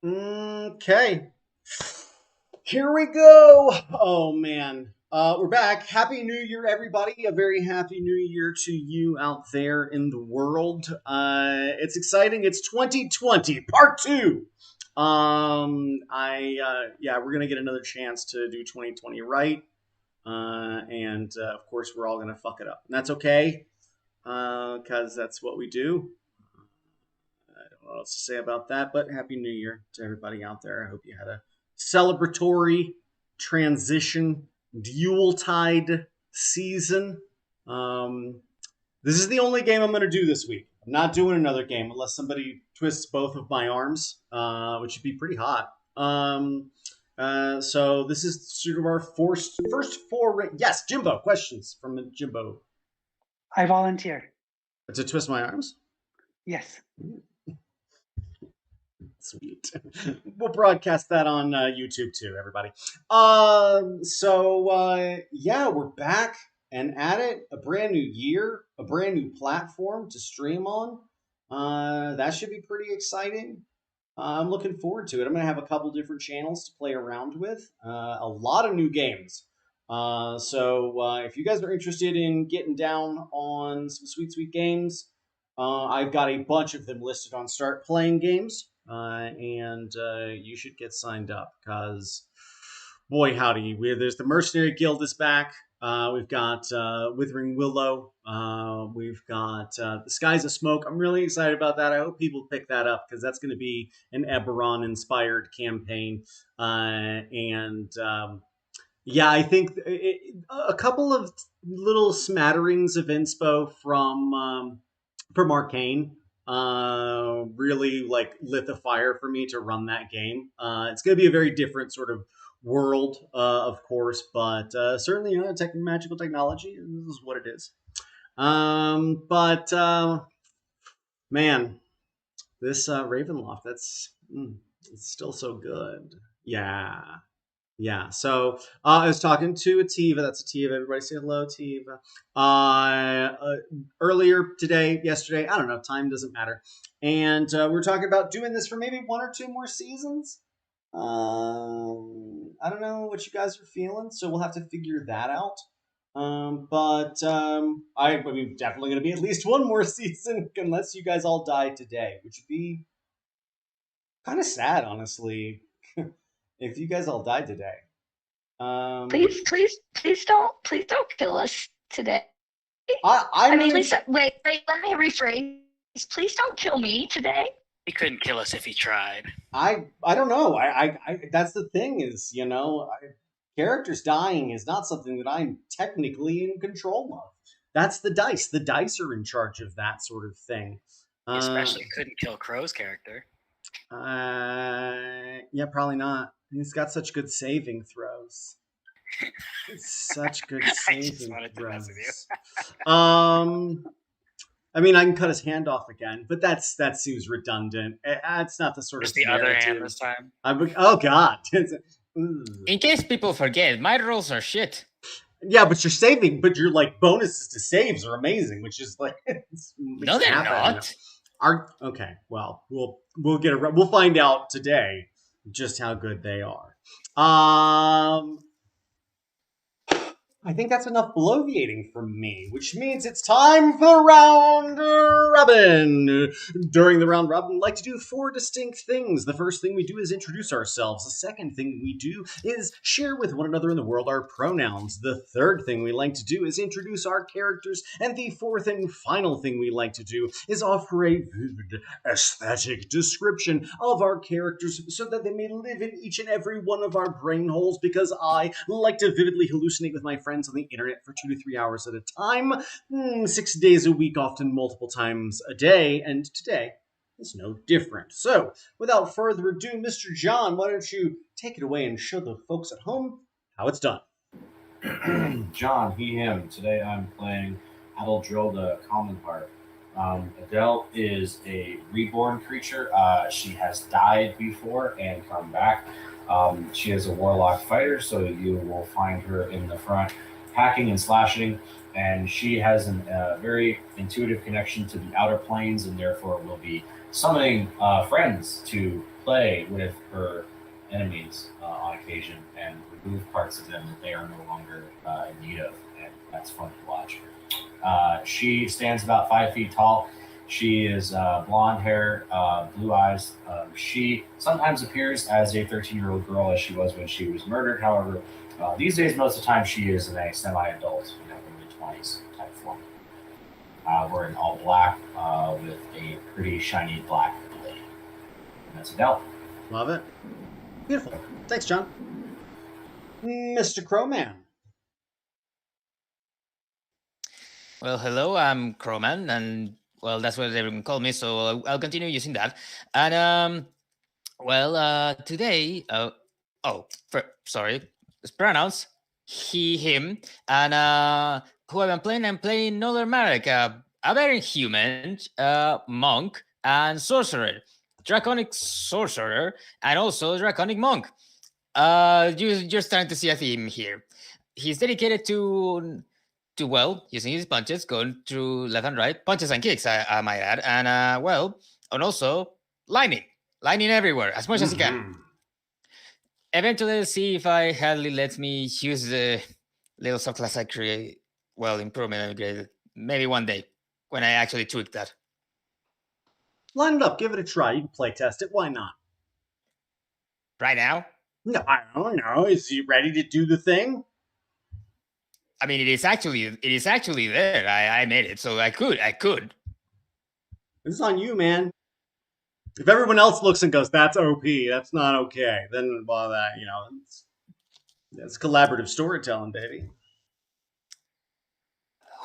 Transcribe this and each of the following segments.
Okay. Here we go. Oh man. We're back. Happy New Year, everybody. A very happy New Year to you out there in the world. It's exciting. It's 2020, part two. Yeah, we're gonna get another chance to do 2020 right. And of course, we're all gonna fuck it up, and that's okay, because that's what we do. I don't know what else to say about that, but Happy New Year to everybody out there. I hope you had a celebratory transition, Yuletide season. Um, this is the only game I'm going to do this week. I'm not doing another game unless somebody twists both of my arms, which would be pretty hot. So this is sort of our first four. Yes, Jimbo. Questions from Jimbo. I volunteer. To twist my arms? Yes. Sweet. We'll broadcast that on YouTube too, everybody. Yeah, we're back and at it. A brand new year, a brand new platform to stream on. That should be pretty exciting. I'm looking forward to it. I'm going to have a couple different channels to play around with. A lot of new games. If you guys are interested in getting down on some sweet, sweet games, I've got a bunch of them listed on Start Playing Games, and you should get signed up because, boy, howdy, there's the Mercenary Guild is back. We've got Withering Willow. We've got The Skies of Smoke. I'm really excited about that. I hope people pick that up because that's going to be an Eberron-inspired campaign. Yeah, I think a couple of little smatterings of inspo from Arcane really like lit the fire for me to run that game. It's going to be a very different sort of world, of course, but certainly, magical technology is what it is. But Man, this Ravenloft, it's still so good. Yeah. Yeah, so I was talking to Ativa. That's Ativa. Everybody say hello, Ativa. Earlier today, yesterday, I don't know. Time doesn't matter. And we were talking about doing this for maybe one or two more seasons. I don't know what you guys are feeling, so we'll have to figure that out. I mean, definitely going to be at least one more season, unless you guys all die today, which would be kind of sad, honestly, if you guys all died today. Please don't kill us today. I mean, please, wait, let me rephrase. Please don't kill me today. He couldn't kill us if he tried. I don't know. I that's the thing is, characters dying is not something that I'm technically in control of. That's the dice. The dice are in charge of that sort of thing. Especially couldn't kill Crow's character. Yeah, probably not. He's got such good saving throws. Such good saving throws. I mean, I can cut his hand off again, but that seems redundant. It's not the sort Just of the other hand this time. Oh God! In case people forget, my rolls are shit. Yeah, but you're saving, but your like bonuses to saves are amazing, which is like no, they're not. Okay, well, we'll find out today just how good they are. I think that's enough bloviating from me, which means it's time for the round robin. During the round robin, we like to do four distinct things. The first thing we do is introduce ourselves. The second thing we do is share with one another in the world our pronouns. The third thing we like to do is introduce our characters. And the fourth and final thing we like to do is offer a vivid aesthetic description of our characters so that they may live in each and every one of our brain holes, because I like to vividly hallucinate with my friends on the internet for 2 to 3 hours at a time, 6 days a week, often multiple times a day, and today is no different. So, without further ado, Mr. John, why don't you take it away and show the folks at home how it's done. John, he, him. Today I'm playing Adeldril, the Common Heart. Adele is a reborn creature. She has died before and come back. She is a warlock fighter, so you will find her in the front hacking and slashing, and she has a very intuitive connection to the outer planes, and therefore will be summoning friends to play with her enemies on occasion and remove parts of them that they are no longer in need of, and that's fun to watch. She stands about 5 feet tall. She is blonde hair, blue eyes. She sometimes appears as a 13-year-old girl, as she was when she was murdered. However, these days, most of the time, she is in a semi-adult, early 20s type form. Wearing all black with a pretty shiny black blade. And that's Adele. Love it. Beautiful. Thanks, John. Mr. Crowman. Well, hello, I'm Crowman, and well, that's what everyone called me, so I'll continue using that. And today, sorry, it's pronouns he, him, and who I'm playing Noller Marek, a very human monk and sorcerer, draconic sorcerer, and also draconic monk. You're starting to see a theme here. He's dedicated to using his punches, going through left and right, punches and kicks, I might add, and also lightning everywhere as much as he can. Eventually, I'll see if I hardly lets me use the little subclass I create. Well, improvement I created maybe one day when I actually tweak that. Line it up, give it a try. You can play test it. Why not? Right now? No, I don't know. Is he ready to do the thing? I mean, it is actually there. I made it, so I could. This is on you, man. If everyone else looks and goes, "That's OP," that's not okay. Then, well, it's collaborative storytelling, baby.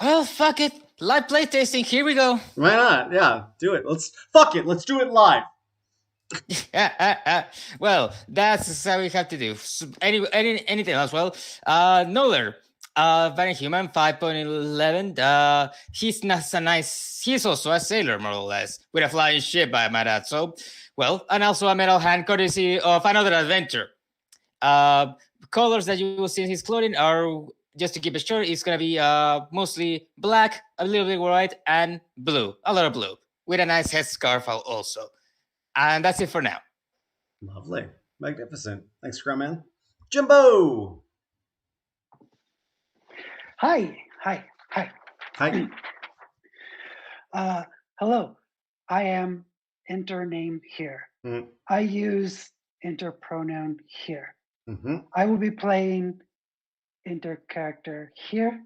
Well, fuck it. Live playtesting. Here we go. Why not? Yeah, do it. Fuck it. Let's do it live. Well, that's how we have to do. So, anything else? Well, Noller. Very human, 5.11. He's not so nice. He's also a sailor, more or less, with a flying ship, I might add. So, well, and also a metal hand, courtesy of another adventure. Colors that you will see in his clothing are, just to keep it short, it's gonna be mostly black, a little bit white, and blue, a lot of blue, with a nice headscarf also. And that's it for now. Lovely, magnificent. Thanks, Crowman. Jimbo. Hi. Hi. Hello. I am enter name here. Mm-hmm. I use enter pronoun here. Mm-hmm. I will be playing enter character here.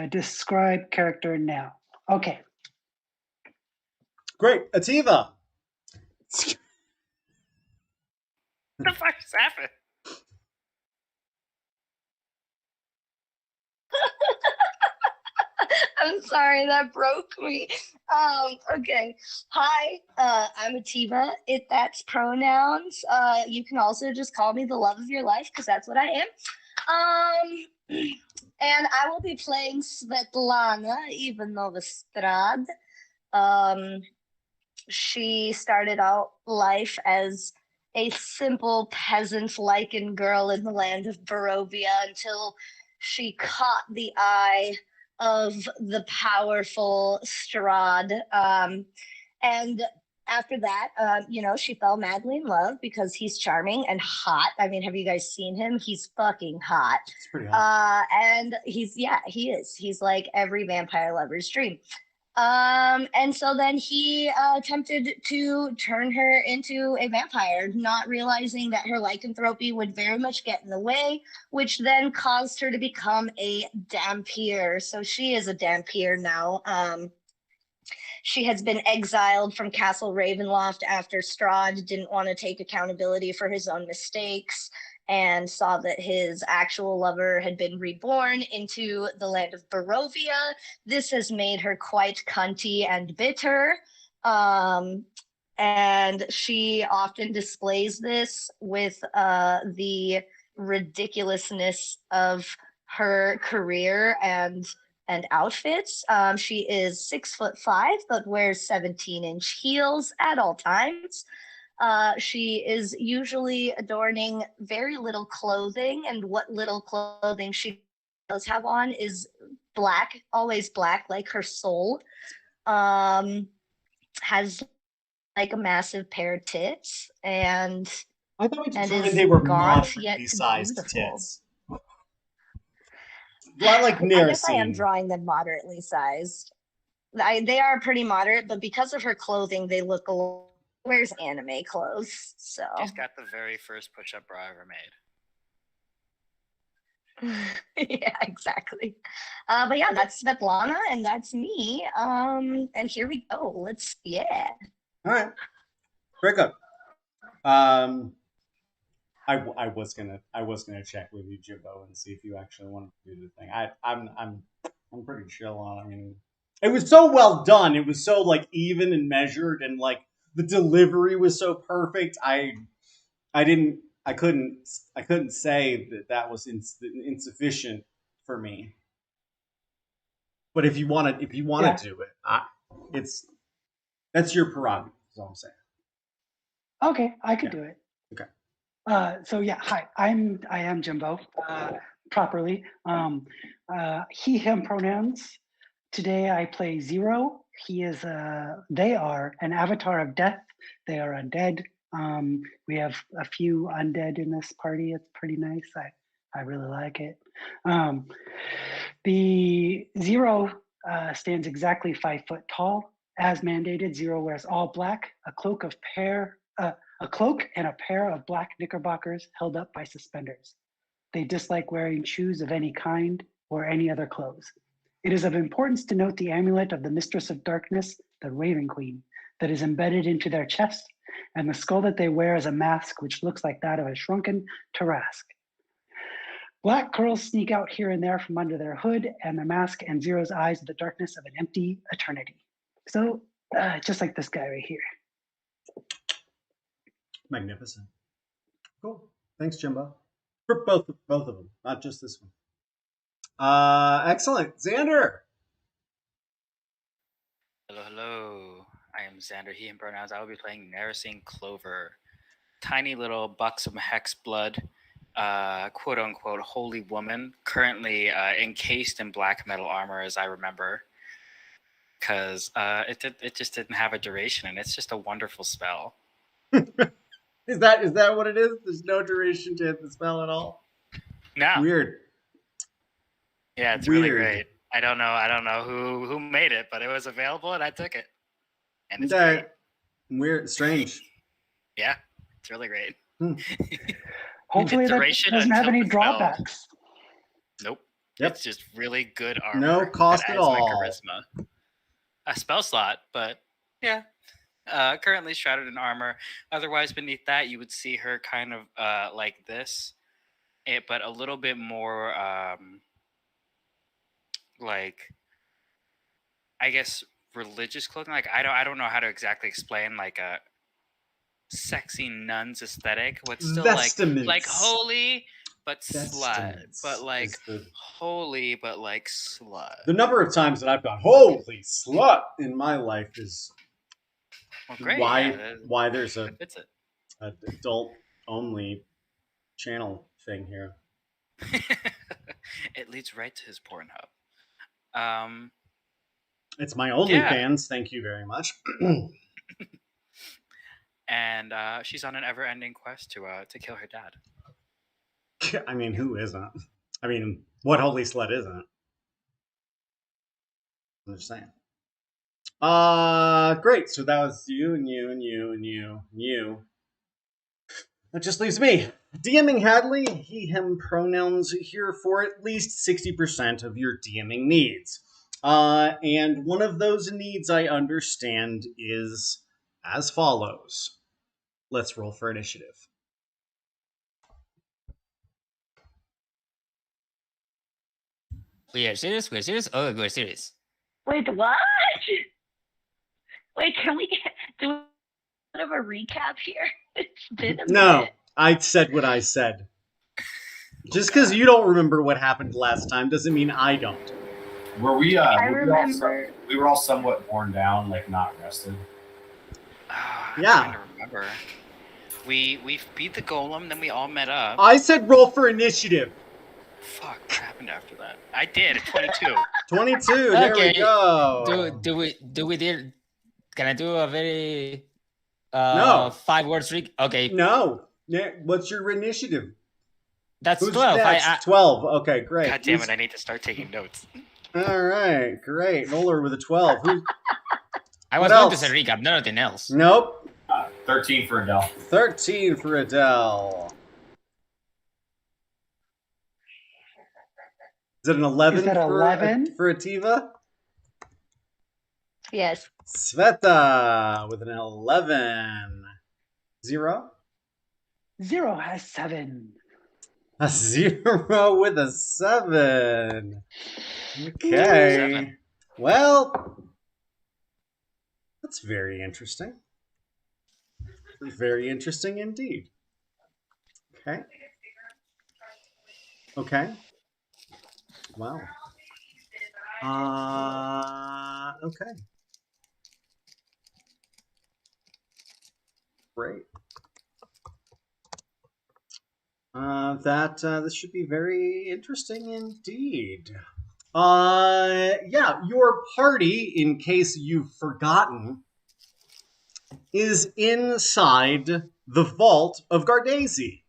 Describe character now. Okay. Great. Ativa. What the fuck just happened? I'm sorry, that broke me. Okay. Hi, I'm Ativa. That's pronouns. You can also just call me the love of your life, because that's what I am. And I will be playing Svetlana Ivanovastrad. She started out life as a simple peasant lichen girl in the land of Barovia until she caught the eye of the powerful Strahd. And after that, she fell madly in love because he's charming and hot. I mean, have you guys seen him? He's fucking hot. It's pretty hot. And he is. He's like every vampire lover's dream. And so then he attempted to turn her into a vampire, not realizing that her lycanthropy would very much get in the way, which then caused her to become a dhampir. So she is a dhampir now. She has been exiled from Castle Ravenloft after Strahd didn't want to take accountability for his own mistakes and saw that his actual lover had been reborn into the land of Barovia. This has made her quite cunty and bitter. And she often displays this with the ridiculousness of her career and outfits. She is 6'5", but wears 17-inch heels at all times. She is usually adorning very little clothing, and what little clothing she does have on is black, always black, like her soul. Has like a massive pair of tits, and I thought we And determined is they were gaunt moderately yet sized beautiful. tits. Not like I guess I am Narasine. drawing them moderately sized. They are pretty moderate, but because of her clothing, they look a little. Wears anime clothes, so She's got the very first push-up bra ever made. yeah, exactly. But yeah, that's Svetlana, and that's me. And here we go. Yeah. All right. Very good. I was gonna check with you, Jimbo, and see if you actually wanted to do the thing. I'm pretty chill on. I mean, it was so well done. It was so like even and measured, and like the delivery was so perfect. I couldn't say that was insufficient for me. But if you want to Yeah. do it, that's your prerogative. Is all I'm saying. Okay, I could Yeah. do it. Okay. So yeah, hi, I am Jimbo, properly. He, him pronouns. Today I play Zero. They are an avatar of death. They are undead. We have a few undead in this party. It's pretty nice. I really like it. The Zero stands exactly 5 foot tall. As mandated, Zero wears all black, a cloak and a pair of black knickerbockers held up by suspenders. They dislike wearing shoes of any kind or any other clothes. It is of importance to note the amulet of the Mistress of Darkness, the Raven Queen, that is embedded into their chest, and the skull that they wear is a mask which looks like that of a shrunken Tarask. Black curls sneak out here and there from under their hood, and the mask and Zero's eyes of the darkness of an empty eternity. So, just like this guy right here. Magnificent. Cool. Thanks, Jimbo. For both of them, not just this one. Excellent. Xander. Hello. I am Xander, he, him pronouns. I will be playing Narasine Clover. Tiny little buxom hex blood, quote unquote, holy woman, currently encased in black metal armor, as I remember. Because it just didn't have a duration, and it's just a wonderful spell. Is that what it is? There's no duration to hit the spell at all? No. Weird. Yeah, it's really great. I don't know who made it, but it was available and I took it. And it's great. Weird, strange. Yeah, it's really great. Hopefully that doesn't have any drawbacks. Nope. Yep. It's just really good armor. No cost that at adds my all. charisma. A spell slot, but yeah. Currently shrouded in armor. Otherwise, beneath that, you would see her kind of like this, but a little bit more like, I guess, religious clothing. Like I don't know how to exactly explain like a sexy nun's aesthetic. What's still like holy but slut, but like holy but like slut. The number of times that I've gone holy slut in my life is great. Why there's a adult only channel thing here. It leads right to his Pornhub. It's my OnlyFans. Thank you very much. And she's on an ever-ending quest to kill her dad. I mean, who isn't? I mean, what holy slut isn't? I'm just saying. Great. So that was you and you and you and you and you. That just leaves me. DMing Hadley, he, him pronouns here for at least 60% of your DMing needs. And one of those needs I understand is as follows. Let's roll for initiative. We are serious? We're serious? Oh, we're serious. Wait, what? Wait, can we do a bit of a recap here? It's been a minute. I said what I said. Just because you don't remember what happened last time doesn't mean I don't. Were we? I remember. We were all somewhat worn down, like not rested. I'm Yeah. trying to remember. We beat the golem, then we all met up. I said roll for initiative. Fuck, what happened after that? I did, 22. 22, there we go. Do we did? Can I do a very No. 5 words. Okay, No. What's your initiative? that's Who's 12. next? 12. Okay, great. God damn it! I need to start taking notes. All right, great. Noller with a 12. I was what going to else? say recap, nothing else. Nope. 13 for Adele. 13 for Adele. Is it an 11 Is that 11? for Ativa? Yes. Sveta with an 11. 0? 0 has 7. A 0 with a 7. Okay. 7. Well, that's very interesting. Very interesting indeed. Okay. Okay. Wow. Okay. Great. This should be very interesting indeed. Yeah, your party, in case you've forgotten, is inside the vault of Gardazi.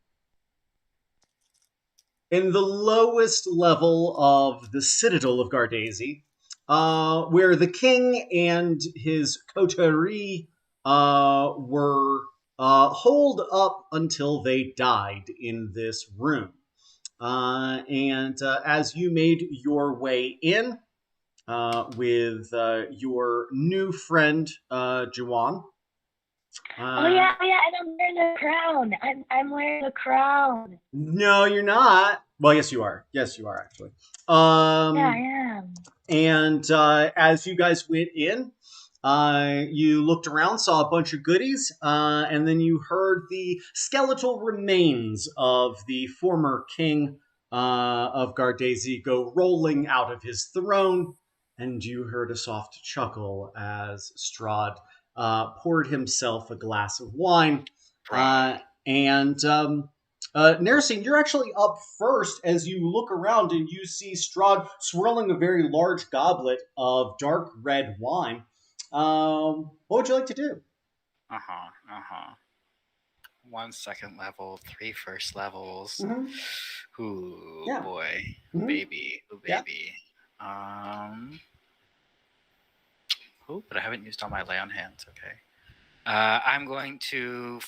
In the lowest level of the citadel of Gardazi, where the king and his coterie were holed up until they died in this room. And as you made your way in with your new friend, Juwan. Oh yeah, and I'm wearing the crown. I'm wearing the crown. No, you're not. Well, yes, you are. Yes, you are actually. Yeah, I am. And as you guys went in, you looked around, saw a bunch of goodies, and then you heard the skeletal remains of the former king of Gardazi go rolling out of his throne, and you heard a soft chuckle as Strahd poured himself a glass of wine. Nersine, you're actually up first as you look around and you see Strahd swirling a very large goblet of dark red wine. What would you like to do? 1 second level, 3 first levels. Mm-hmm. Ooh, Yeah. boy. Mhm. Baby. Ooh, Yeah. baby. But I haven't used all my lay on hands. Okay. I'm going to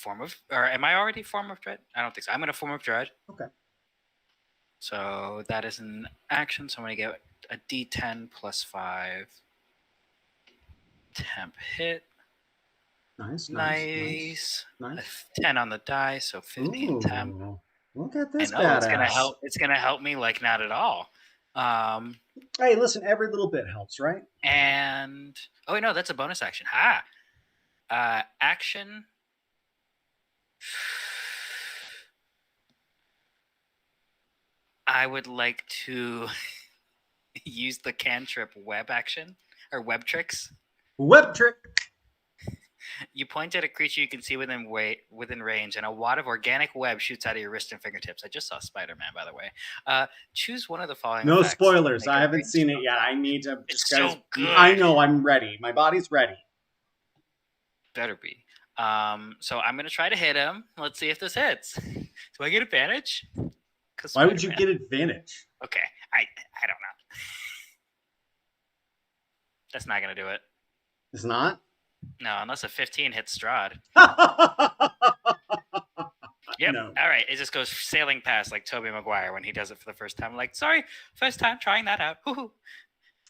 am I already form of dread? I don't think so. I'm going to form of dread. Okay. So that is an action. So I'm going to get a D10 plus 5. Temp hit. Nice. A 10 on the die, so 15 Ooh, temp. look at this I know, badass. it's gonna help. It's gonna help me like not at all. Hey, listen, every little bit helps, right? And oh wait, no, that's a bonus action. Action. I would like to use the cantrip web action or web tricks. Web trick. You point at a creature you can see within range, and a wad of organic web shoots out of your wrist and fingertips. I just saw Spider-Man, by the way. Choose one of the following. No effects. spoilers. I haven't seen it yet. I need to. It's guys, so good. I know. I'm ready. My body's ready. Better be. So I'm gonna try to hit him. Let's see if this hits. Do I get advantage? Why would you get advantage? Okay, I don't know. That's not gonna do it. It's not. No, unless a 15 hits Strahd. Yep. Yep. No. All right. It just goes sailing past like Tobey Maguire when he does it for the first time. Like, sorry, first time trying that out. Hoo-hoo.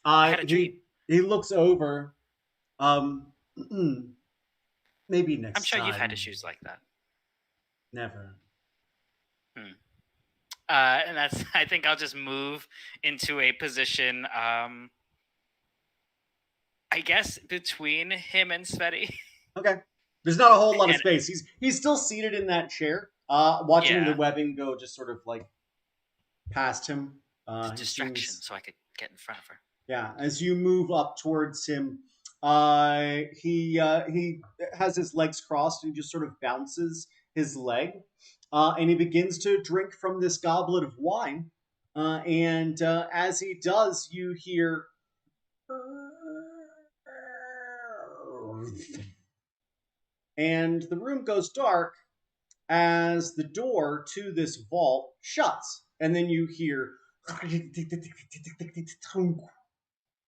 I had a dream. He looks over. Maybe next time. I'm sure you've had issues like that. Never. And that's. I think I'll just move into a position. I guess between him and Sveti. Okay. There's not a whole lot of space. He's still seated in that chair, watching the webbing go just sort of like past him. Distraction, so I could get in front of her. Yeah, as you move up towards him, he has his legs crossed and just sort of bounces his leg, and he begins to drink from this goblet of wine. And as he does, you hear. and the room goes dark as the door to this vault shuts. And then you hear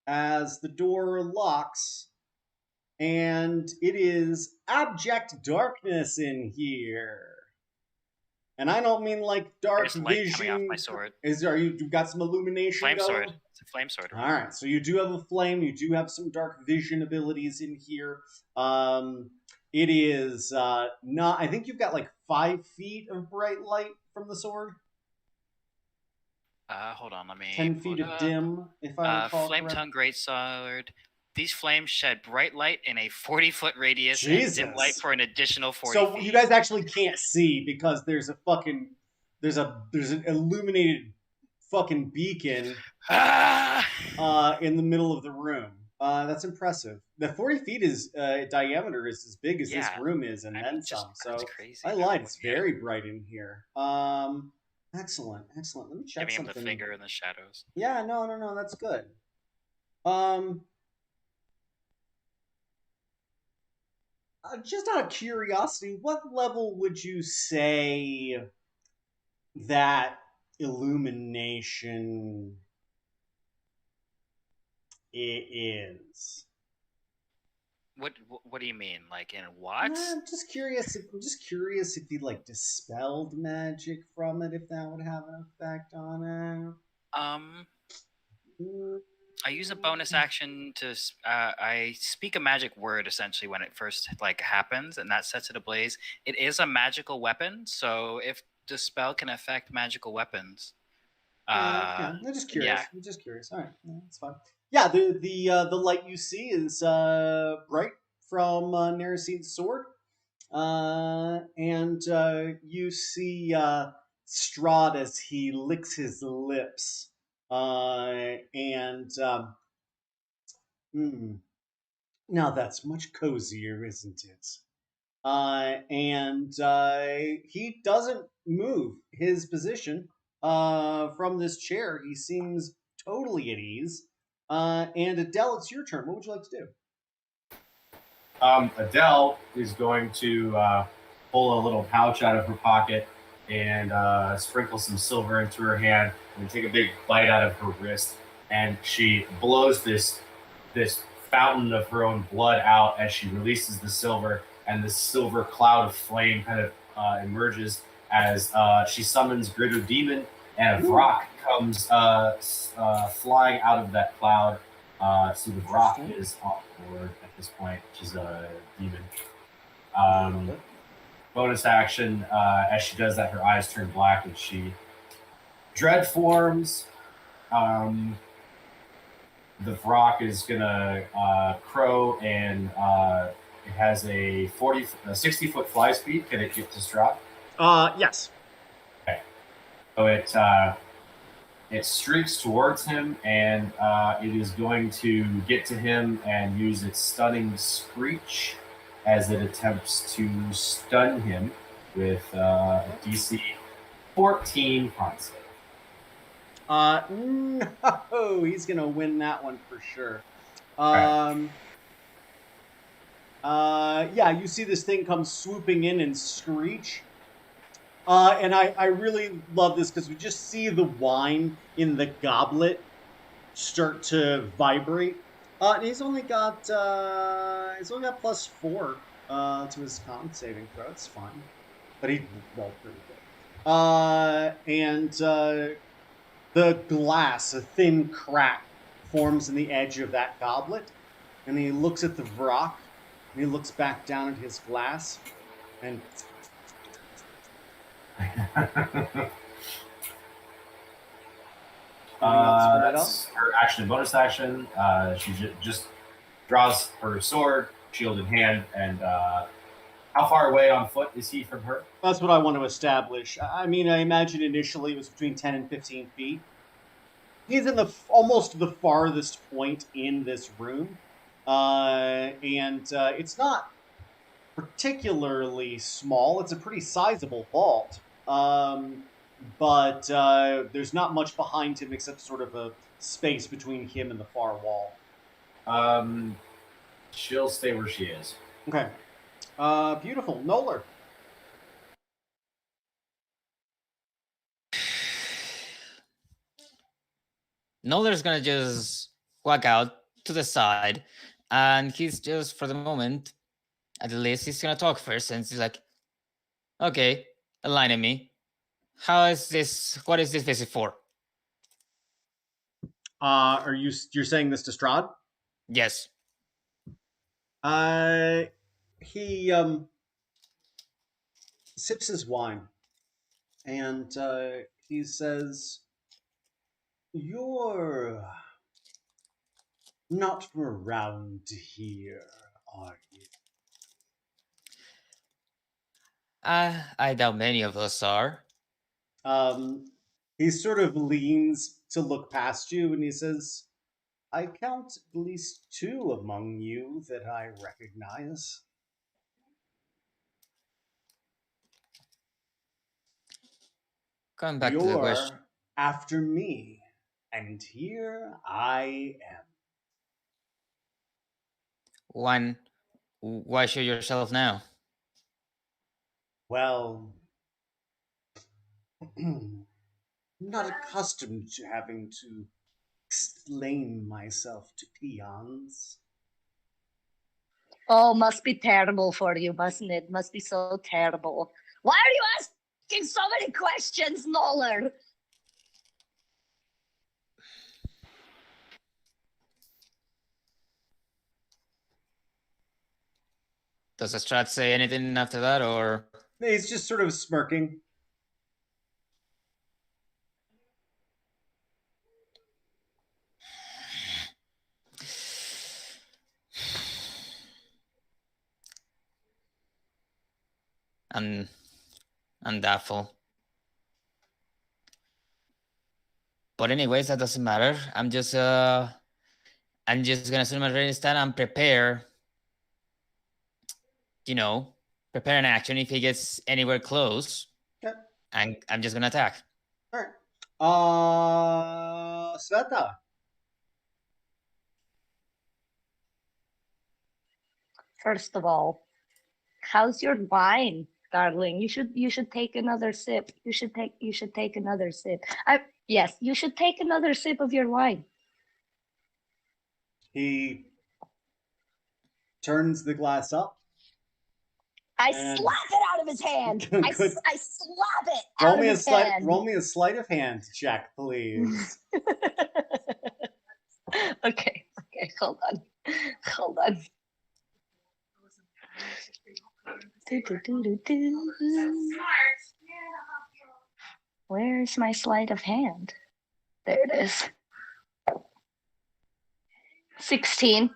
as the door locks, and it is abject darkness in here. And I don't mean like dark There's light vision. coming off my sword. You got some illumination Flame going? sword. It's a flame sword. All right, so you do have a flame. You do have some dark vision abilities in here. It is not. I think you've got like 5 feet of bright light from the sword. Hold on, let me. 10 feet of dim, if I recall Flame correctly. tongue greatsword. These flames shed bright light in a 40-foot radius Jesus. and dim light for an additional 40 So feet. you guys actually can't see because there's an illuminated fucking beacon in the middle of the room. That's impressive. The 40 feet is diameter is as big as this room is, and then some. So crazy. I lied. It's very bright in here. Excellent. Let me check Giving him something. the finger in the shadows. Yeah, no, that's good. Just out of curiosity, what level would you say that illumination is? What do you mean? Like in watts? I'm just curious if he like dispelled magic from it, if that would have an effect on it. I use a bonus action to I speak a magic word essentially when it first like happens, and that sets it ablaze. It is a magical weapon, so if the spell can affect magical weapons, okay. I'm just curious. Yeah. I'm just curious. All right, that's fine. Yeah, the light you see is bright from Narasim's sword, and you see Strahd as he licks his lips, and now that's much cozier, isn't it? And he doesn't move his position from this chair. He seems totally at ease. And Adele, it's your turn. What would you like to do? Adele is going to pull a little pouch out of her pocket and sprinkle some silver into her hand and take a big bite out of her wrist. And she blows this fountain of her own blood out as she releases the silver, and this silver cloud of flame kind of emerges as she summons Grid of Demon, and a Vrock comes flying out of that cloud. So the Vrock is on board at this point, which is a demon. Bonus action, as she does that, her eyes turn black and she dread forms. The Vrock is gonna crow, and it has a 60-foot fly speed. Can it get to Strahd? Yes. Okay. So it streaks towards him, and it is going to get to him and use its stunning screech as it attempts to stun him with DC 14 con save. No, he's gonna win that one for sure. Yeah, you see this thing come swooping in and screech. And I really love this because we just see the wine in the goblet start to vibrate. And he's only got +4 to his con saving throw. It's fine, but he rolled pretty good. And the glass, a thin crack, forms in the edge of that goblet, and he looks at the Vrock, and he looks back down at his glass, and that's her action, bonus action. She just draws her sword, shield in hand, and how far away on foot is he from her? That's what I want to establish. I mean, I imagine initially it was between 10 and 15 feet. He's in almost the farthest point in this room, and it's not particularly small. It's a pretty sizable vault. But there's not much behind him except sort of a space between him and the far wall. She'll stay where she is. Okay. Beautiful. Noller. Noller's gonna just walk out to the side, and he's just, for the moment, at least, he's gonna talk first, and he's like, "Okay, align me. How is this? What is this visit for?" You're saying this to Strahd? Yes. He sips his wine and he says, "You're not from around here, are you?" I doubt many of us are. He sort of leans to look past you and he says, "I count at least two among you that I recognize." Going back to the question, "You're after me, and here I am." one, why show yourself now? Well, I'm not accustomed to having to explain myself to peons. Oh, must be terrible for you, mustn't it? Must be so terrible. Why are you asking so many questions, Noller? Does Strat say anything after that, or? He's just sort of smirking. I'm doubtful. But anyways, that doesn't matter. I'm just gonna sit my ready stand and prepare. Prepare an action if he gets anywhere close. Okay. And I'm just gonna attack. All right. Sveta. First of all, how's your wine, darling? You should take another sip. You should take another sip. Yes, you should take another sip of your wine. He turns the glass up. I And- slap it out of his hand. Good. I slap it out of his hand. Roll me a sleight of hand check, please. Okay, hold on. Where's my sleight of hand? There it is. 16.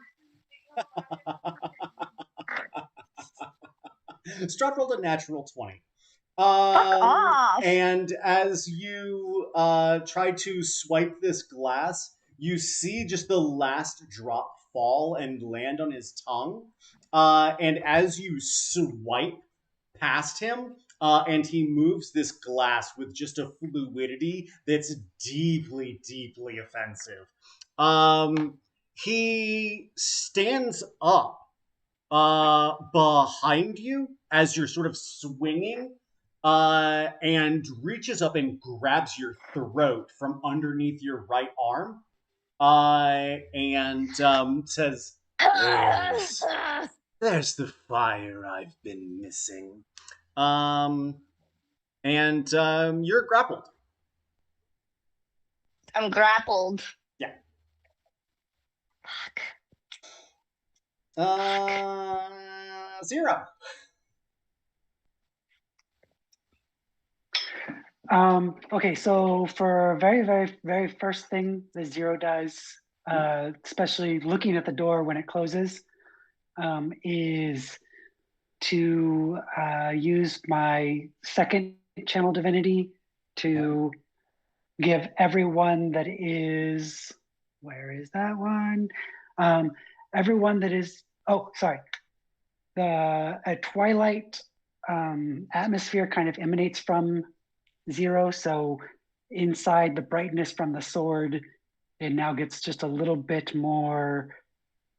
Strahd rolled a natural 20. Fuck off. And as you try to swipe this glass, you see just the last drop fall and land on his tongue. And as you swipe past him, and he moves this glass with just a fluidity that's deeply, deeply offensive. He stands up behind you as you're sort of swinging, and reaches up and grabs your throat from underneath your right arm, and says, "There's the fire I've been missing." And you're grappled. I'm grappled. Yeah. Fuck. 0. Okay, so for very, very, very first thing that Zero does, especially looking at the door when it closes, is to use my second channel divinity to give everyone that is, where is that one? Everyone that is, a twilight atmosphere kind of emanates from Zero. So inside the brightness from the sword, it now gets just a little bit more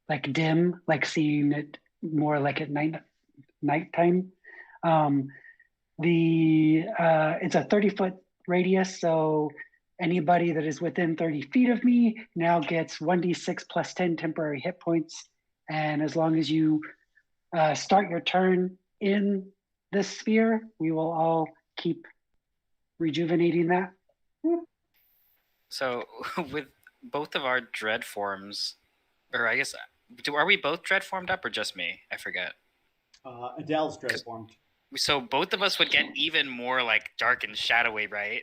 like dim, like seeing it more like at night. nighttime. It's a 30-foot radius, so anybody that is within 30 feet of me now gets 1d6 plus 10 temporary hit points. And as long as you start your turn in this sphere, we will all keep rejuvenating that. So with both of our dread forms, or I guess, are we both dread formed up or just me? I forget. Adele's dread formed. So both of us would get even more like dark and shadowy, right?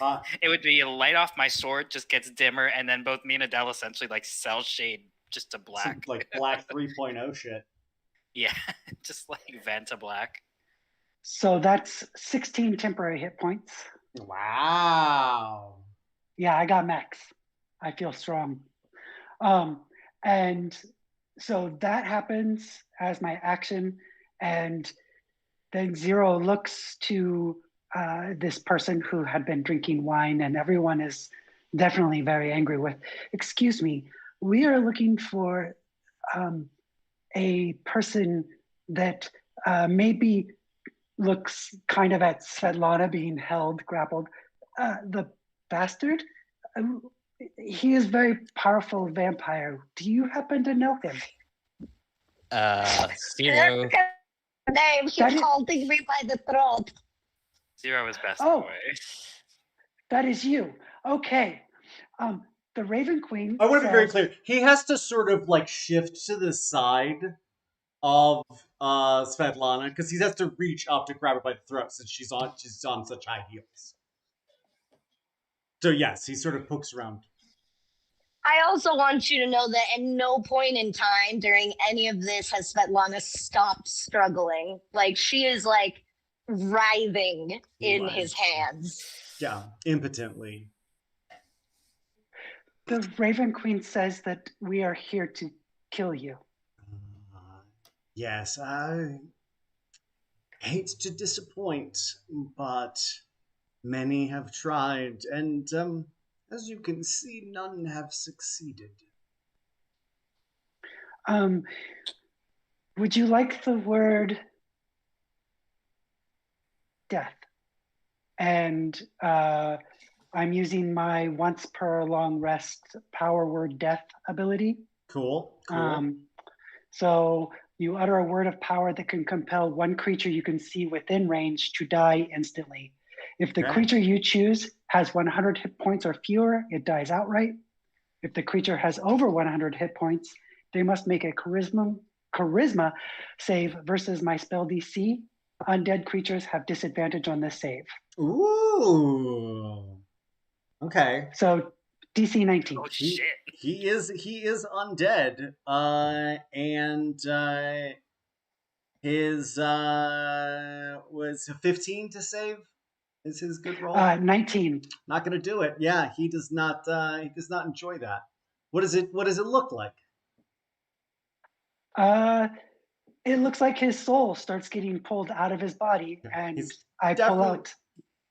Uh, It would be a light off my sword just gets dimmer, and then both me and Adele essentially like cell shade just to black. some, like black 3.0 shit. Yeah, just like Vanta black. So that's 16 temporary hit points. Wow. Yeah, I got max. I feel strong. And so that happens as my action. And then Zero looks to this person who had been drinking wine, and everyone is definitely very angry with, excuse me, we are looking for a person that maybe looks kind of at Svetlana being held, grappled. The bastard? He is very powerful vampire. Do you happen to know him? Zero. Name, he's holding me by the throat. Zero is best Oh. boy. That is you. Okay. The Raven Queen. I want to be very says- clear. He has to sort of like shift to the side of Svetlana because he has to reach up to grab her by the throat since she's on such high heels. So yes, he sort of pokes around. I also want you to know that at no point in time during any of this has Svetlana stopped struggling. Like, she is like writhing in his hands. Yeah, impotently. The Raven Queen says that we are here to kill you. Yes, I hate to disappoint, but many have tried, and as you can see, none have succeeded. Would you like the word death? And I'm using my once per long rest power word death ability. Cool. So you utter a word of power that can compel one creature you can see within range to die instantly. If the creature you choose has 100 hit points or fewer, it dies outright. If the creature has over 100 hit points, they must make a charisma save versus my spell DC. Undead creatures have disadvantage on this save. Ooh. Okay. So DC 19. Oh shit. He is undead. And his was 15 to save is his good roll. 19. Not gonna do it. Yeah, he does not enjoy that. What does it look like? It looks like his soul starts getting pulled out of his body, and I pull out.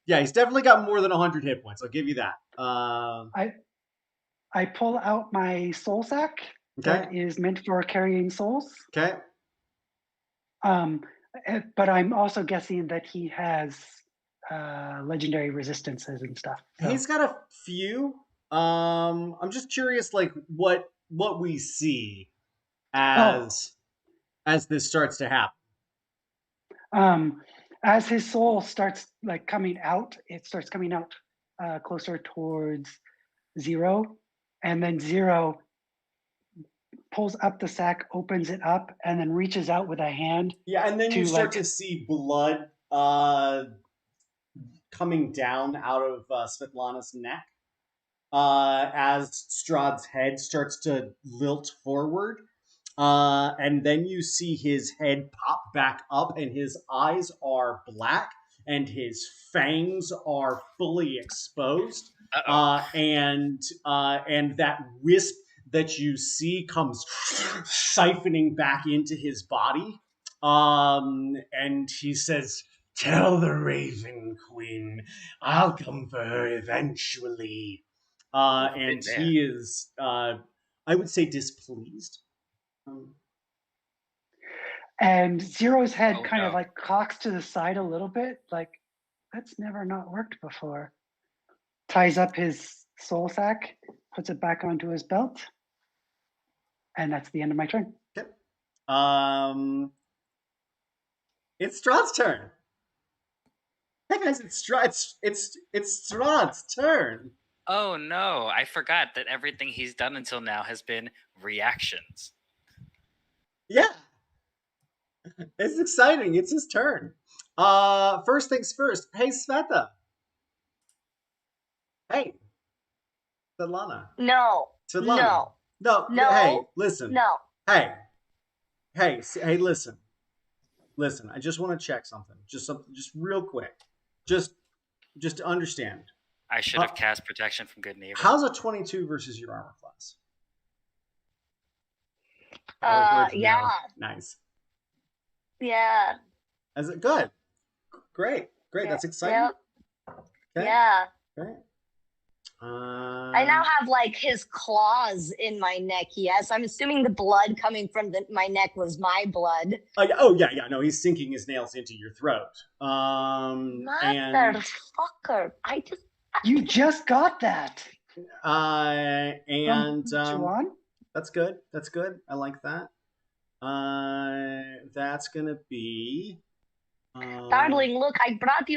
Yeah, he's definitely got more than 100 hit points. I'll give you that. I pull out my soul sack that is meant for carrying souls. Okay. But I'm also guessing that he has legendary resistances and stuff. So. He's got a few. I'm just curious, like what we see as this starts to happen. As his soul starts like coming out, it starts coming out closer towards Zero, and then Zero pulls up the sack, opens it up, and then reaches out with a hand. Yeah, and then you start to see blood coming down out of Svetlana's neck as Strahd's head starts to lilt forward. And then you see his head pop back up, and his eyes are black, and his fangs are fully exposed. And that wisp that you see comes siphoning back into his body. And he says, "Tell the Raven Queen I'll come for her eventually." And he is, I would say, displeased. And Zero's head Oh, kind of no. like cocks to the side a little bit, like, that's never not worked before. Ties up his soul sack, puts it back onto his belt, and that's the end of my turn. Okay. It's Strahd's turn. Hey guys, it's Strahd's turn. Oh no, I forgot that everything he's done until now has been reactions. Yeah. It's exciting. It's his turn. First things first. Hey, Sveta. Hey, Svetlana. No. Svetlana. No. No. Hey, listen. No. Hey, listen. Listen. I just want to check something. Just real quick. Just to understand. I should have cast protection from good neighbor. How's a 22 versus your armor class? Yeah. No. Nice. Yeah. Is it good? Great. Yeah. That's exciting. Yep. Okay. Yeah. Great. I now have like his claws in my neck. Yes, I'm assuming the blood coming from my neck was my blood. Yeah. No, he's sinking his nails into your throat. Motherfucker! You just got that. And Juan? that's good. I like that. That's gonna be. Darling, look, I brought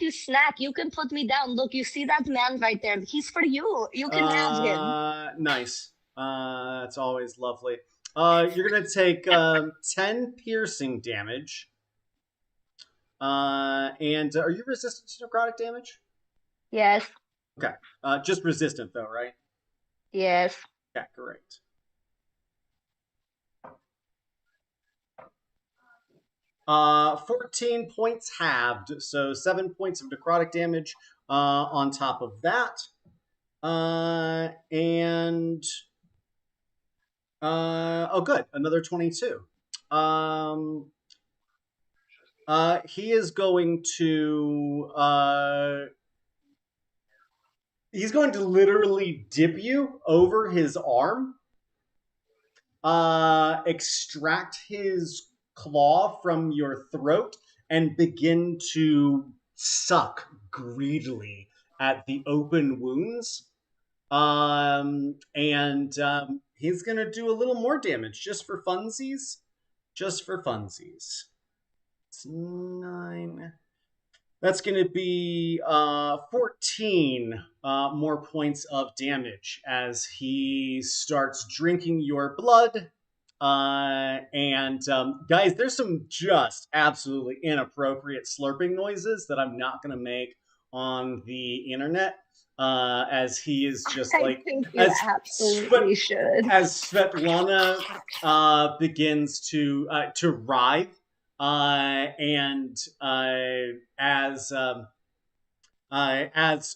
you snack. You can put me down. Look, you see that man right there? He's for you. You can have him. Nice. That's always lovely. You're gonna take 10 piercing damage. And are you resistant to necrotic damage? Yes. Okay. Just resistant though, right? Yes. Yeah, great. Uh, 14 points halved, so 7 points of necrotic damage on top of that. Oh good, another 22. He is going to he's going to literally dip you over his arm, extract his claw from your throat, and begin to suck greedily at the open wounds. He's gonna do a little more damage just for funsies. It's 9. That's going to be 14 more points of damage as he starts drinking your blood. Guys, there's some just absolutely inappropriate slurping noises that I'm not going to make on the internet. As he is just I think you absolutely should. As Svetlana begins to writhe. As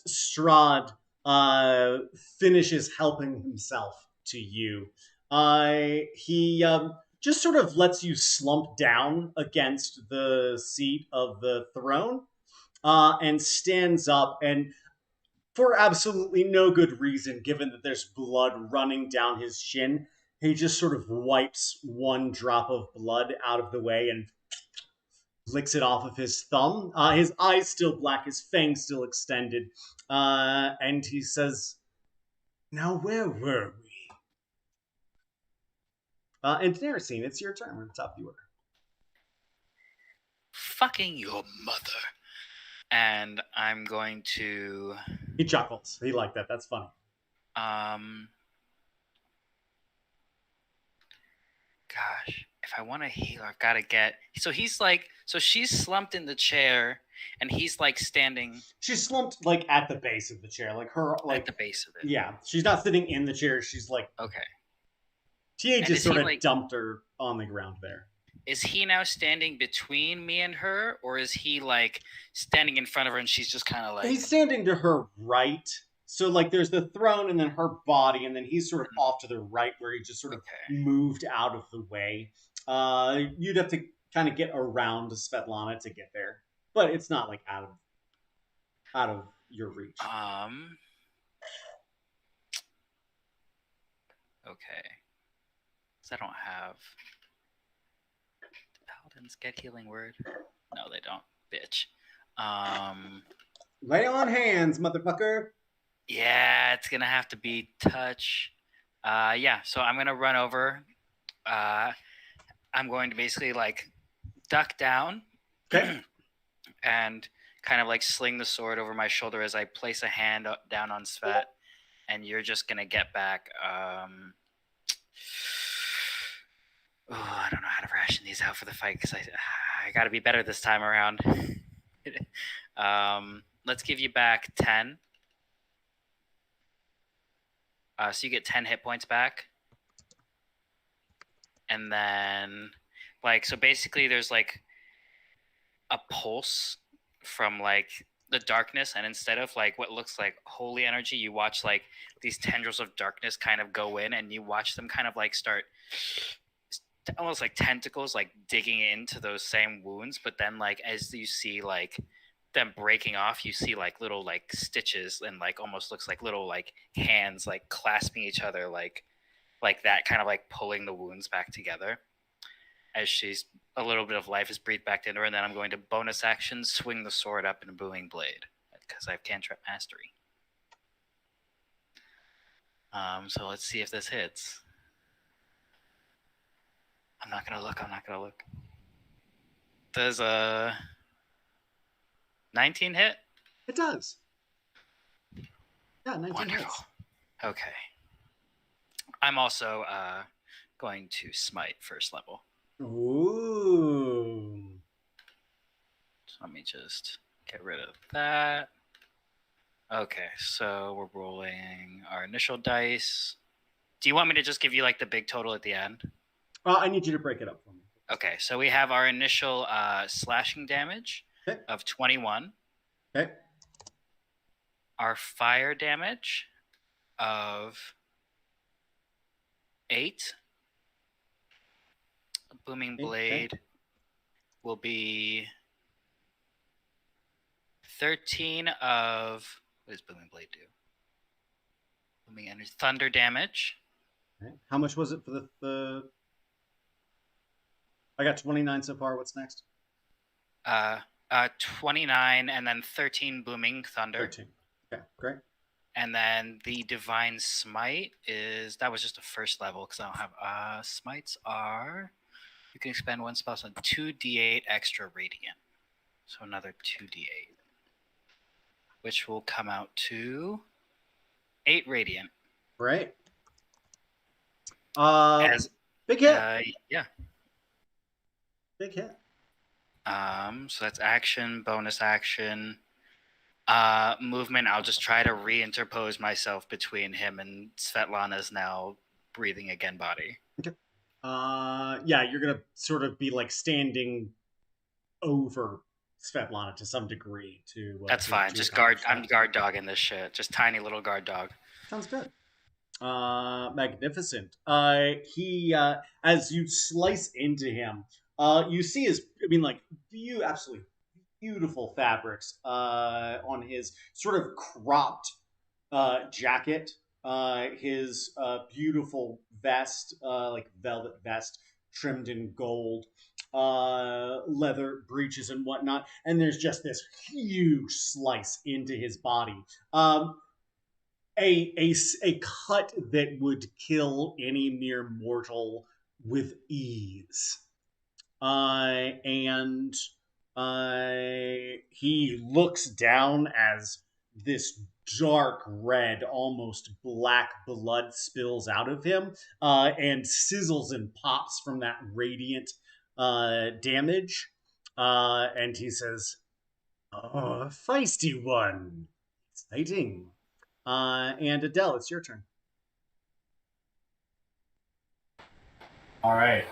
Strahd finishes helping himself to you, he just sort of lets you slump down against the seat of the throne, and stands up, and for absolutely no good reason, given that there's blood running down his chin, he just sort of wipes one drop of blood out of the way and licks it off of his thumb. His eyes still black, his fangs still extended. And he says, "Now where were we?" And Narasine, it's your turn. We're at the top of the order. Fucking your mother. And I'm going to... He chuckles. He liked that. That's funny. Gosh, if I want to heal, I've got to get... So he's like... So she's slumped in the chair, and he's like standing... She's slumped like at the base of the chair. Like her... like at the base of it. Yeah. She's not sitting in the chair. She's like... Okay. TA just sort of dumped her on the ground there. Is he now standing between me and her, or is he like standing in front of her and she's just kind of like... He's standing to her right. So like there's the throne and then her body, and then he's sort of off to the right where he just sort of moved out of the way. You'd have to kind of get around Svetlana to get there, but it's not like out of your reach. Okay. So I don't have... Skeletons get healing word. No, they don't, bitch. Lay on hands, motherfucker. Yeah, it's gonna have to be touch. Yeah, so I'm gonna run over. I'm going to basically like duck down Okay. and kind of like sling the sword over my shoulder as I place a hand down on Svet, and you're just gonna get back. I don't know how to ration these out for the fight because I got to be better this time around. Let's give you back 10. So you get 10 hit points back. And then, like, so basically there's like a pulse from like the darkness, and instead of like what looks like holy energy, you watch like these tendrils of darkness kind of go in, and you watch them kind of like start almost like tentacles like digging into those same wounds. But then like as you see like them breaking off, you see like little like stitches and like almost looks like little like hands like clasping each other like that, kind of like pulling the wounds back together as she's a little bit of life is breathed back into her. And then I'm going to bonus action swing the sword up in a booming blade because I have cantrip mastery. So let's see if this hits. I'm not gonna look. Does a 19 hit? It does. Yeah, 19 Wonderful. hits. Okay. I'm also going to smite first level. Ooh. So let me just get rid of that. Okay, so we're rolling our initial dice. Do you want me to just give you like the big total at the end? I need you to break it up for me. Okay, so we have our initial slashing damage of 21. Okay. Our fire damage of 8. Booming blade will be 13 of... What does Booming Blade do? Booming energy. Thunder damage. Okay. How much was it for the... I got 29 so far. What's next? 29 and then 13 Booming Thunder. 13. Okay, great. And then the Divine Smite is... That was just a first level because I don't have... Smites are... You can expend one spell on 2d8 extra radiant. So another 2d8. Which will come out to 8 radiant. Great. Big hit. Yeah. Big hit. So that's action, bonus action. Movement, I'll just try to reinterpose myself between him and Svetlana's now breathing again body. Okay. Yeah, you're gonna sort of be like standing over Svetlana to some degree to that's fine. Just guard. I'm guard dogging this shit. Just tiny little guard dog. Sounds good. Magnificent. He as you slice into him, you see his absolutely beautiful fabrics on his sort of cropped jacket, his beautiful vest, like velvet vest trimmed in gold, leather breeches and whatnot, and there's just this huge slice into his body. A cut that would kill any mere mortal with ease. And he looks down as this dark red, almost black blood spills out of him and sizzles and pops from that radiant damage. And he says, "Oh, feisty one. Exciting." And Adele, it's your turn. All right.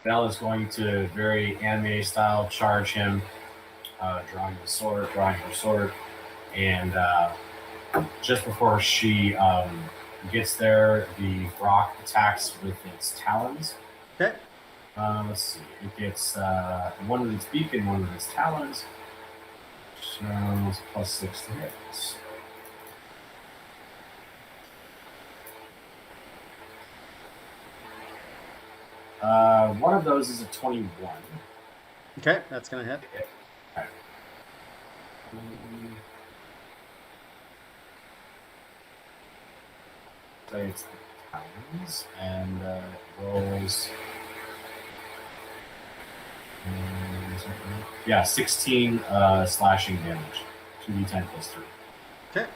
Belle is going to very anime style charge him, drawing her sword, and just before she gets there, the rock attacks with its talons. Okay. Let's see. It gets one with its beak and one with its talons. So it's +6 to hit. One of those is a 21. Okay, that's gonna hit. Okay. So it's the pounds and rolls. Yeah, 16 slashing damage. 2d10 plus 3. Okay.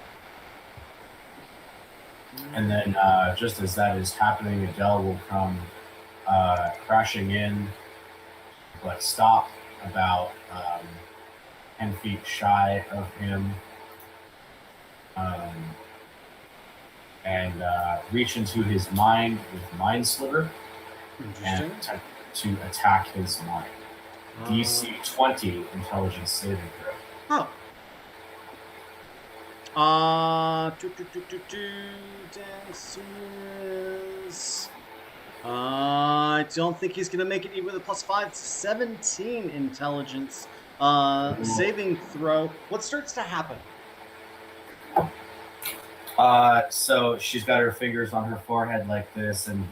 And then just as that is happening, Adele will come crashing in, but stop about 10 feet shy of him, and reach into his mind with Mind Sliver and Interesting. attempt to attack his mind. DC 20 intelligence saving throw. Oh. I don't think he's gonna make it even with a +5. 17 intelligence saving throw. What starts to happen? So she's got her fingers on her forehead like this, and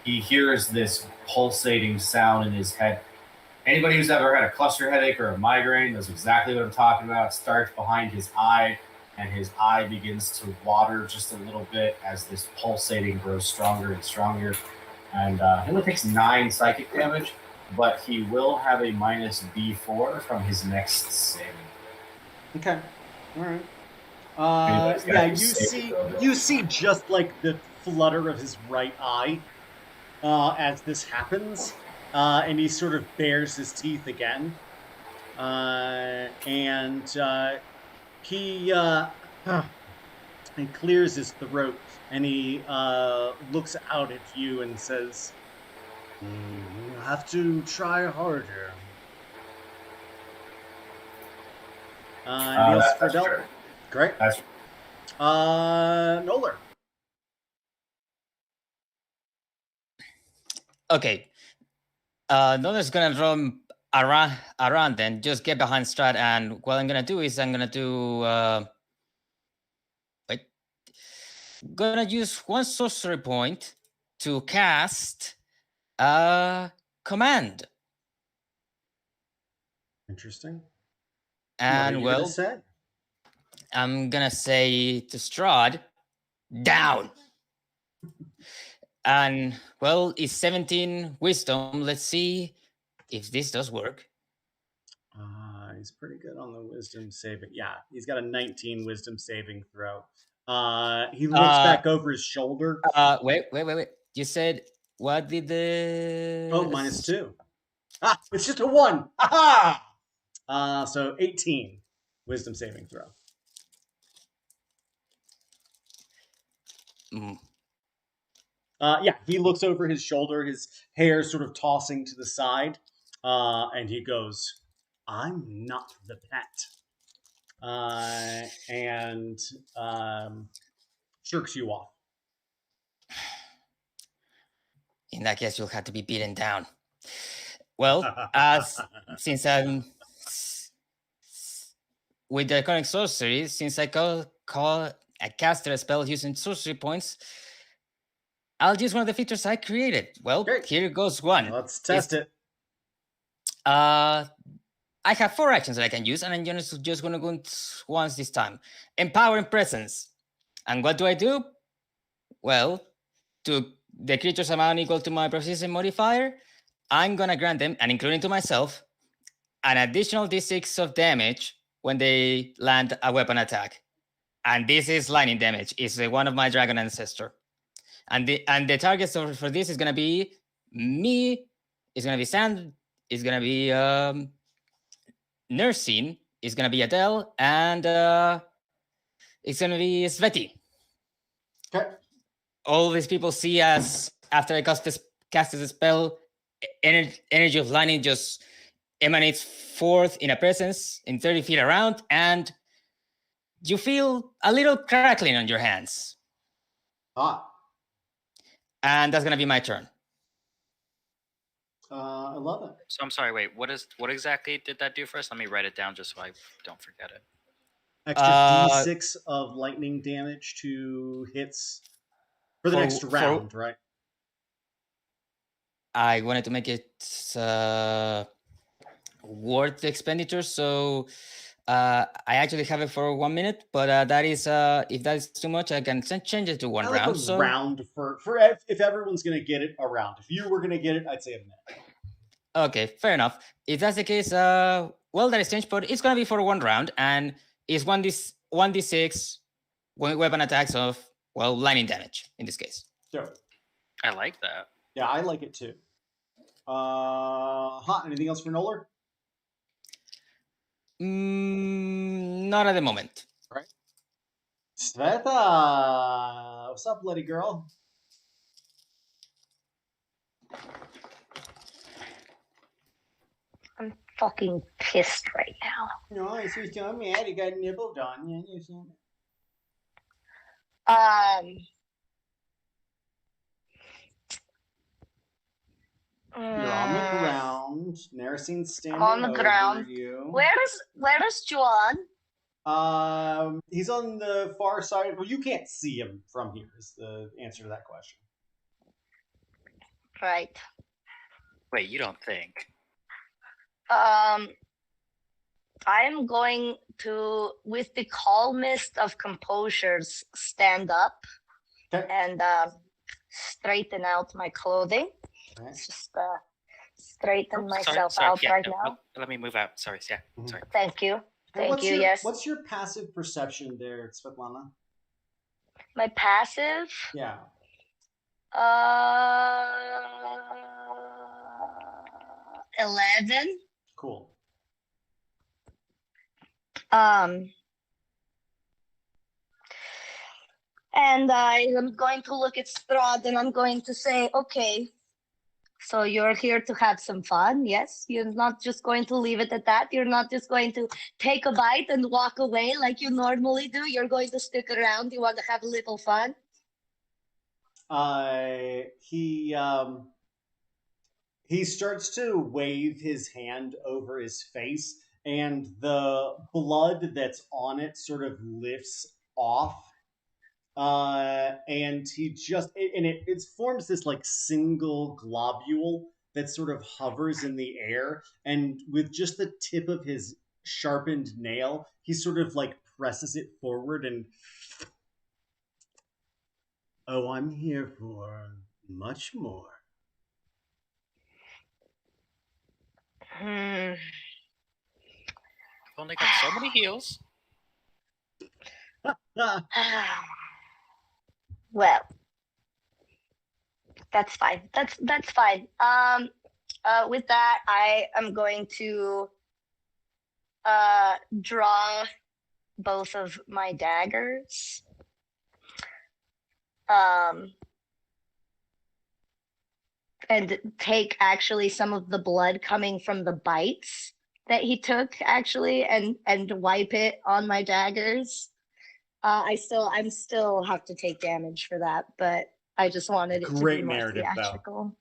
he hears this pulsating sound in his head. Anybody who's ever had a cluster headache or a migraine knows exactly what I'm talking about. It starts behind his eye, and his eye begins to water just a little bit as this pulsating grows stronger and stronger. And he only takes 9 psychic damage, but he will have a minus B4 from his next saving. Okay. All right. Anybody's got Yeah, any saving throws? you see just like the flutter of his right eye as this happens, and he sort of bares his teeth again, and he clears his throat, and he looks out at you and says, "You have to try harder." Niels That's Friedel. true. Great. That's Noller. Okay. Noller's gonna run around then, just get behind Strat, and what I'm gonna do is I'm gonna do gonna use one sorcery point to cast a command. Interesting. And what are you well, gonna say? I'm gonna say to Strahd, down. And well, it's 17 wisdom. Let's see if this does work. He's pretty good on the wisdom saving. Yeah, he's got a 19 wisdom saving throw. He looks back over his shoulder. Wait. You said what did the -2. It's just a 1. Aha! So 18 wisdom saving throw. Yeah, he looks over his shoulder, his hair sort of tossing to the side, and he goes, "I'm not the pet," and jerks you off. In that case, you'll have to be beaten down. Well, as since I'm with the current sorcery, since I casted a spell using sorcery points, I'll use one of the features I created. Well, Great. here goes one. Let's test it. I have 4 actions that I can use, and I'm just going to go once this time. Empowering Presence. And what do? Well, to the creature's amount equal to my proficiency modifier, I'm going to grant them, and including to myself, an additional d6 of damage when they land a weapon attack. And this is lightning damage. It's one of my dragon ancestor. And the target for this is going to be me. It's going to be Sand. It's going to be Nursing. It's going to be Adele. And it's going to be Sveti. Okay. All these people see as after I cast the spell, energy of lightning just emanates forth in a presence in 30 feet around, and you feel a little crackling on your hands. And that's gonna be my turn. I love it. So I'm sorry. Wait, what exactly did that do for us? Let me write it down just so I don't forget it. Extra d6 of lightning damage to hits for the next round, right? I wanted to make it worth the expenditure, so I actually have it for 1 minute. But that is if that is too much, I can change it to one I like round. a So round for if everyone's gonna get it, a round. If you were gonna get it, I'd say a minute. okay, fair enough. If that's the case, well, that is changed, but it's gonna be for 1 round, and it's 1d6 weapon attacks of, well, lightning damage in this case. So I like that. yeah, I like it too. Anything else for Noller? Not at the moment. Sveta, what's up, bloody girl? I'm fucking pissed right now. No, it's just so mad you got nibbled on. You're on the ground. Narasine's standing on the over ground. you. Where's Joan? He's on the far side. Well, you can't see him from here. Is the answer to that question? Right. Wait, you don't think? I am going to, with the calmest of composures, stand up Okay. and straighten out my clothing. Okay. Just straighten Oh, myself sorry, out yeah, right no, now. no, let me move out. Sorry, yeah, Mhm. sorry. Thank you. And Thank you. Yes. What's your passive perception there, Svetlana? My passive. Yeah. 11. Cool. And I am going to look at Strahd and I'm going to say, okay, so you're here to have some fun, yes? You're not just going to leave it at that. You're not just going to take a bite and walk away like you normally do. You're going to stick around. You want to have a little fun? He starts to wave his hand over his face, and the blood that's on it sort of lifts off. And it forms this like single globule that sort of hovers in the air, and with just the tip of his sharpened nail, he sort of like presses it forward and, oh, I'm here for much more. I've only got so many heals. Well, that's fine. That's fine. With that, I am going to draw both of my daggers. And take actually some of the blood coming from the bites that he took actually and wipe it on my daggers. I'm still have to take damage for that, but I just wanted it to Great be more narrative, theatrical.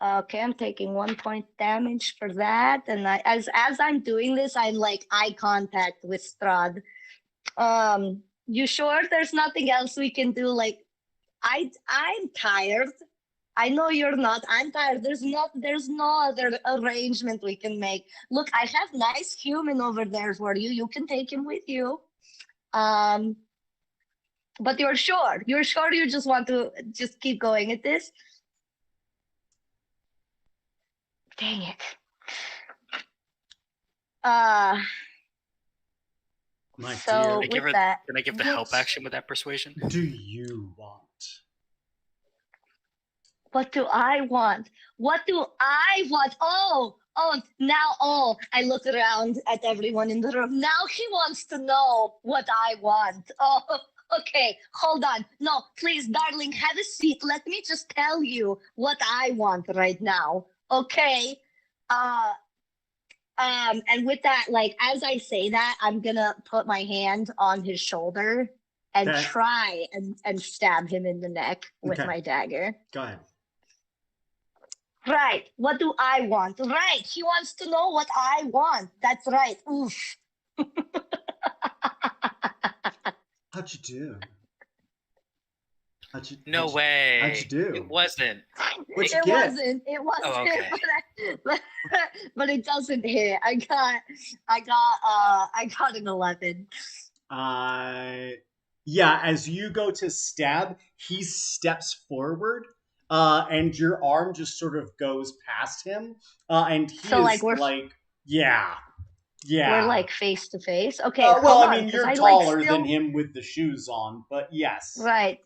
Okay, I'm taking 1 point damage for that, and as I'm doing this, I'm like eye contact with Strahd. You sure there's nothing else we can do? Like, I'm tired. I know you're not. I'm tired. There's no other arrangement we can make. Look, I have nice human over there for you. You can take him with you. But you're sure you just want to just keep going at this? Dang it. My So dear, with that, Can I give the help action with that persuasion? do you want? what do I want? What do I want? I look around at everyone in the room. Now he wants to know what I want. Oh, okay, hold on. No, please, darling, have a seat. Let me just tell you what I want right now. Okay? And with that, like, as I say that, I'm gonna put my hand on his shoulder and Okay. try and stab him in the neck with Okay. my dagger. Go ahead. Right. What do I want? Right. He wants to know what I want. That's right. Oof. How'd you do? No way. How'd you do? It wasn't. What'd you It get? wasn't. It wasn't. Oh, okay. But it doesn't hit. I got an 11. Yeah, as you go to stab, he steps forward, and your arm just sort of goes past him, and he So, is like, we're yeah. we're like face to face. Okay, Well, hold I on, mean, 'cause you're I taller still than him with the shoes on, but yes. right.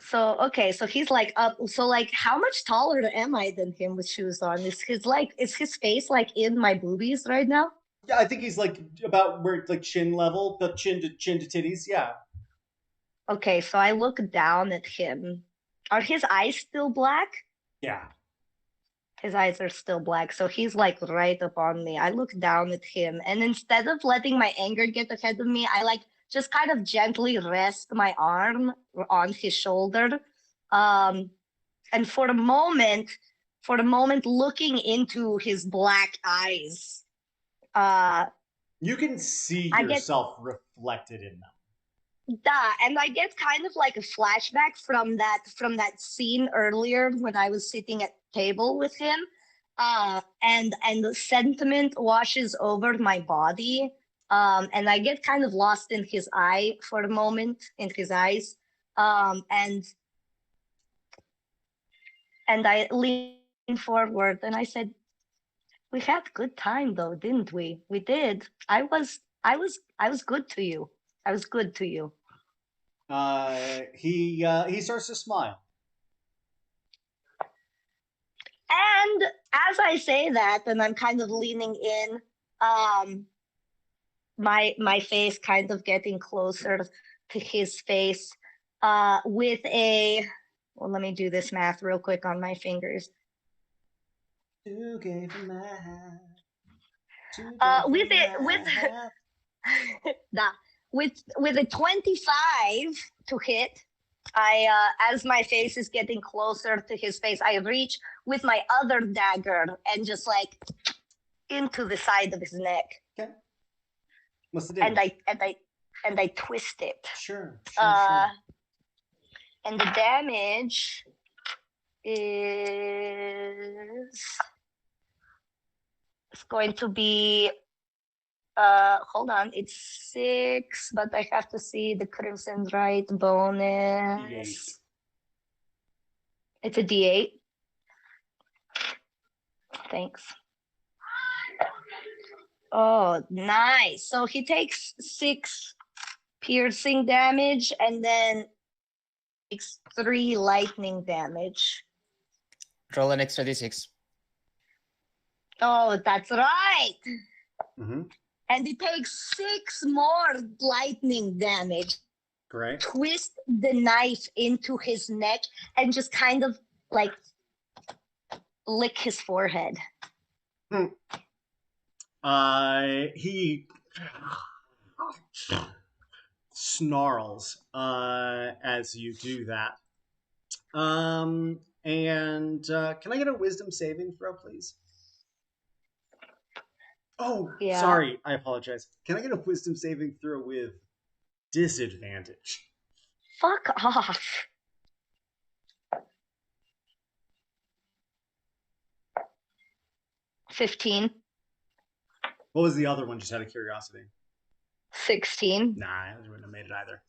So okay, so he's like up. So like, how much taller am I than him with shoes on? Is his face like in my boobies right now? Yeah, I think he's like about where like chin level, but chin to titties. Yeah. Okay, so I look down at him. Are his eyes still black? Yeah. His eyes are still black, so he's like right up on me. I look down at him, and instead of letting my anger get ahead of me, I like just kind of gently rest my arm on his shoulder. Um, and for a moment, looking into his black eyes, You can see I get yourself reflected in them. and I get kind of like a flashback from that scene earlier when I was sitting at table with him, and the sentiment washes over my body, and I get kind of lost in his eye for a moment, in his eyes, and I lean forward and I said, "We had a good time though, didn't we? We did. I was good to you. I was good to you." He starts to smile. And as I say that, and I'm kind of leaning in, my face kind of getting closer to his face, with a well, let me do this math real quick on my fingers. You gave him my hat. With nah, with a 25 to hit, I as my face is getting closer to his face, I reach with my other dagger and just like into the side of his neck. Okay. What's the damage? And I twist it. Sure. And the damage is it's going to be hold on, it's 6, but I have to see the Crimson Right bonus. D8. It's a D8. Thanks. Oh, nice. So he takes 6 piercing damage and then takes 3 lightning damage. Roll an extra d6. Oh, that's right. Mm-hmm. And he takes 6 more lightning damage. Great. Twist the knife into his neck and just kind of like lick his forehead. He snarls as you do that. And can I get a wisdom saving throw, please? Oh, Yeah. sorry. I apologize. Can I get a wisdom saving throw with disadvantage? Fuck off. $15. What was the other one, just out of curiosity? 16. Nah, I wouldn't have made it either.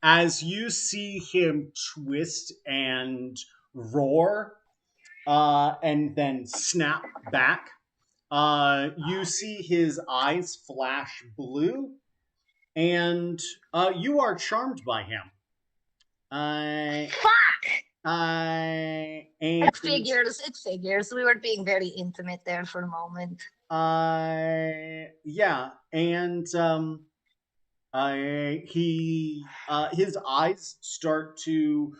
As you see him twist and roar, and then snap back, you see his eyes flash blue, and you are charmed by him. Fuck! And It figures. We were being very intimate there for a moment. yeah, and his eyes start to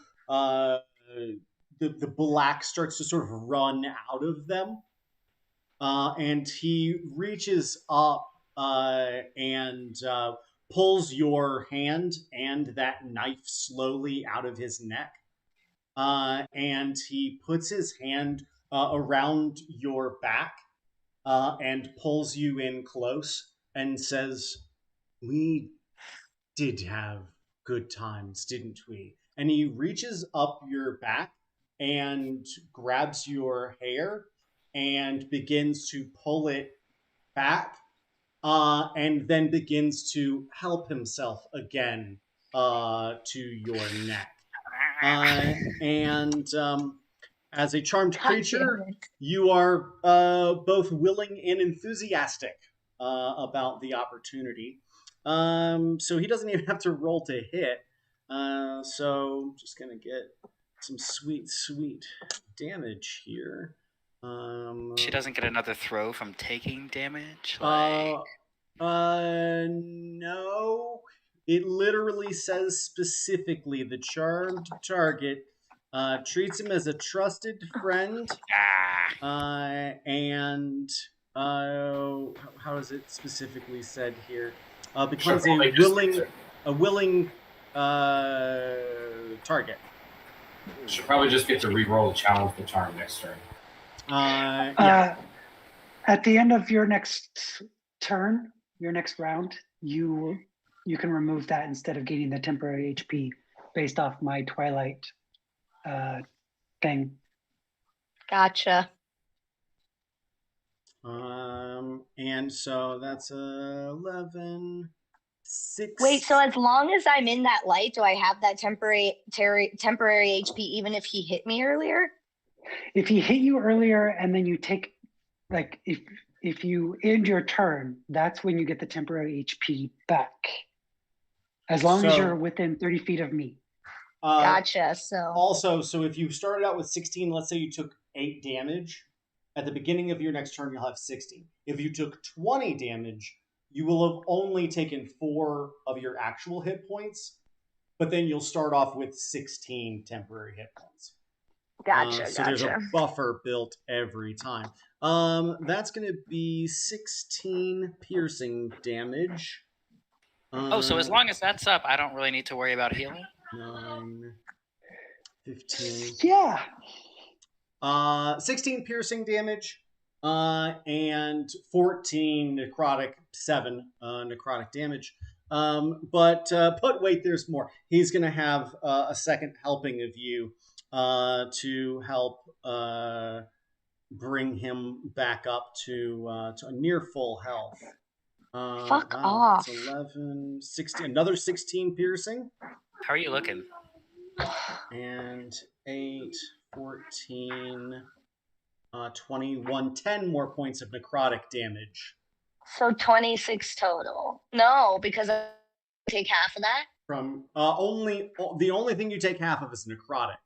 the black starts to sort of run out of them, and he reaches up and pulls your hand and that knife slowly out of his neck, and he puts his hand around your back and pulls you in close and says, "We did have good times, didn't we? And he reaches up your back and grabs your hair and begins to pull it back, and then begins to help himself again to your neck. And as a charmed God creature, damn it. you are both willing and enthusiastic about the opportunity. So he doesn't even have to roll to hit. So I'm just gonna get some sweet damage here. She doesn't get another throw from taking damage. No. It literally says specifically the charmed target treats him as a trusted friend, and how is it specifically said here? Becomes a willing target. Should probably just get to re-roll the challenge the charm next turn. Yeah. At the end of your next turn, your next round, you can remove that instead of gaining the temporary HP based off my Twilight thing. Gotcha. And so that's 11, 6. Wait, so as long as I'm in that light, do I have that temporary HP even if he hit me earlier? If he hit you earlier and then you take, like, if you end your turn, that's when you get the temporary HP back. As long as you're within 30 feet of me. Gotcha. So if you started out with 16, let's say you took 8 damage, at the beginning of your next turn, you'll have 16. If you took 20 damage, you will have only taken 4 of your actual hit points, but then you'll start off with 16 temporary hit points. Gotcha. So there's a buffer built every time. That's going to be 16 piercing damage. So as long as that's up, I don't really need to worry about healing? 9, 15. Yeah. 16 piercing damage, and 14 necrotic, 7 necrotic damage. But wait, there's more. He's going to have a second helping of you to help bring him back up to a near full health. Fuck off. It's 11, 16, another 16 piercing. How are you looking? And 8, 14, 21, 10 more points of necrotic damage. So 26 total. No, because I take half of that. From the only thing you take half of is necrotic.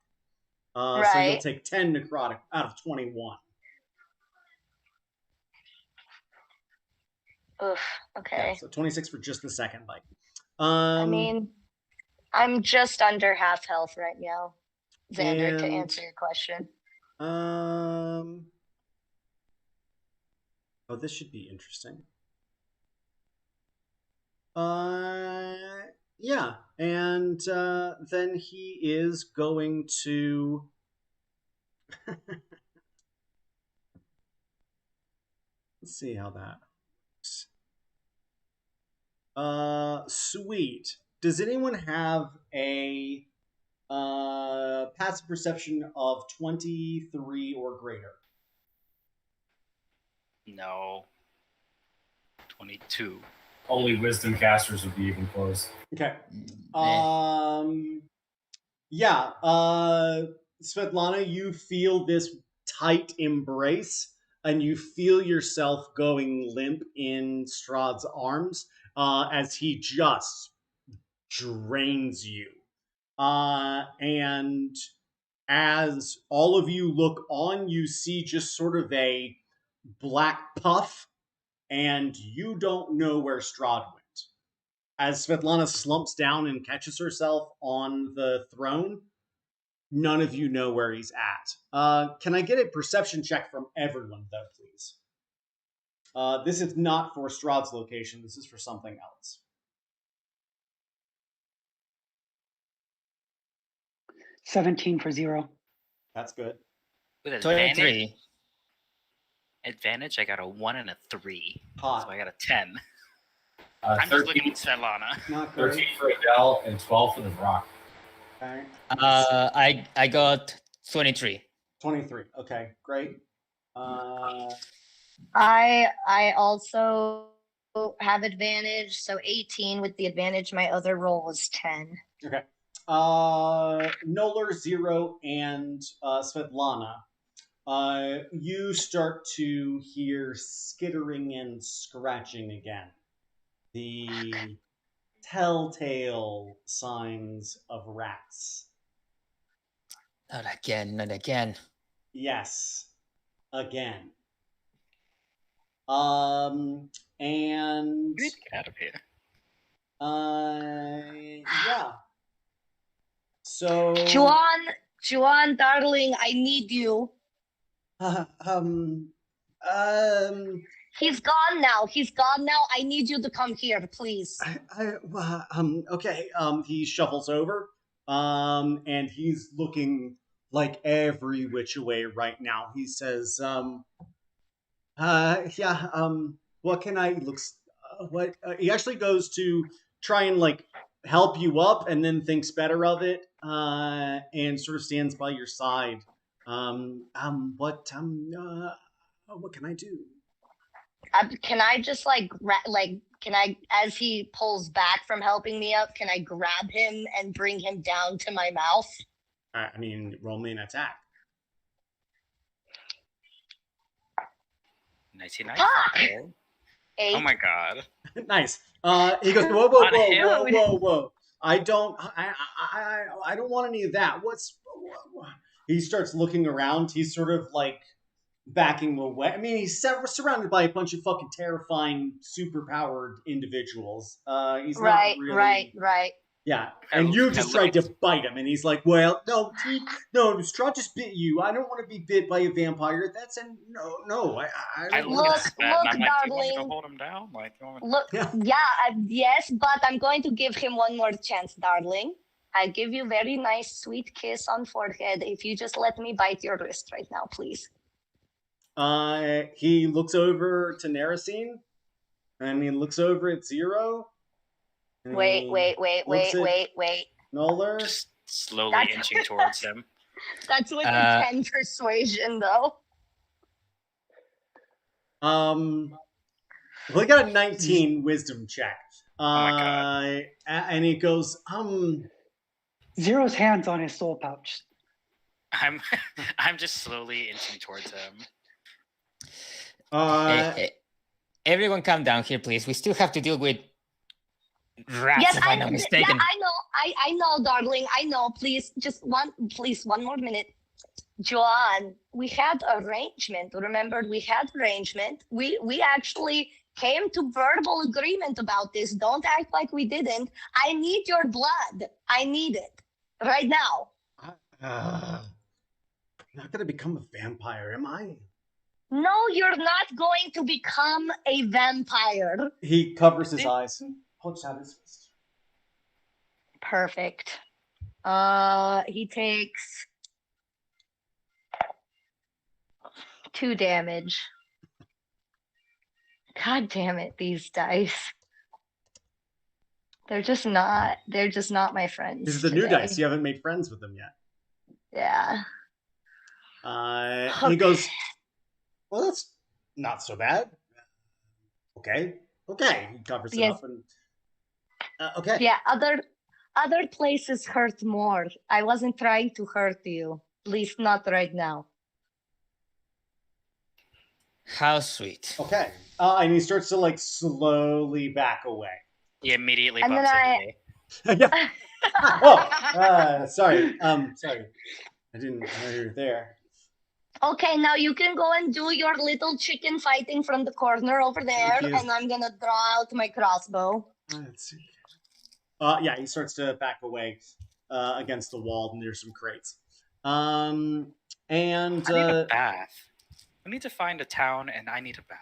Right. So you'll take 10 necrotic out of 21. Oof. Okay. Yeah, so 26 for just the second bite. I mean, I'm just under half health right now, Xander, to answer your question. Oh, this should be interesting. Yeah, and then he is going to let's see how that works. Sweet. Does anyone have a passive perception of 23 or greater? No. 22. Only wisdom casters would be even close. Okay. Yeah. Svetlana, you feel this tight embrace, and you feel yourself going limp in Strahd's arms as he just drains you. And as all of you look on, you see just sort of a black puff, and you don't know where Strahd went. As Svetlana slumps down and catches herself on the throne, none of you know where he's at. Can I get a perception check from everyone, though, please? This is not for Strahd's location. This is for something else. 17 for 0. That's good. With advantage, 23. I got a 1 and a 3. Hot. So I got a 10. I'm just 13, looking at Svetlana. Not great. 13 for Adele, and 12 for the Brock. Okay. I got 23. 23. Okay, great. I also have advantage, so 18 with the advantage. My other roll was 10. Okay. Noller, Zero, and Svetlana. You start to hear skittering and scratching again. The telltale signs of rats. Not again, not again. Yes, again. And We need to get out of here. yeah. So Juan, darling, I need you. He's gone now. I need you to come here, please. Okay. He shuffles over. And he's looking like every which way right now. He says, yeah. What can I looks? What he actually goes to try and like help you up, and then thinks better of it, and sort of stands by your side. What can I do? Can I just can I, as he pulls back from helping me up, can I grab him and bring him down to my mouth? I mean, roll me an attack. 99. Fuck! 8. Oh my god. Nice. He goes, whoa. I don't want any of that. What? He starts looking around. He's sort of like backing away. I mean, he's surrounded by a bunch of fucking terrifying, superpowered individuals. He's Right, not really... right. Yeah, and you just tried to bite him, and he's like, well, no, Straw just bit you. I don't want to be bit by a vampire. That's a no. I don't look want at that. Svet and I'm like, do you want me darling. to hold him down? Like, you want me... Look, yes, but I'm going to give him one more chance, darling. I give you very nice, sweet kiss on forehead if you just let me bite your wrist right now, please. He looks over to Narasine, and he looks over at Zero. Wait. Noller. Just slowly inching towards him. That's with a 10 persuasion, though. Well, he got a 19 wisdom check. Oh my god. And he goes, Zero's hands on his soul pouch. I'm just slowly inching towards him. Hey, everyone calm down here, please. We still have to deal with rats, Yes, if I'm not mistaken. Yeah, I know, darling. I know. Please, one more minute. Joanne, we had arrangement. Remember, we had arrangement. We actually came to verbal agreement about this. Don't act like we didn't. I need your blood. I need it right now. I'm not going to become a vampire, am I? No, you're not going to become a vampire. He covers his eyes and pokes out his fist. Perfect. He takes 2 damage. God damn it, these dice. They're just not my friends. This is the new dice. You haven't made friends with them yet. Yeah. He goes, well, that's not so bad. Okay. He covers it up and okay. Yeah, other places hurt more. I wasn't trying to hurt you. At least not right now. How sweet. Okay. And he starts to like slowly back away. He immediately And bumps then into me. Yeah. Sorry. I didn't know you were there. Okay, now you can go and do your little chicken fighting from the corner over there, and I'm gonna draw out my crossbow. Let's see. Yeah, he starts to back away against the wall near some crates. And I need a bath. We need to find a town, and I need a bath.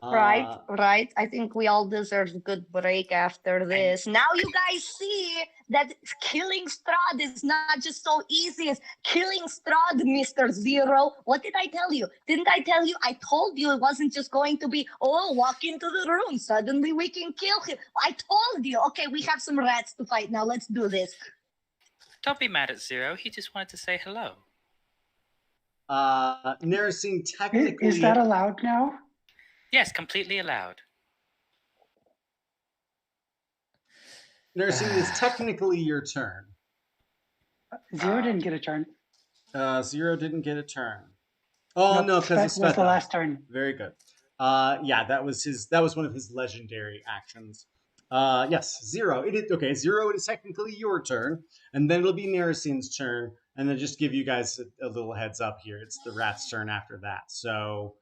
Right. I think we all deserve a good break after this. Now you guys see that killing Strahd is not just so easy as killing Strahd, Mr. Zero. What did I tell you? Didn't I tell you? I told you it wasn't just going to be, oh, walk into the room, suddenly we can kill him. I told you. Okay, we have some rats to fight now. Let's do this. Don't be mad at Zero. He just wanted to say hello. Narasine technically... Is that allowed now? Yes, completely allowed. Narasine, it's technically your turn. Zero didn't get a turn. Zero didn't get a turn. Oh, Nope, no, because Svet was the last turn. Very good. Yeah, that was one of his legendary actions. Yes, Zero. Okay, Zero, it is technically your turn, and then it'll be Narasine's turn, and then just give you guys a little heads up here. It's the rat's turn after that. So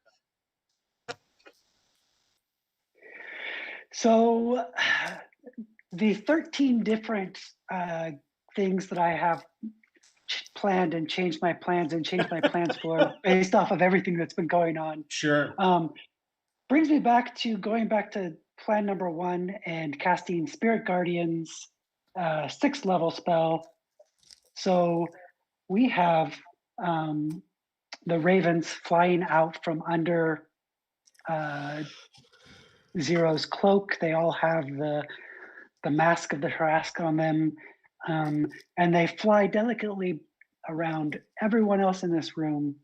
the 13 different things that I have planned and changed my plans for based off of everything that's been going on. Sure. Brings me back to going back to plan number 1 and casting Spirit Guardians, 6th level spell. So we have the ravens flying out from under Zero's cloak. They all have the mask of the Harask on them, and they fly delicately around everyone else in this room,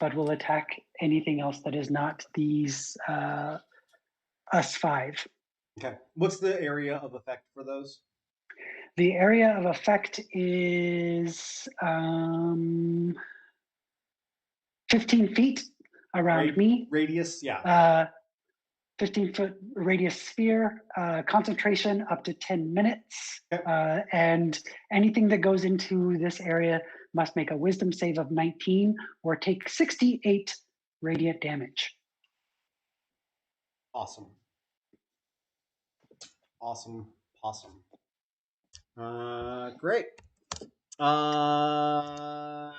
but will attack anything else that is not these us 5. Okay. What's the area of effect for those? The area of effect is 15 feet around me. Radius, yeah. 15-foot radius sphere, concentration up to 10 minutes, Okay. and anything that goes into this area must make a wisdom save of 19 or take 68 radiant damage. Awesome. Great. Narasine.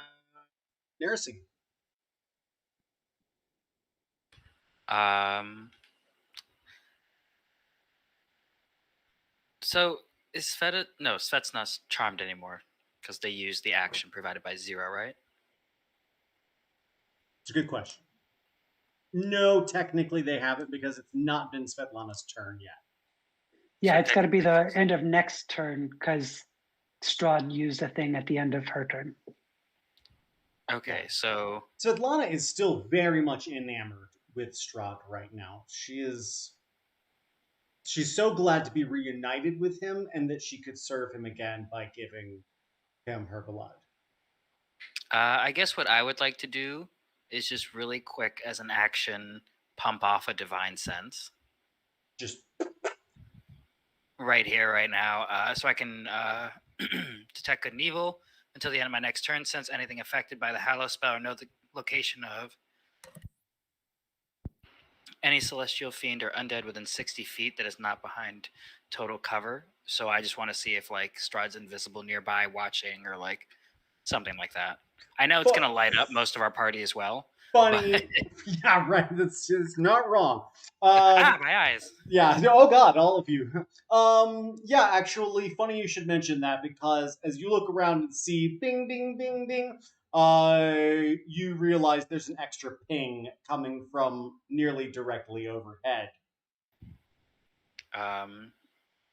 So is Sveta? No, Svet's not charmed anymore because they use the action provided by Zero, right? It's a good question. No, technically they haven't because it's not been Svetlana's turn yet. Yeah, So it's got to be the end of next turn because Strahd used a thing at the end of her turn. Okay, so Svetlana is still very much enamored with Strahd right now. She's so glad to be reunited with him and that she could serve him again by giving him her blood. I guess what I would like to do is just really quick as an action pump off a divine sense. Just right here, right now, so I can detect good and evil until the end of my next turn. Sense anything affected by the Hallow spell or know the location of any celestial fiend or undead within 60 feet that is not behind total cover. So I just want to see if like Strahd's invisible nearby watching or like something like that. I know it's going to light up most of our party as well. Funny. But... yeah, right. That's just not wrong. my eyes. Yeah. Oh God, all of you. Yeah, actually, funny you should mention that because as you look around and see bing, bing, bing, bing, you realize there's an extra ping coming from nearly directly overhead.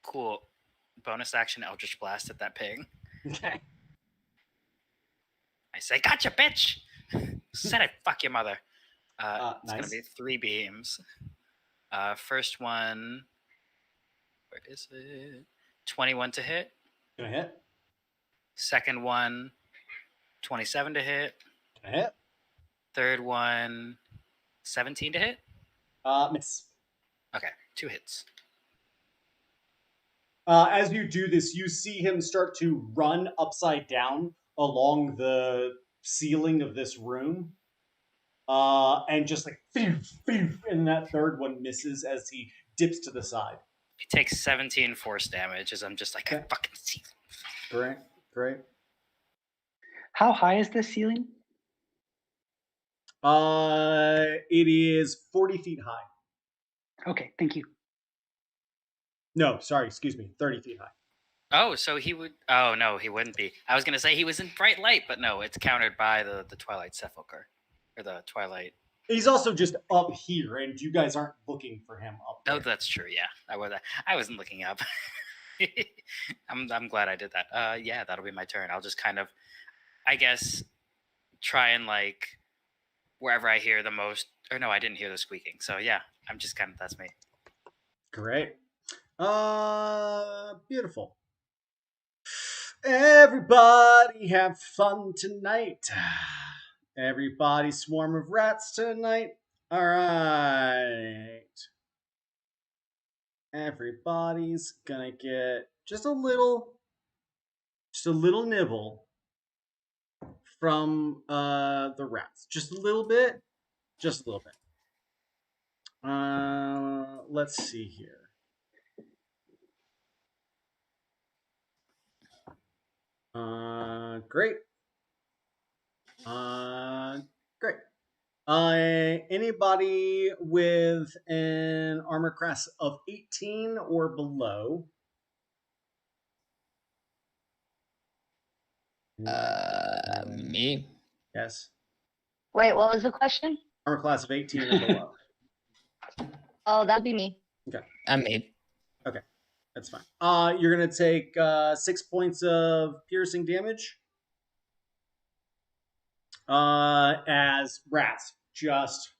Cool. Bonus action Eldritch Blast at that ping. Okay. I say, gotcha, bitch! Said it, fuck your mother. It's nice. gonna be 3 beams. First one, where is it? 21 to hit. Gonna hit. Second one, 27 to hit. Gonna hit. Third one, 17 to hit. Miss. Okay, 2 hits. As you do this, you see him start to run upside down along the ceiling of this room. And just like, and that third one misses as he dips to the side. He takes 17 force damage as I'm just like, I fucking see. Great. How high is this ceiling? It is 40 feet high. Okay, thank you. No, sorry, excuse me, 30 feet high. Oh, so he would. Oh no, he wouldn't be. I was gonna say he was in bright light, but no, it's countered by the Twilight Sepulcher, or the Twilight. He's also just up here, and you guys aren't looking for him up there. Oh, that's true. Yeah, I wasn't looking up. I'm glad I did that. Yeah, that'll be my turn. I'll just kind of, I guess, try and like wherever I hear the most. Or no, I didn't hear the squeaking. So yeah, I'm just kind of that's me. Great. Beautiful. Everybody have fun tonight. Everybody swarm of rats tonight. All right. Everybody's gonna get just a little nibble from the rats. Just a little bit. Just a little bit. Let's see here. Great. Great. Anybody with an armor class of 18 or below? Me. Yes. Wait, what was the question? Armor class of 18 or below. Oh, that'd be me. I'm me. That's fine. You're gonna take 6 points of piercing damage. As rats just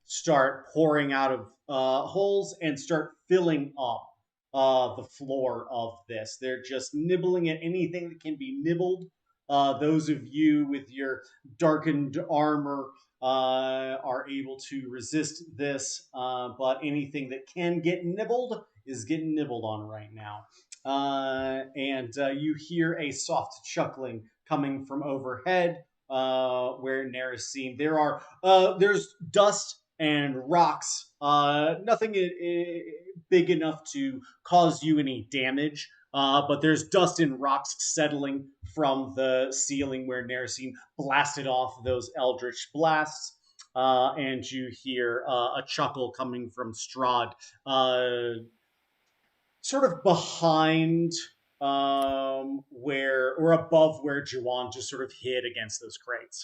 start pouring out of holes and start filling up the floor of this. They're just nibbling at anything that can be nibbled. Those of you with your darkened armor are able to resist this, but anything that can get nibbled is getting nibbled on right now. And you hear a soft chuckling coming from overhead where Nara's seen. There's dust and rocks, nothing big enough to cause you any damage. But there's dust and rocks settling from the ceiling where Narasine blasted off those eldritch blasts. And you hear a chuckle coming from Strahd, sort of behind where, or above where Juwan just sort of hid against those crates.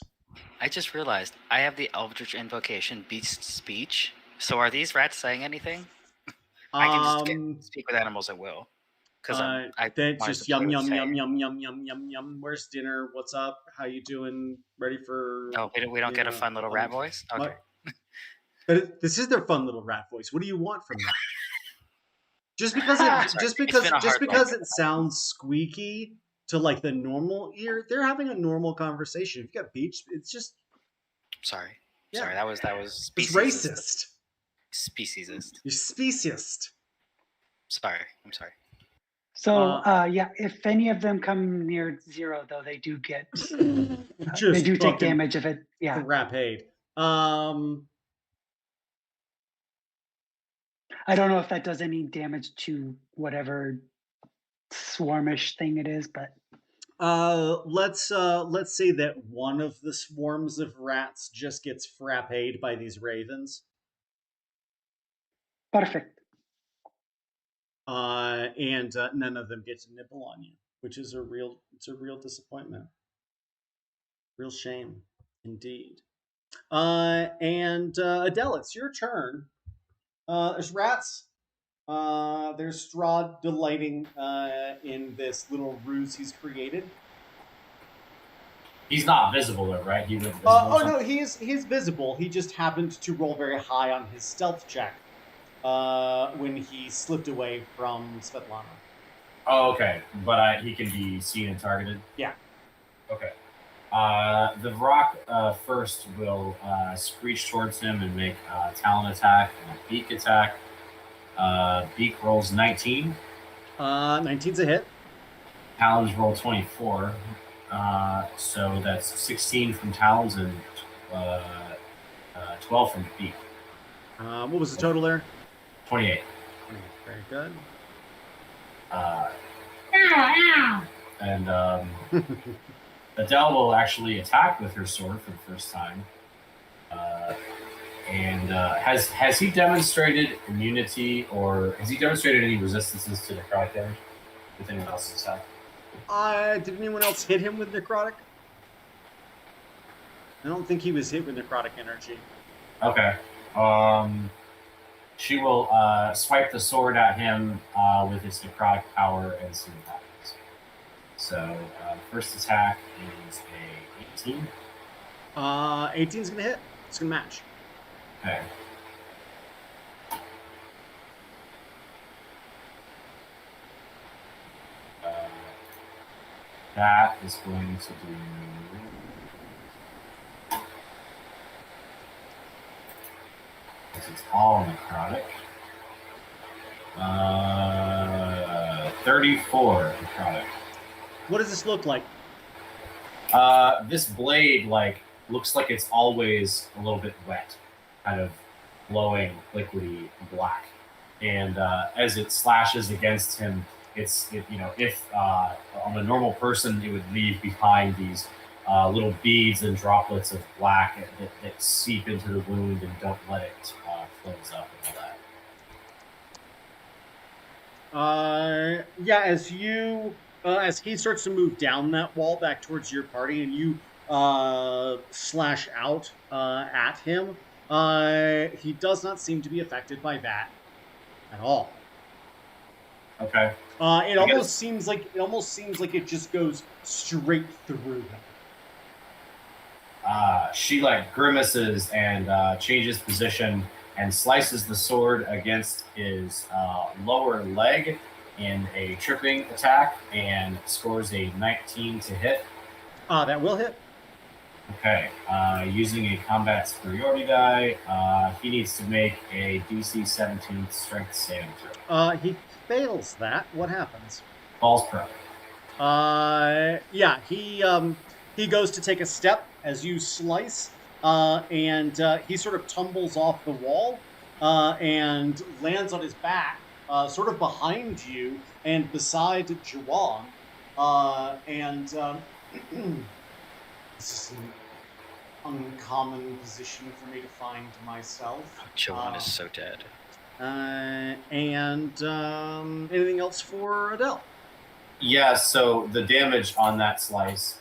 I just realized I have the Eldritch Invocation Beast Speech. So are these rats saying anything? I can just speak with animals at will. Because then just yum yum yum yum yum yum yum yum. Where's dinner? What's up? How you doing? Ready for? Oh, we don't get a fun little rat voice. Okay. But this is their fun little rat voice. What do you want from them? Just because it sounds squeaky to like the normal ear, they're having a normal conversation. If you got beach, it's just. Sorry. Yeah. Sorry, that was it's racist. Speciesist. You're speciesist. Sorry, I'm sorry. So yeah, if any of them come near 0, though, they do get they do take damage if it rapade. I don't know if that does any damage to whatever swarmish thing it is, but let's say that one of the swarms of rats just gets frapped by these ravens. Perfect. And none of them get to nibble on you, which is a real disappointment. Real shame, indeed. And Adele, it's your turn. There's rats. There's Strahd delighting in this little ruse he's created. He's not visible though, right? He was no, he's visible. He just happened to roll very high on his stealth check when he slipped away from Svetlana. Oh, okay. But he can be seen and targeted? Yeah. Okay. The rock first will screech towards him and make a talon attack and a beak attack. Beak rolls 19. 19's a hit. Talons roll 24. So that's 16 from talons and 12 from beak. What was the total there? 28. Very good. And Adele will actually attack with her sword for the first time. And has he demonstrated immunity, or has he demonstrated any resistances to necrotic damage? with anyone else's attack. Did anyone else hit him with necrotic? I don't think he was hit with necrotic energy. Okay. She will swipe the sword at him with its necrotic power and see what happens. So, first attack is a 18. 18's gonna hit. It's gonna match. Okay. That is going to do. Because it's all necrotic. 34 necrotic. What does this look like? This blade looks like it's always a little bit wet, kind of glowing, liquidy black. And as it slashes against him, if on a normal person, it would leave behind these little beads and droplets of black that seep into the wound and don't let it close up and all that. Yeah, as he starts to move down that wall back towards your party, and you slash out at him, he does not seem to be affected by that at all. Okay. It almost seems like it just goes straight through him. She grimaces and changes position and slices the sword against his lower leg in a tripping attack and scores a 19 to hit. That will hit. Okay. Using a combat superiority die, he needs to make a DC 17 strength saving throw. He fails that. What happens? Falls prone. Yeah, he goes to take a step as you slice, and he sort of tumbles off the wall and lands on his back, sort of behind you and beside Juwan. This is an uncommon position for me to find myself. Juwan is so dead. Anything else for Adele? Yeah, so the damage on that slice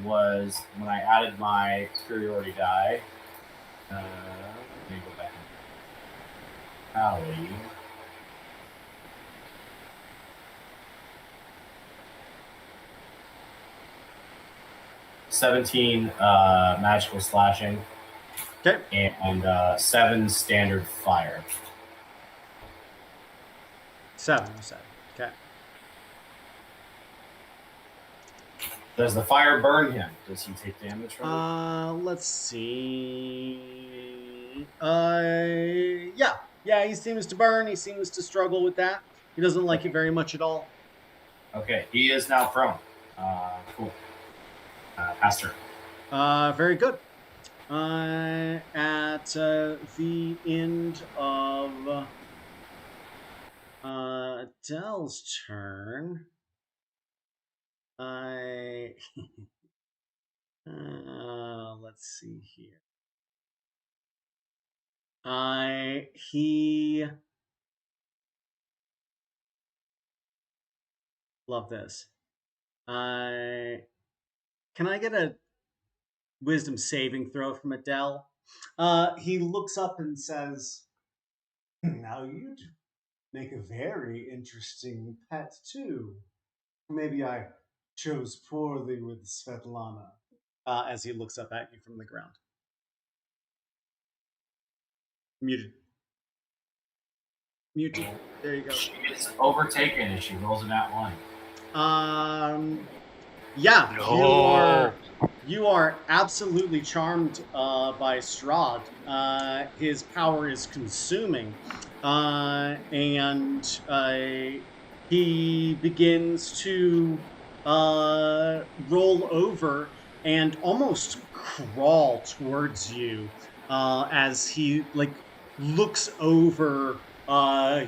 was when I added my superiority die. Let me go back and tally. $17 magical slashing. Okay. And 7 standard fire. 7, you said. Okay. Does the fire burn him? Does he take damage from it? Let's see. Yeah, he seems to burn. He seems to struggle with that. He doesn't like it very much at all. Okay, he is now prone. Cool. Pass turn. Very good. At the end of Adele's turn, let's see here. Love this. Can I get a wisdom saving throw from Adele? He looks up and says, "Now you'd make a very interesting pet too. Maybe I chose poorly with Svetlana." As he looks up at you from the ground. Muted. There you go. She is overtaken and she rolls an at 1. Yeah, No. you are absolutely charmed by Strahd. His power is consuming, and he begins to roll over and almost crawl towards you as he looks over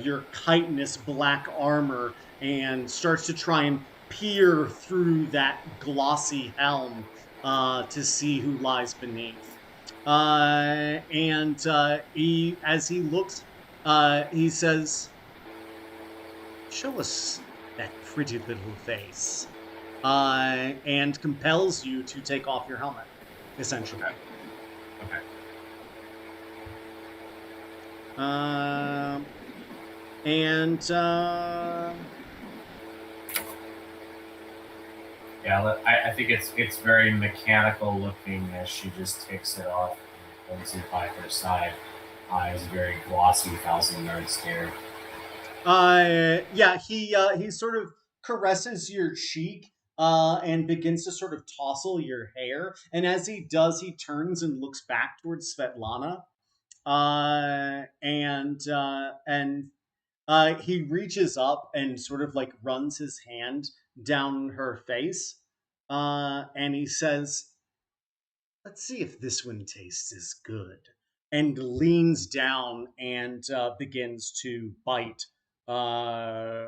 your chitinous black armor and starts to try and peer through that glossy helm to see who lies beneath. As he looks, he says, "Show us that pretty little face, and compels you to take off your helmet, essentially. Okay. And Yeah, I think it's very mechanical looking as she just takes it off and holds it by her side. Eyes very glossy, 1,000-yard stare. yeah, he sort of caresses your cheek and begins to sort of tousle your hair. And as he does, he turns and looks back towards Svetlana. And he reaches up and sort of like runs his hand down her face. And he says, "Let's see if this one tastes as good." And leans down and begins to bite uh,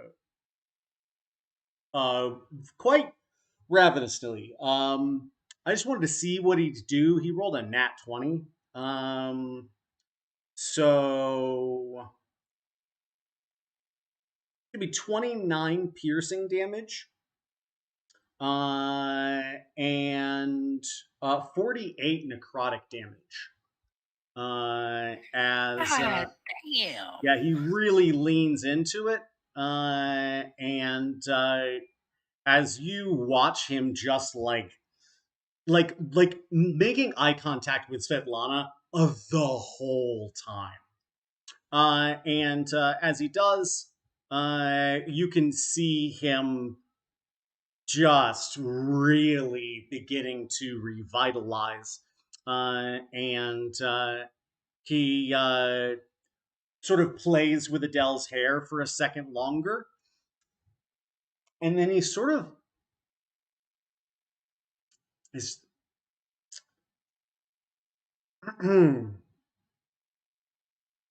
uh, quite ravenously. I just wanted to see what he'd do. He rolled a nat 20. So it'd be 29 piercing damage. And 48 necrotic damage. God damn. Yeah, he really leans into it. And as you watch him just like making eye contact with Svetlana of the whole time. And as he does, you can see him just really beginning to revitalize. And he sort of plays with Adele's hair for a second longer. And then he sort of is.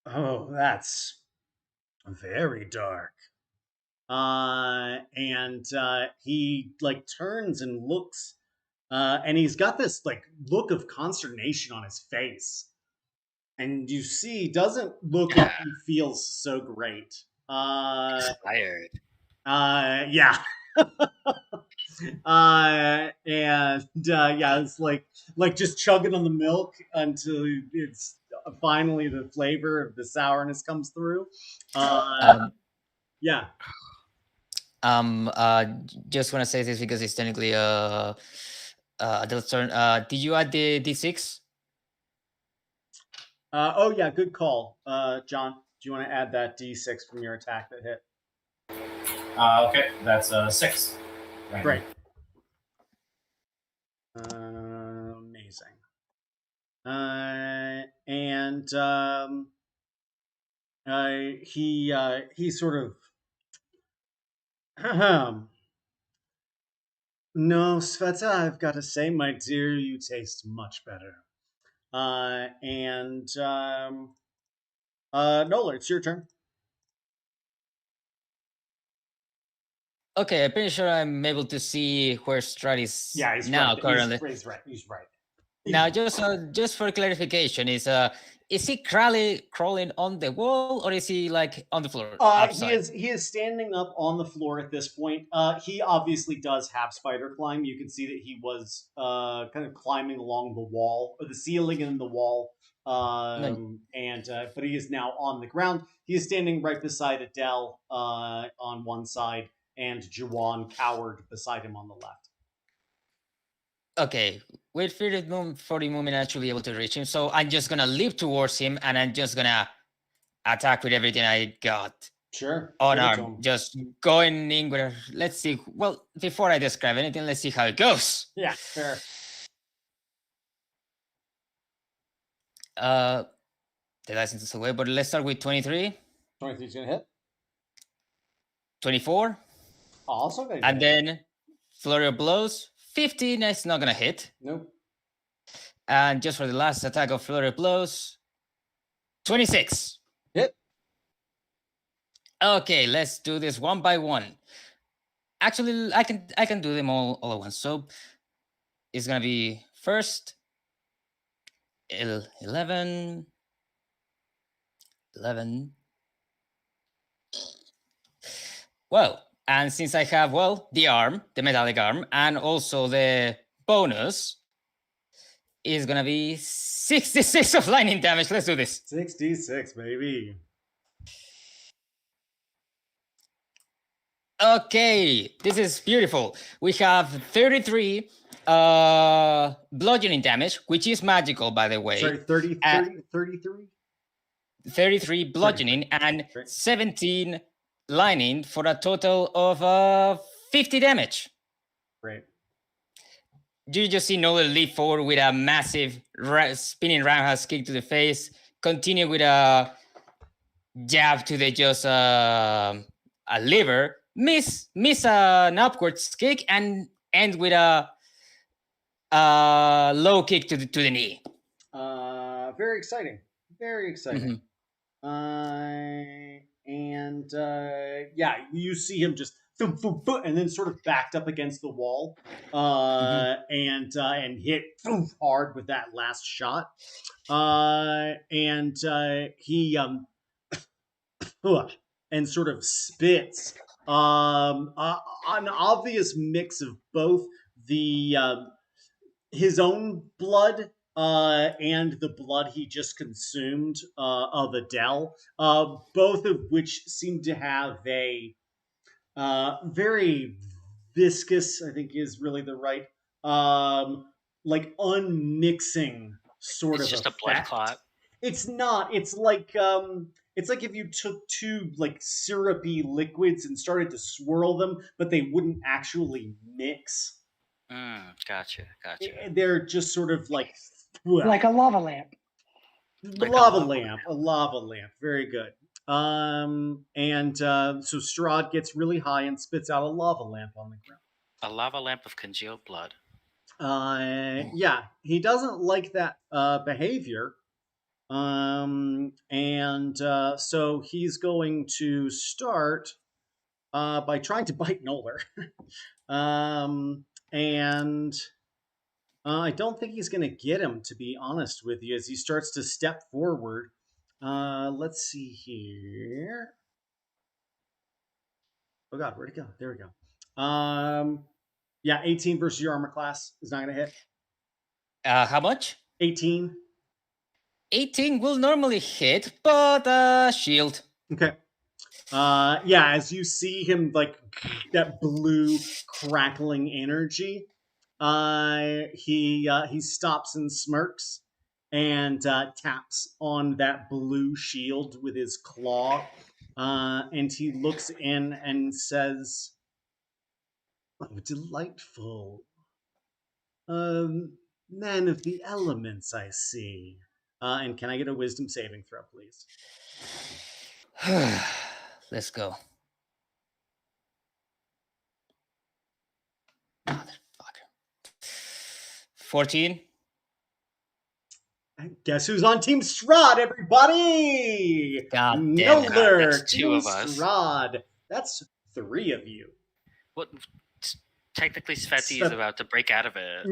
Oh, that's very dark. And he like turns and looks, and he's got this like look of consternation on his face, and you see he doesn't look like he feels so great. Expired. Yeah. And yeah, it's like just chugging on the milk until it's finally the flavor of the sourness comes through. Yeah. Just want to say this because it's technically Adele's turn. Did you add the D6? Oh yeah, good call, John. Do you want to add that D6 from your attack that hit? Okay, that's 6. Right. Great. Amazing. And he sort of no, Sveta, I've got to say, my dear, you taste much better. And Nola, it's your turn. Okay, I'm pretty sure I'm able to see where Strat is now right. currently. He's right. He's right. Now, just for clarification, is he crawling on the wall or is he like on the floor? He is standing up on the floor at this point. He obviously does have spider climb. You can see that he was kind of climbing along the wall, or the ceiling and the wall. But he is now on the ground. He is standing right beside Adele on one side, and Juwan cowered beside him on the left. Okay, wait for the moment I should be able to reach him. So I'm just gonna leap towards him and I'm just gonna attack with everything I got. Sure. On arm, just going in with. Let's see. Well, before I describe anything, let's see how it goes. Yeah, fair. The license is away, but let's start with 23. 23 is gonna hit. 24. Also gonna hit. And then flurry of blows. 15. That's not gonna hit. Nope. And just for the last attack of flurry of blows, 26. Hit. Okay, let's do this one by one. Actually, I can do them all at once. So it's gonna be first 11. Well, And since I have, well, the arm, the metallic arm, and also the bonus is going to be 66 of lightning damage. Let's do this. 66, baby. Okay, this is beautiful. We have 33 bludgeoning damage, which is magical, by the way. Sorry, 33? 33 bludgeoning and 17 lightning for a total of 50 damage. Great. You just see Nolan leap forward with a massive spinning roundhouse kick to the face, continue with a jab to the just a liver, miss an upwards kick, and end with a low kick to the knee. Very exciting. Very exciting. Yeah, you see him just and then sort of backed up against the wall, and hit hard with that last shot, he and sort of spits an obvious mix of both the his own blood and the blood he just consumed of Adele, both of which seem to have a very viscous, I think is really the right, like unmixing sort It's of just effect. a blood clot. It's not. It's like if you took two like syrupy liquids and started to swirl them, but they wouldn't actually mix. Gotcha. They're just sort of like a lava lamp. A lava lamp. Very good. So Strahd gets really high and spits out a lava lamp on the ground. A lava lamp of congealed blood. Yeah, he doesn't like that behavior. So he's going to start by trying to bite Noller. I don't think he's going to get him, to be honest with you, as he starts to step forward. Let's see here. Oh God, where'd it go? There we go. Yeah, 18 versus your armor class is not going to hit. How much? 18. 18 will normally hit, but shield. Okay. Yeah, as you see him, like, that blue crackling energy, he stops and smirks and taps on that blue shield with his claw, and he looks in and says, "Oh, delightful. Man of the elements, I see. And can I get a wisdom saving throw, please?" Let's go. Motherfucker. 14. Guess who's on Team Strahd, everybody? God damn it. That's Team two of us. Strahd. That's 3 of you. What? Technically, Sveti is about to break out of it.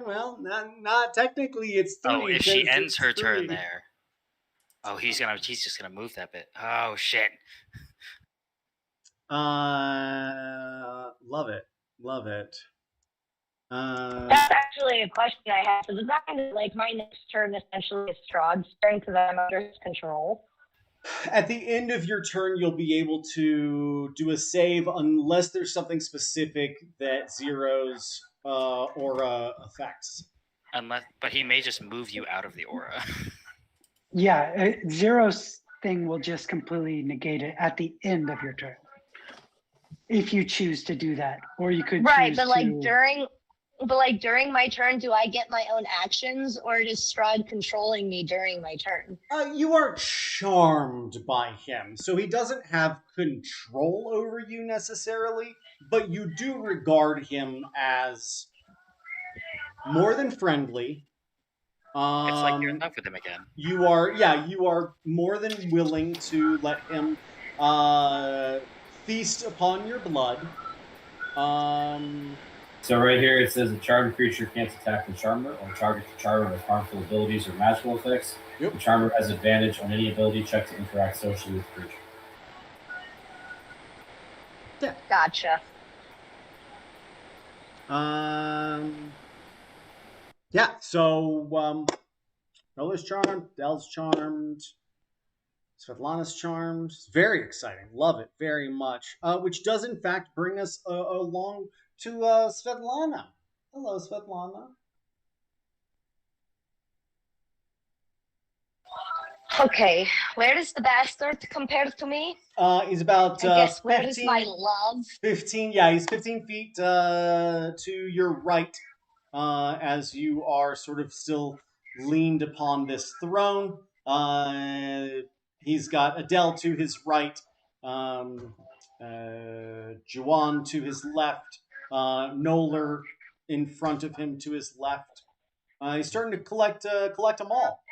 Well, not technically. It's 3. Oh, if she ends her 3. turn there. Oh, he's just gonna move that bit. Oh shit. Love it. That's actually a question I have. So does that mean that, like, my next turn essentially is Strahd's turn because I'm under his control? At the end of your turn, you'll be able to do a save unless there's something specific that zeros aura effects. But he may just move you out of the aura. Yeah, Zero's thing will just completely negate it at the end of your turn. If you choose to do that. Or you could Right, choose but like to... during my turn, do I get my own actions, or is Strahd controlling me during my turn? You are charmed by him, so he doesn't have control over you necessarily, but you do regard him as more than friendly. It's like you're in love with him again. You are more than willing to let him feast upon your blood. So right here it says a charmed creature can't attack the charmer or target the charmer with harmful abilities or magical effects. Yep. The charmer has advantage on any ability check to interact socially with the creature. Yeah. Gotcha. Yeah, so Nola's charmed, Del's charmed, Svetlana's charmed. Very exciting. Love it very much. Which does in fact bring us along to Svetlana. Hello, Svetlana. Okay, where is the bastard compared to me? He's about I guess where 15, is my love? 15, yeah, he's 15 feet to your right as you are sort of still leaned upon this throne. He's got Adele to his right, Juan to his left, Noller in front of him to his left. He's starting to collect them all.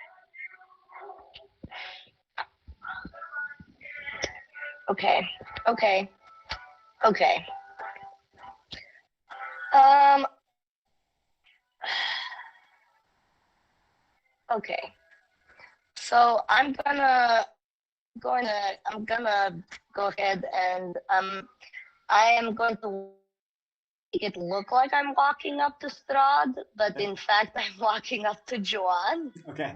Okay. Okay. Okay. So I'm gonna go ahead and I am going to make it look like I'm walking up to Strahd, but in fact I'm walking up to Joanne. Okay.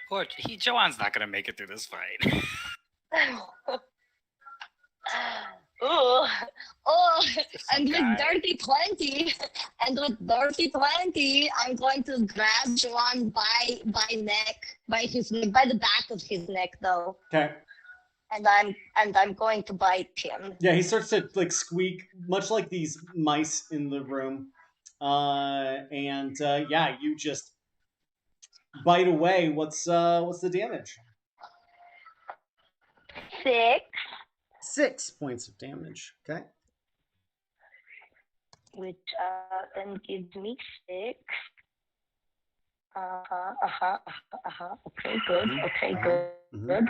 Poor Joanne's not gonna make it through this fight. Oh, and guy. with Dirty 20, I'm going to grab Joanne by the back of his neck though. Okay. And I'm going to bite him. Yeah, he starts to like squeak, much like these mice in the room. Yeah, you just bite away. What's the damage? 6. 6 points of damage. Okay. Which then gives me 6. Okay, good. Okay, good. Mm-hmm. Good.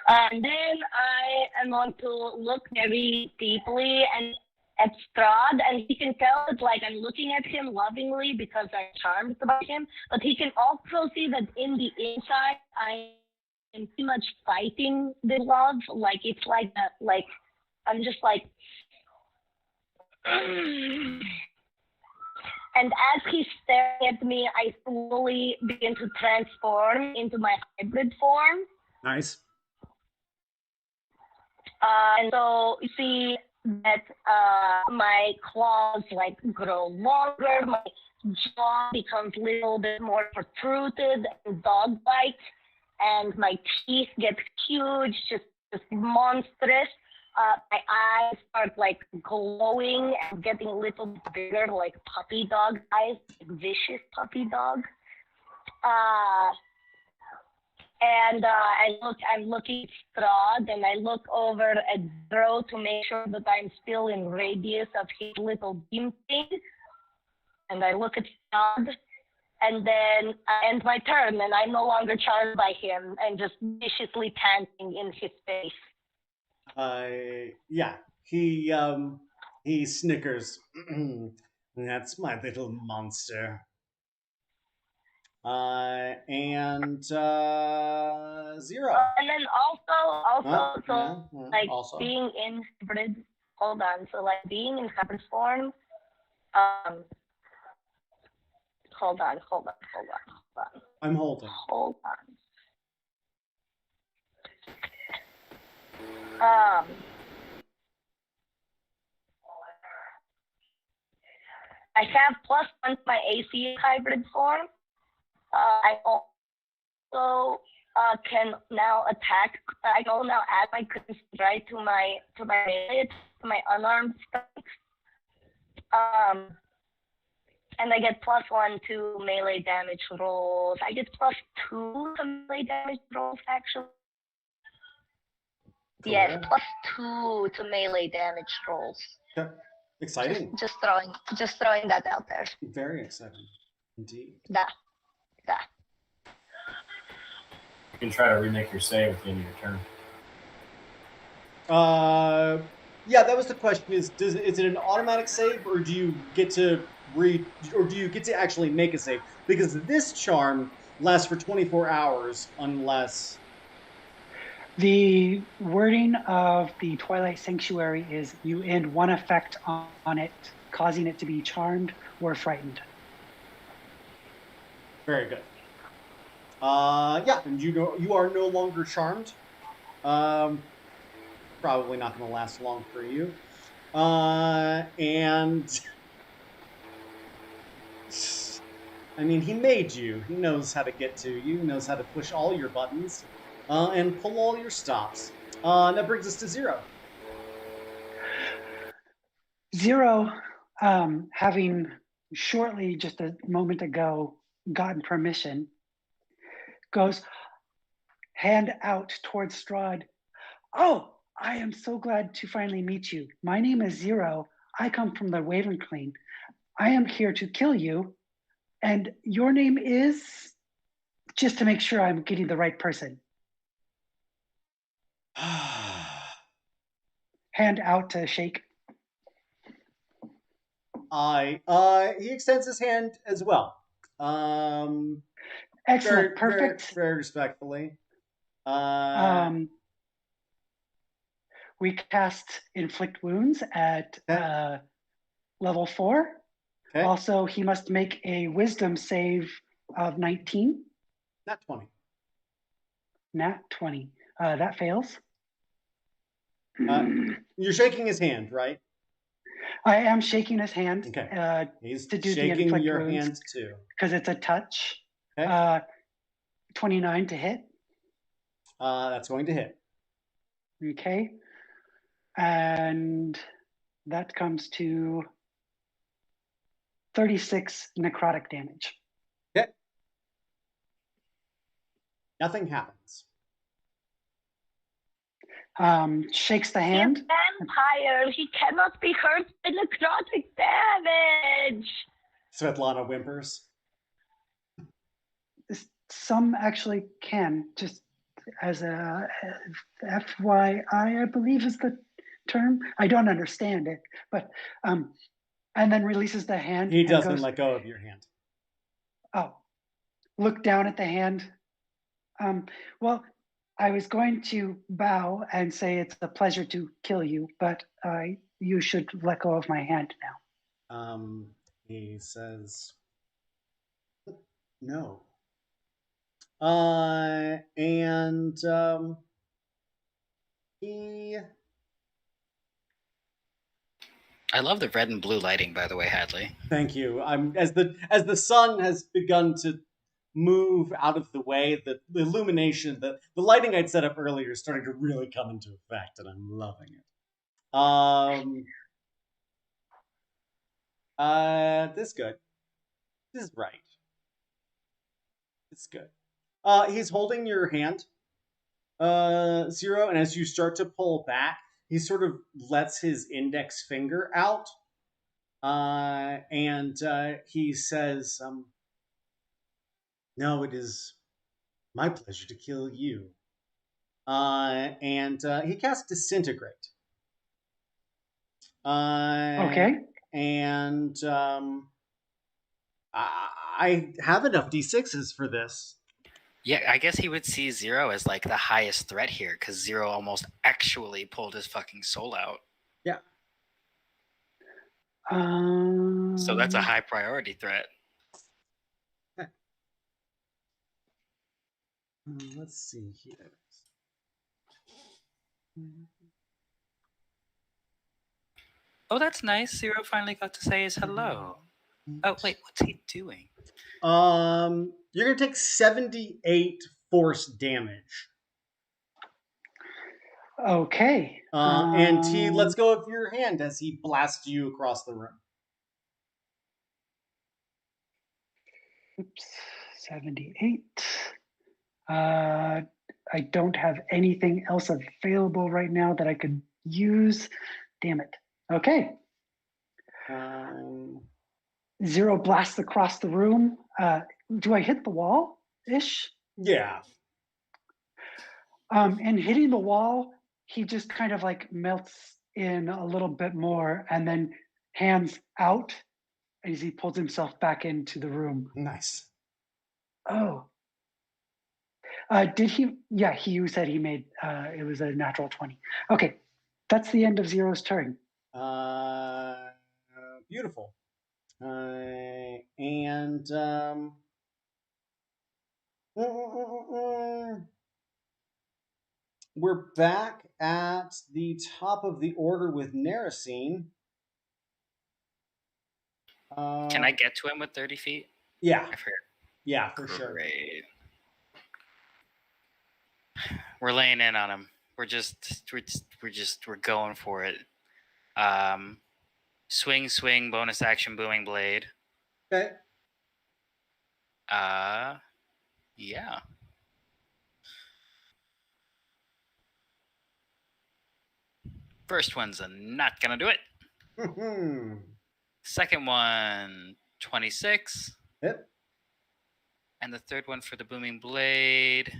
And then I am going to look very deeply and at Strahd, and he can tell that like I'm looking at him lovingly because I'm charmed by him. But he can also see that in the inside I am pretty much fighting the love. Like it's like I'm just like. And as he's staring at me, I slowly begin to transform into my hybrid form. Nice. And so you see that my claws like grow longer, my jaw becomes a little bit more protruded and dog-like, and my teeth get huge, just monstrous. My eyes start like glowing and getting a little bit bigger, like puppy dog eyes, like vicious puppy dog. And I'm looking at Strahd, and I look over at Dro to make sure that I'm still in radius of his little beam thing. And I look at Strahd, and then I end my turn, and I'm no longer charmed by him, and just viciously panting in his face. Yeah, he snickers. That's my little monster. And 0. And then also, like also. being in hybrid. Hold on. So like being in hybrid form. Hold on. I'm holding. Hold on. I have +1 to my AC hybrid form. I also can now attack. I can now add my strike to my melee, to my unarmed strikes. And I get +1 to melee damage rolls. I get +2 to melee damage rolls actually. Cool. Yes, +2 to melee damage rolls. Okay. Exciting. Just throwing that out there. Very exciting, indeed. Da. You can try to remake your save at the end of your turn. Yeah, that was the question. Is it an automatic save, or do you get to actually make a save? Because this charm lasts for 24 hours, unless. The wording of the Twilight Sanctuary is you end one effect on it, causing it to be charmed or frightened. Very good. Yeah, and you are no longer charmed. Probably not going to last long for you. And I mean, he made you. He knows how to get to you. He knows how to push all your buttons and pull all your stops. That brings us to Zero. Zero, having shortly, just a moment ago, gotten permission, goes hand out towards Strahd. Oh, I am so glad to finally meet you. My name is Zero. I come from the Ravenclaw. I am here to kill you. And your name is? Just to make sure I'm getting the right person. Hand out to shake. He extends his hand as well. Excellent, perfect. Very respectfully. We cast inflict wounds at level 4. Okay. Also, he must make a wisdom save of 19. Nat 20. Nat 20. That fails. You're shaking his hand, right? I am shaking his hand. Okay. He's to do shaking the inflict your wounds, hand too. because it's a touch. Okay. 29 to hit. That's going to hit. Okay. And that comes to 36 necrotic damage. Okay. Nothing happens. Shakes the He's hand. a vampire. He cannot be hurt by necrotic damage. Svetlana whimpers. Some actually can, just as a FYI, I believe is the term. I don't understand it, but and then releases the hand. He doesn't goes, let go of your hand. Oh, look down at the hand. Well, I was going to bow and say it's a pleasure to kill you, but you should let go of my hand now. He says, no. And he. I love the red and blue lighting, by the way, Hadley. Thank you. As the sun has begun to move out of the way, the illumination, the lighting I'd set up earlier is starting to really come into effect, and I'm loving it. This is good. This is right. It's good. He's holding your hand, Zero, and as you start to pull back, he sort of lets his index finger out, and he says, no, it is my pleasure to kill you. And he casts Disintegrate. Okay. And I have enough D6s for this. Yeah, I guess he would see Zero as like the highest threat here, because Zero almost actually pulled his fucking soul out. Yeah. So that's a high priority threat. Let's see here. Oh, that's nice. Zero finally got to say his hello. Oh, wait, what's he doing? You're gonna take 78 force damage. Okay. And he lets go of your hand as he blasts you across the room. Oops, 78. I don't have anything else available right now that I could use. Damn it. Okay. Zero blasts across the room. Do I hit the wall-ish? Yeah. And hitting the wall, he just kind of like melts in a little bit more and then hands out as he pulls himself back into the room. Nice. Oh. Did he? Yeah, you said he made. It was a natural 20. Okay, that's the end of Zero's turn. Beautiful. And we're back at the top of the order with Narasine. Can I get to him with 30 feet? Yeah, I've heard. yeah, for sure. Great. We're laying in on him. We're going for it. Swing, bonus action, booming blade. Okay. Yeah. First one's not gonna do it. Second one, 26. Hit. And the third one for the booming blade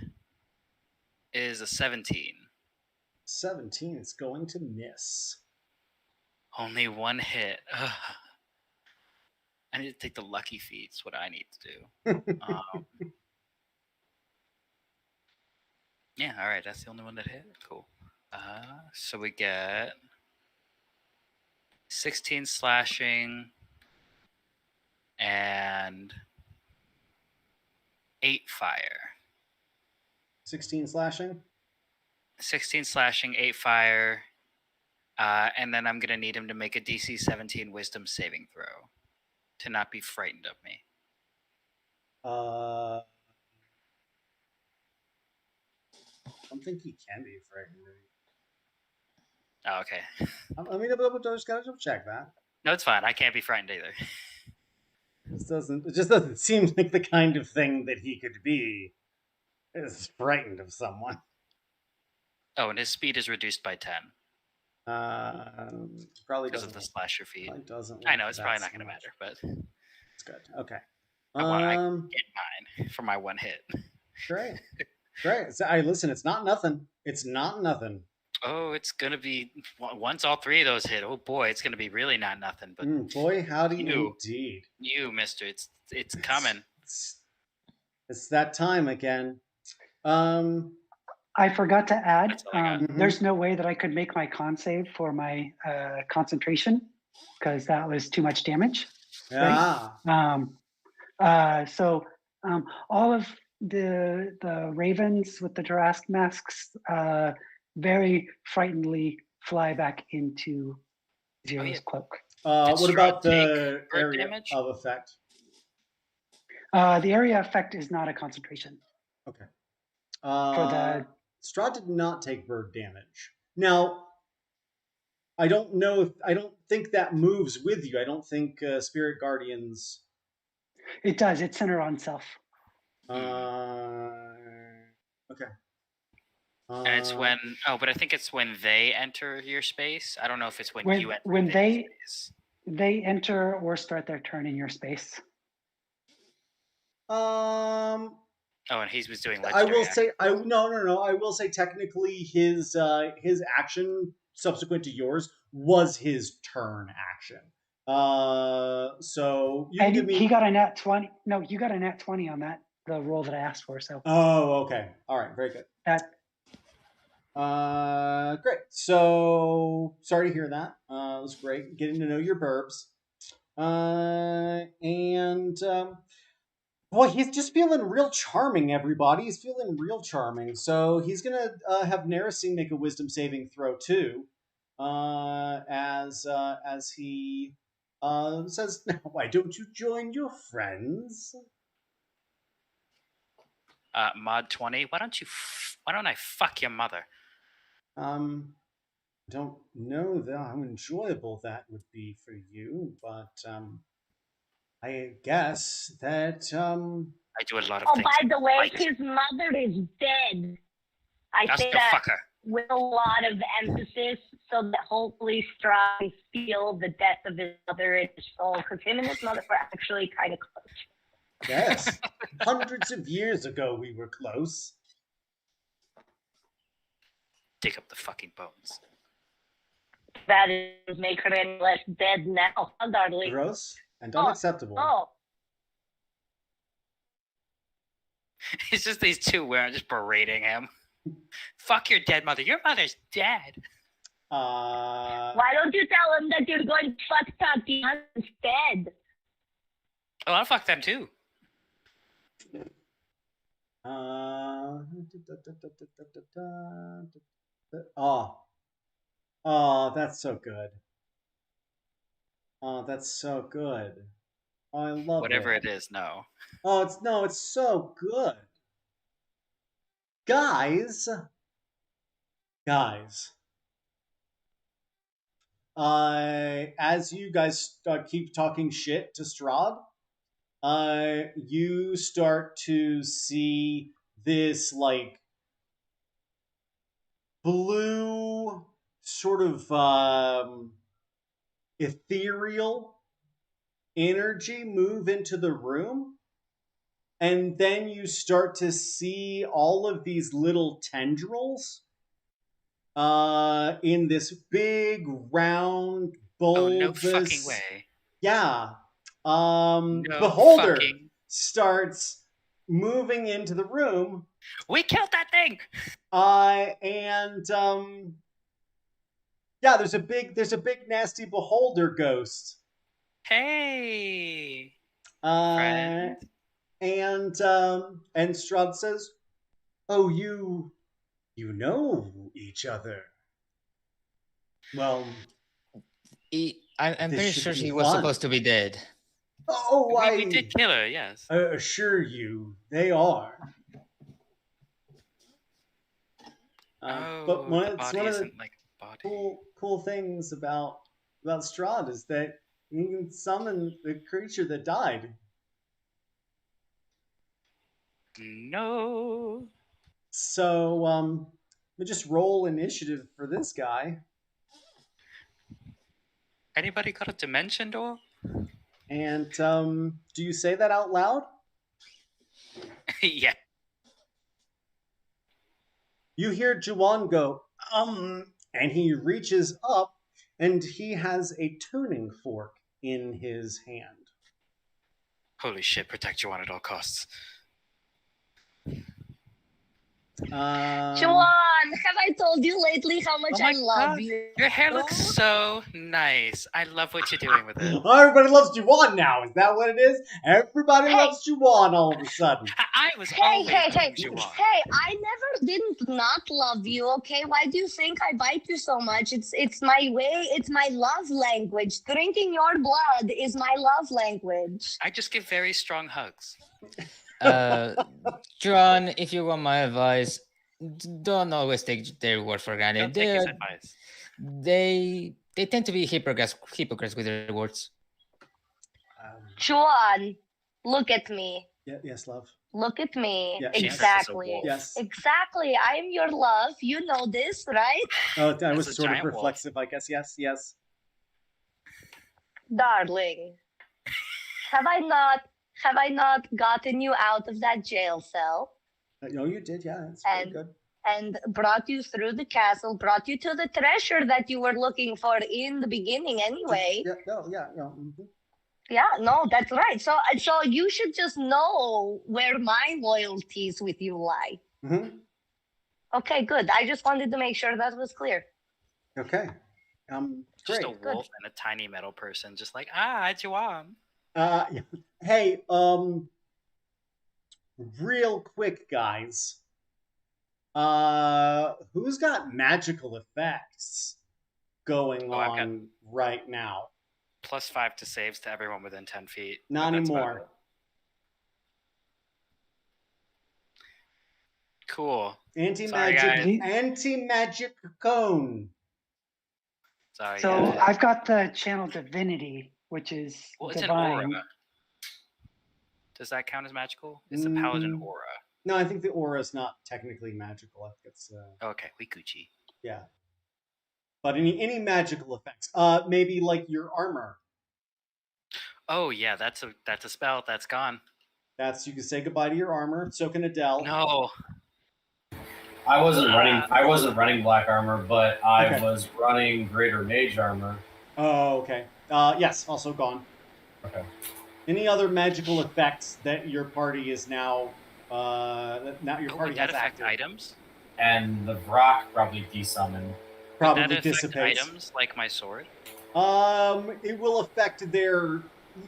is a 17. 17 is going to miss. Only one hit. Ugh. I need to take the lucky feat. It's what I need to do. Yeah, all right. That's the only one that hit. Cool. So we get 16 slashing and 8 fire. 16 slashing. 16 slashing, 8 fire. And then I'm going to need him to make a DC 17 wisdom saving throw to not be frightened of me. I don't think he can be frightened of you. Oh, okay. I mean, I just gotta double check that. No, it's fine. I can't be frightened either. It just doesn't seem like the kind of thing that he could be is frightened of someone. Oh, and his speed is reduced by 10 Probably because doesn't. of the slasher feat. Probably doesn't. I know it's probably not going to matter, but it's good. Okay. I get mine for my one hit. Great. Great. So, listen. It's not nothing. It's not nothing. Oh, it's gonna be once all three of those hit. Oh boy, it's gonna be really not nothing. But boy, howdy indeed. You, Mister, it's coming. It's that time again. I forgot to add. Mm-hmm. There's no way that I could make my con save for my concentration because that was too much damage. Yeah. Right? So all of the ravens with the Jurassic masks very frighteningly fly back into Zero's cloak. What about the area damage? of effect? The area effect is not a concentration. Okay. For the Straw did not take bird damage. Now, I don't think that moves with you. I don't think Spirit Guardians. It does. It's centered on self. Okay. And it's but I think it's when they enter your space. I don't know if it's when you enter when their space. They enter or start their turn in your space. Oh, and he was doing I legendary. will say, no. I will say, technically, his action subsequent to yours was his turn action. So you give me. He got a nat 20. No, you got a nat 20 on that. The roll that I asked for. So. Oh, okay. All right. Very good. Great. So sorry to hear that. It was great getting to know your burbs. Boy, he's just feeling real charming, everybody. He's feeling real charming. So he's going to have Narasine make a wisdom saving throw, too, as he says, now, why don't you join your friends? Mod 20, why don't I fuck your mother? Don't know how enjoyable that would be for you, but I guess that I do a lot of things. Oh, by the way, his mother is dead. I say that with a lot of emphasis so that hopefully Straw can feel the death of his mother in his soul, because him and his mother were actually kind of close. Yes. Hundreds of years ago we were close. Dig up the fucking bones. That is make her any less dead now, undoubtedly. Gross and unacceptable. Oh. It's just these two women just berating him. Fuck your dead mother. Your mother's dead. Why don't you tell him that you're going to fuck Tatiana instead? Oh, I'll fuck them too. Oh, that's so good. Oh, that's so good. Oh, I love Whatever it is, no. Oh, it's so good. Guys. As you guys keep talking shit to Strahd, you start to see this like blue sort of ethereal energy move into the room, and then you start to see all of these little tendrils in this big round bulbous. Oh, no fucking way. Yeah. No Beholder fucking... starts moving into the room. We killed that thing. Yeah, there's a big nasty beholder ghost. Hey. Friend. And Strahd says, "Oh, you know each other. Well, I'm pretty sure she was supposed to be dead." Oh, we did kill her, yes. I assure you, they are. But it's one of the cool things about Strahd is that you can summon the creature that died. No. So, we just roll initiative for this guy. Anybody got a dimension door? And do you say that out loud? Yeah. You hear Juwan go, and he reaches up and he has a tuning fork in his hand. Holy shit, protect Juwan at all costs. Juwan, have I told you lately how much I love you? Your hair looks so nice. I love what you're doing with it. Everybody loves Juwan now. Is that what it is? Everybody loves Juwan all of a sudden. I was always Juwan. Hey, I never didn't not love you, okay? Why do you think I bite you so much? It's my way. It's my love language. Drinking your blood is my love language. I just give very strong hugs. John, if you want my advice, don't always take their word for granted. Don't take his advice. They tend to be hypocrites with their words. Juan, look at me. Yes, love. Look at me. Yeah, exactly. Yes. Exactly. I am your love. You know this, right? Oh, I was sort of reflexive, I guess. Yes. Darling, have I not gotten you out of that jail cell? No, you did, yeah. That's very good. And brought you through the castle, brought you to the treasure that you were looking for in the beginning anyway. Yeah. Mm-hmm. Yeah, no, that's right. So you should just know where my loyalties with you lie. Mm-hmm. Okay, good. I just wanted to make sure that was clear. Okay. Just great. a wolf and a tiny metal person, just like, Juwan. Hey, real quick, guys. Who's got magical effects going on right now? +5 to saves to everyone within 10 feet. Not anymore. Cool. Anti-magic cone. Sorry, so I've got the channel divinity, which is it's divine. an aura. Does that count as magical? It's a paladin aura. No, I think the aura is not technically magical. I think it's okay, we Gucci. Yeah. But any magical effects? Maybe like your armor. Oh yeah, that's a spell. That's gone. You can say goodbye to your armor. So can Adele. No. I wasn't running black armor, but I was running greater mage armor. Oh, okay. Yes, also gone. Okay. Any other magical effects that your party is now Now your Oh, party would that has affect active. items? And the Vrock probably desummoned. Would Probably that affect dissipates. items like my sword? It will affect their.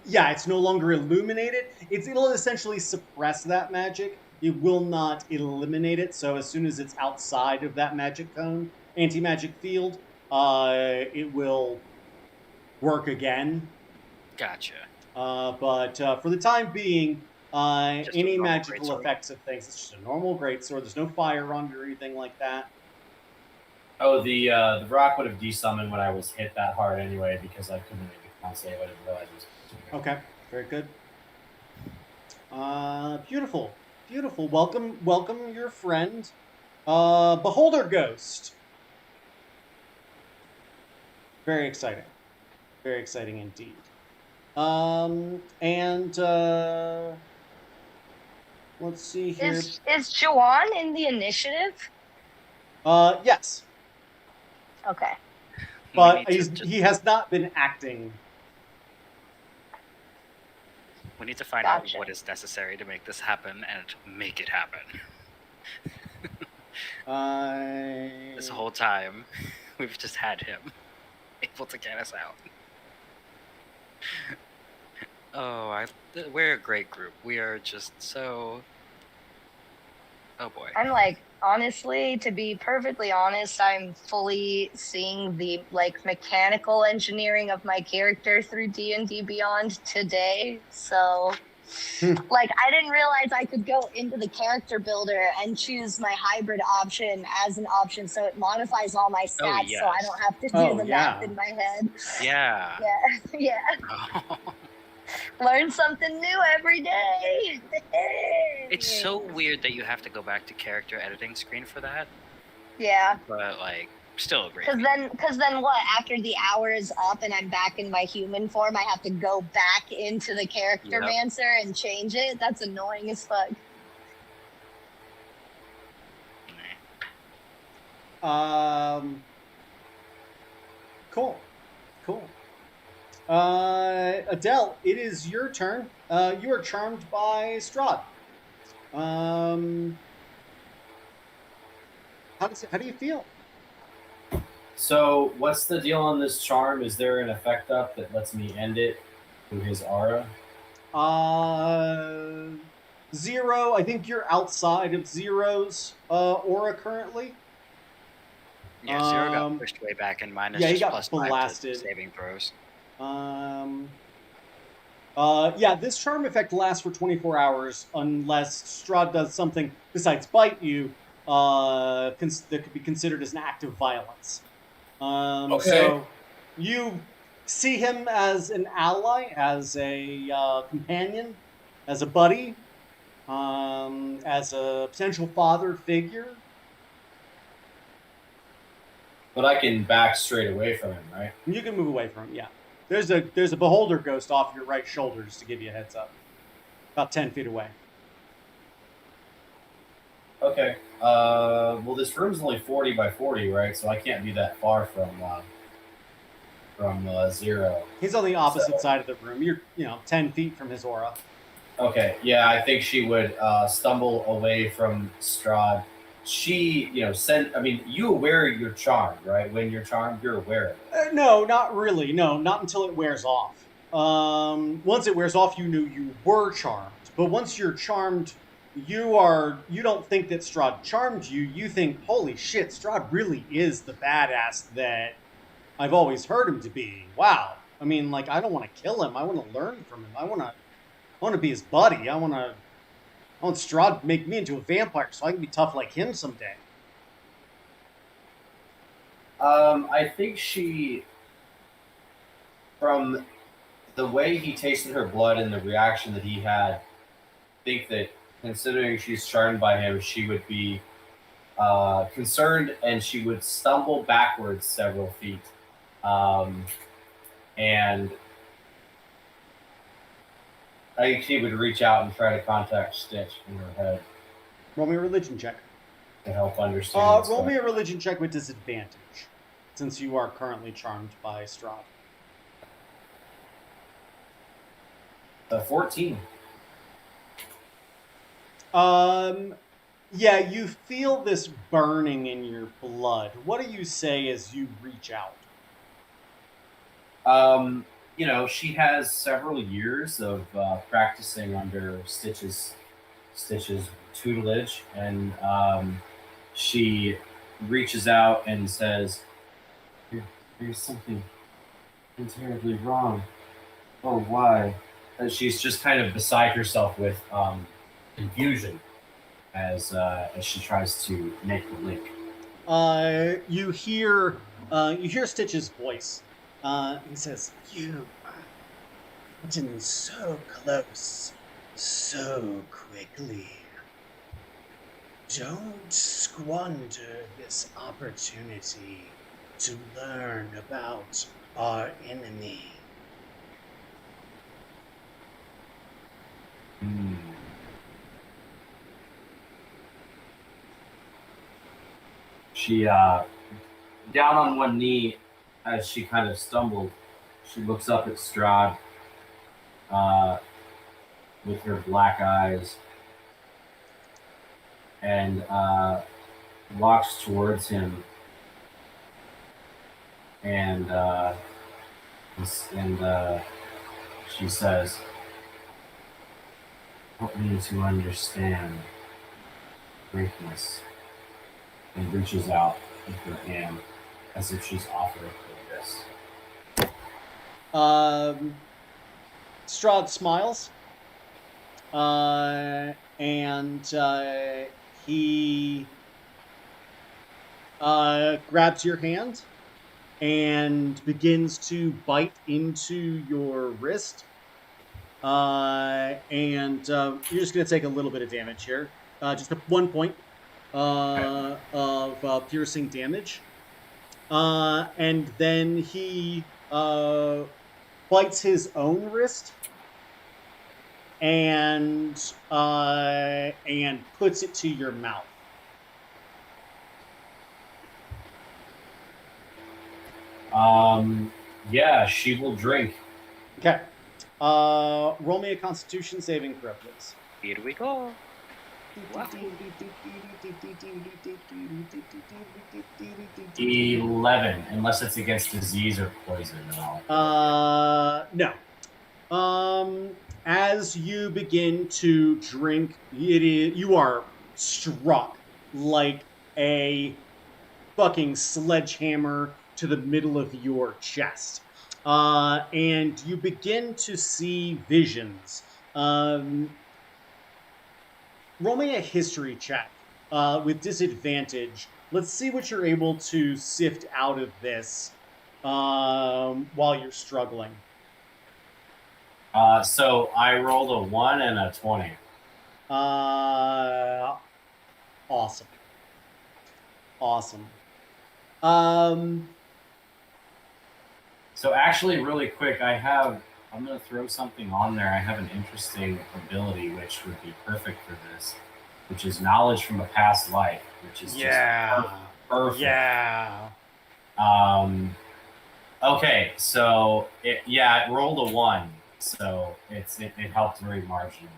Yeah, it's no longer illuminated. It'll essentially suppress that magic. It will not eliminate it. So as soon as it's outside of that magic cone, anti-magic field, it will work again. Gotcha. But for the time being, Just a any normal magical greatsword? effects of things, it's just a normal greatsword. There's no fire on it or anything like that. Oh, the Vrock would have desummoned when I was hit that hard anyway because I couldn't make a con save. I didn't realize it was. Okay, very good. Beautiful, beautiful. Welcome your friend, Beholder Ghost. Very exciting indeed. And let's see here. Is Juwan in the initiative? Yes, Okay. but he has not been acting. We need to find Gotcha. out what is necessary to make this happen and make it happen. This whole time, we've just had him able to get us out. Oh, we're a great group. We are just so. Oh boy. I'm like, honestly, to be perfectly honest, I'm fully seeing the like mechanical engineering of my character through D&D Beyond today. So like I didn't realize I could go into the character builder and choose my hybrid option as an option, so it modifies all my stats, so I don't have to do the math in my head. Yeah. Yeah. Learn something new every day. It's so weird that you have to go back to character editing screen for that. Yeah. But like, still a great. Because then what? After the hour is up and I'm back in my human form, I have to go back into the character mancer and change it. That's annoying as fuck. Cool. Adele, it is your turn. You are charmed by Strahd. How do you feel? So, what's the deal on this charm? Is there an effect up that lets me end it through his aura? 0. I think you're outside of Zero's aura currently. Yeah, 0 got pushed way back, and mine is he just got plus blasted. 5 to saving throws. This charm effect lasts for 24 hours unless Strahd does something besides bite you that could be considered as an act of violence. So you see him as an ally, as a companion, as a buddy, as a potential father figure. But I can back straight away from him, right? You can move away from him, yeah. There's a beholder ghost off your right shoulder, just to give you a heads up. About 10 feet away. Okay. Well, this room's only 40 by 40, right? So I can't be that far from 0. He's on the opposite side of the room. You're 10 feet from his aura. Okay. Yeah, I think she would stumble away from Strahd. She, you aware you're charmed, right? When you're charmed, you're aware of it. No, not really. No, not until it wears off. Once it wears off, you knew you were charmed. But once you're charmed, you don't think that Strahd charmed you. You think, holy shit, Strahd really is the badass that I've always heard him to be. Wow. I mean, like, I don't want to kill him. I want to learn from him. I want to be his buddy. I want Strahd to make me into a vampire so I can be tough like him someday. I think she, from the way he tasted her blood and the reaction that he had, I think that considering she's charmed by him, she would be concerned and she would stumble backwards several feet. And I think she would reach out and try to contact Stitch in her head. Roll me a religion check. To help understand. Roll me a religion check with disadvantage, since you are currently charmed by Strahd. 14. Yeah, you feel this burning in your blood. What do you say as you reach out? She has several years of practicing under Stitch's tutelage, and she reaches out and says, "There's something terribly wrong. Oh, why?" And she's just kind of beside herself with confusion as she tries to make the link. You hear Stitch's voice. He says, "You are getting so close, so quickly. Don't squander this opportunity to learn about our enemy." Hmm. She down on one knee as she kind of stumbled. She looks up at Strahd uh, with her black eyes and walks towards him and she says, "Help me to understand greatness," and reaches out with her hand as if she's offering for this. Strahd smiles, and he grabs your hand and begins to bite into your wrist. And you're just going to take a little bit of damage here. Just 1 point of piercing damage. And then he bites his own wrist and puts it to your mouth. Yeah, she will drink. Okay. Roll me a Constitution saving throw, please. Here we go. Wow. 11, unless it's against disease or poison. No. No. As you begin to drink, you are struck like a fucking sledgehammer to the middle of your chest. And you begin to see visions. Roll me a history check with disadvantage. Let's see what you're able to sift out of this while you're struggling. So I rolled a 1 and a 20. Awesome. So actually, really quick, I'm going to throw something on there. I have an interesting ability which would be perfect for this, which is knowledge from a past life, which is just perfect. Yeah. Okay, so it rolled a 1, so it helped very marginally.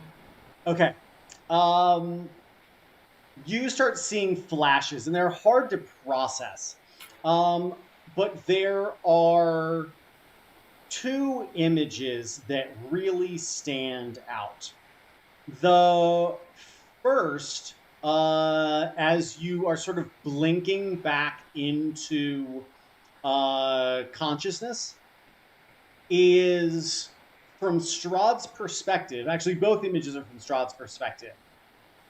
Okay. You start seeing flashes, and they're hard to process. But there are 2 images that really stand out. The first, as you are sort of blinking back into consciousness, is from Strahd's perspective. Actually, both images are from Strahd's perspective.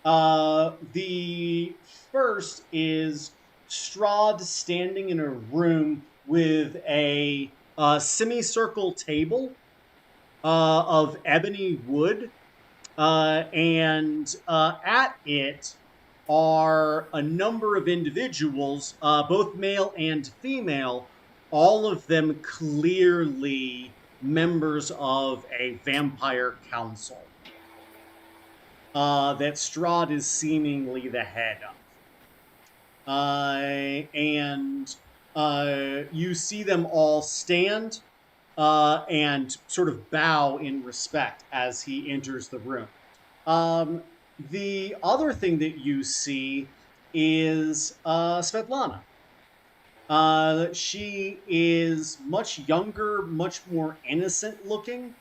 The first is Strahd standing in a room with a semicircle table of ebony wood, and at it are a number of individuals, both male and female, all of them clearly members of a vampire council that Strahd is seemingly the head of. And you see them all stand and sort of bow in respect as he enters the room. the other thing that you see is Svetlana. She is much younger, much more innocent looking.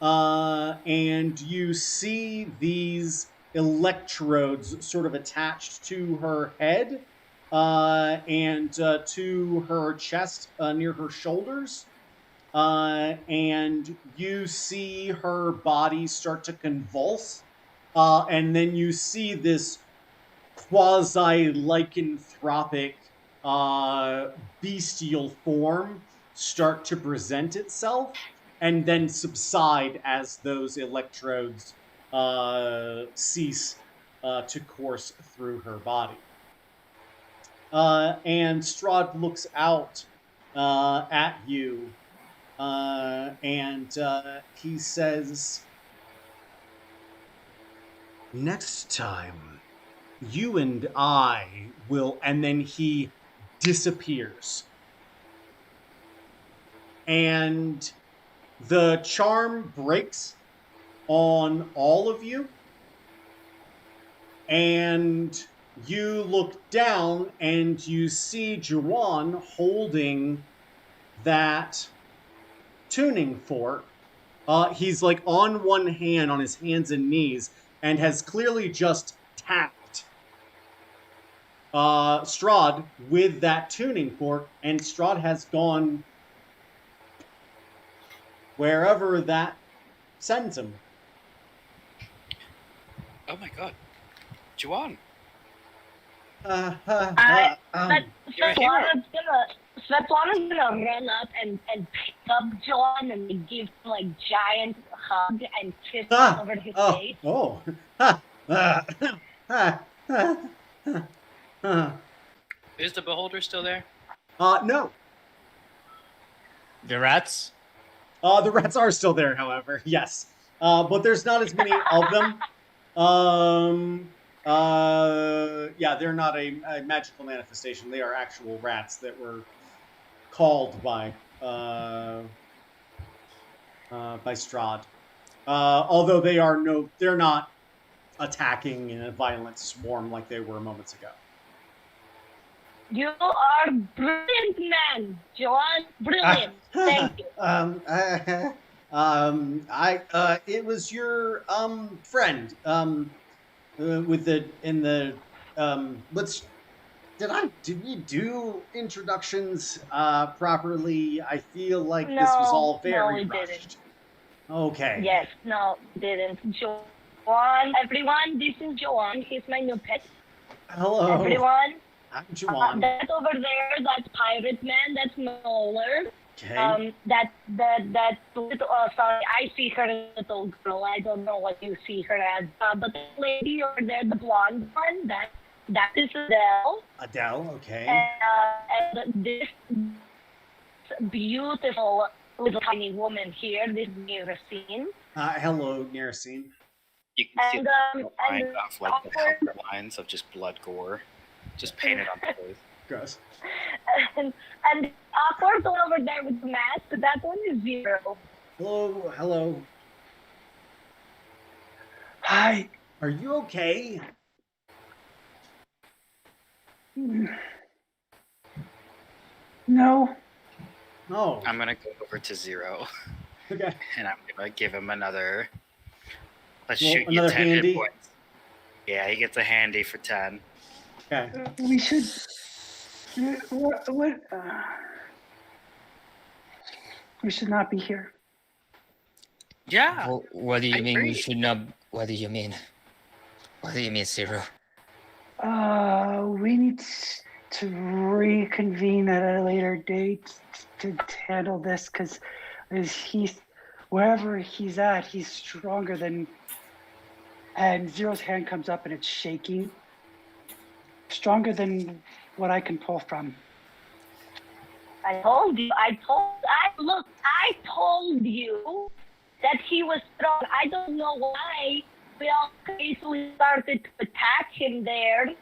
And you see these electrodes sort of attached to her head and to her chest near her shoulders. And you see her body start to convulse. And then you see this quasi lycanthropic bestial form start to present itself and then subside as those electrodes cease to course through her body. And Strahd looks out at you and he says, "Next time, you and I will," and then he disappears. And the charm breaks on all of you. And you look down and you see Juwan holding that tuning fork. He's like on one hand, on his hands and knees, and has clearly just tapped Strahd with that tuning fork, and Strahd has gone wherever that sends him. Oh my god. Juwan. Svetlana's gonna run up and pick up John and give him like giant hug and kiss over his face. Oh. Is the beholder still there? No. The rats? The rats are still there, however, yes. But there's not as many of them. Yeah, they're not a magical manifestation. They are actual rats that were called by Strahd. Although they're not attacking in a violent swarm like they were moments ago. You are brilliant, man, John. Brilliant. Thank you. It was your friend did we do introductions properly? I feel like this was all very we rushed. didn't. Okay. Yes, no, didn't. Joanne, everyone, this is Joanne. He's my new pet. Hello. Everyone. I'm Juwan. That over there, that's Pirate Man, that's Molar. Okay. That little, sorry, I see her as a little girl. I don't know what you see her as. But the lady over there, the blonde one, that is Adele. Adele, okay. And this beautiful little tiny woman here, this Neracine. Hello, Neracine. You can see And lines off like the helper lines of just blood gore, just painted on the face. Gross. And the awkward one over there with the mask, that one is Zero. Hello. Hi. Are you okay? No. Oh. I'm gonna go over to Zero, Okay. and I'm gonna give him another. Let's Well, shoot you another 10 handy? hit points. Yeah, he gets a handy for 10. Okay. We should. What? We should not be here. Yeah. What do you I mean we agree. should not? What do you mean? What do you mean, Zero? We need to reconvene at a later date to handle this because wherever he's at, he's stronger than. And Zero's hand comes up and it's shaking. Stronger than what I can pull from. I told you that he was strong. I don't know why we all basically started to attack him there.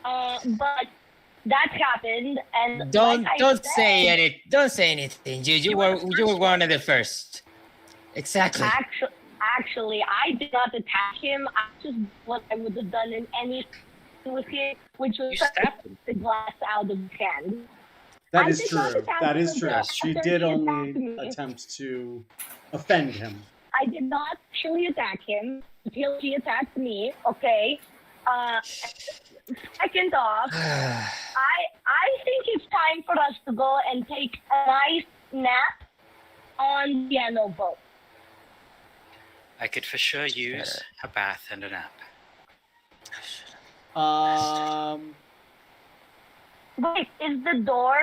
But that happened, and Don't like I don't said, say anything. You were one of the first. Exactly. actually, I did not attack him. I just did what I would have done in any with him, which was You stabbed him. the glass out of his hand. That I is did not true. attack That is him true. after She he did attacked only me. attempt to offend him. I did not actually attack him until he attacked me. Okay. Second off, I think it's time for us to go and take a nice nap on the piano boat. I could for sure use a bath and a nap. Wait, is the door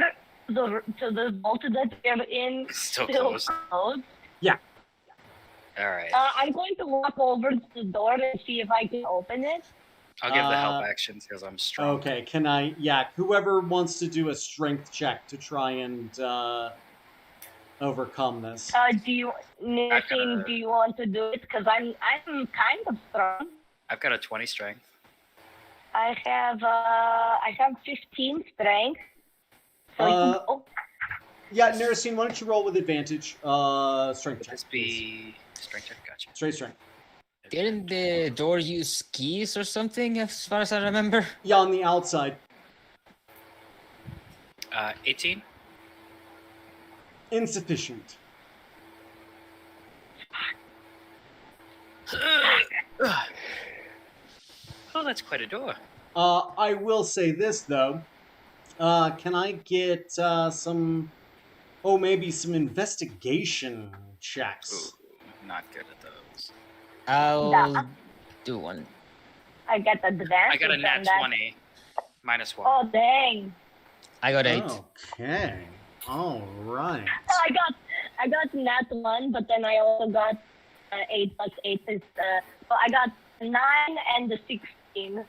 to the boat that we're in Still still closed. closed? Yeah. All right. I'm going to walk over to the door and see if I can open it. I'll give the help actions because I'm strong. Okay, can I... Yeah, whoever wants to do a strength check to try and overcome this. Do you want to do it? Because I'm kind of strong. I've got a 20 strength. I have 15 strength. Yeah, Narasine, why don't you roll with advantage? Strength check. This be strength check. Gotcha. Straight strength. Didn't the door use keys or something, as far as I remember? Yeah, on the outside. 18. Insufficient. Oh, that's quite a door. I will say this, though. Can I get some... Oh, maybe some investigation checks. Ooh, not good at those. I'll do one. I get advantage. I got a nat on that. 20. -1. Oh dang! I got 8. Okay. All right. I got nat 1, but then I also got 8 plus 8 is so I got 9 and the 16.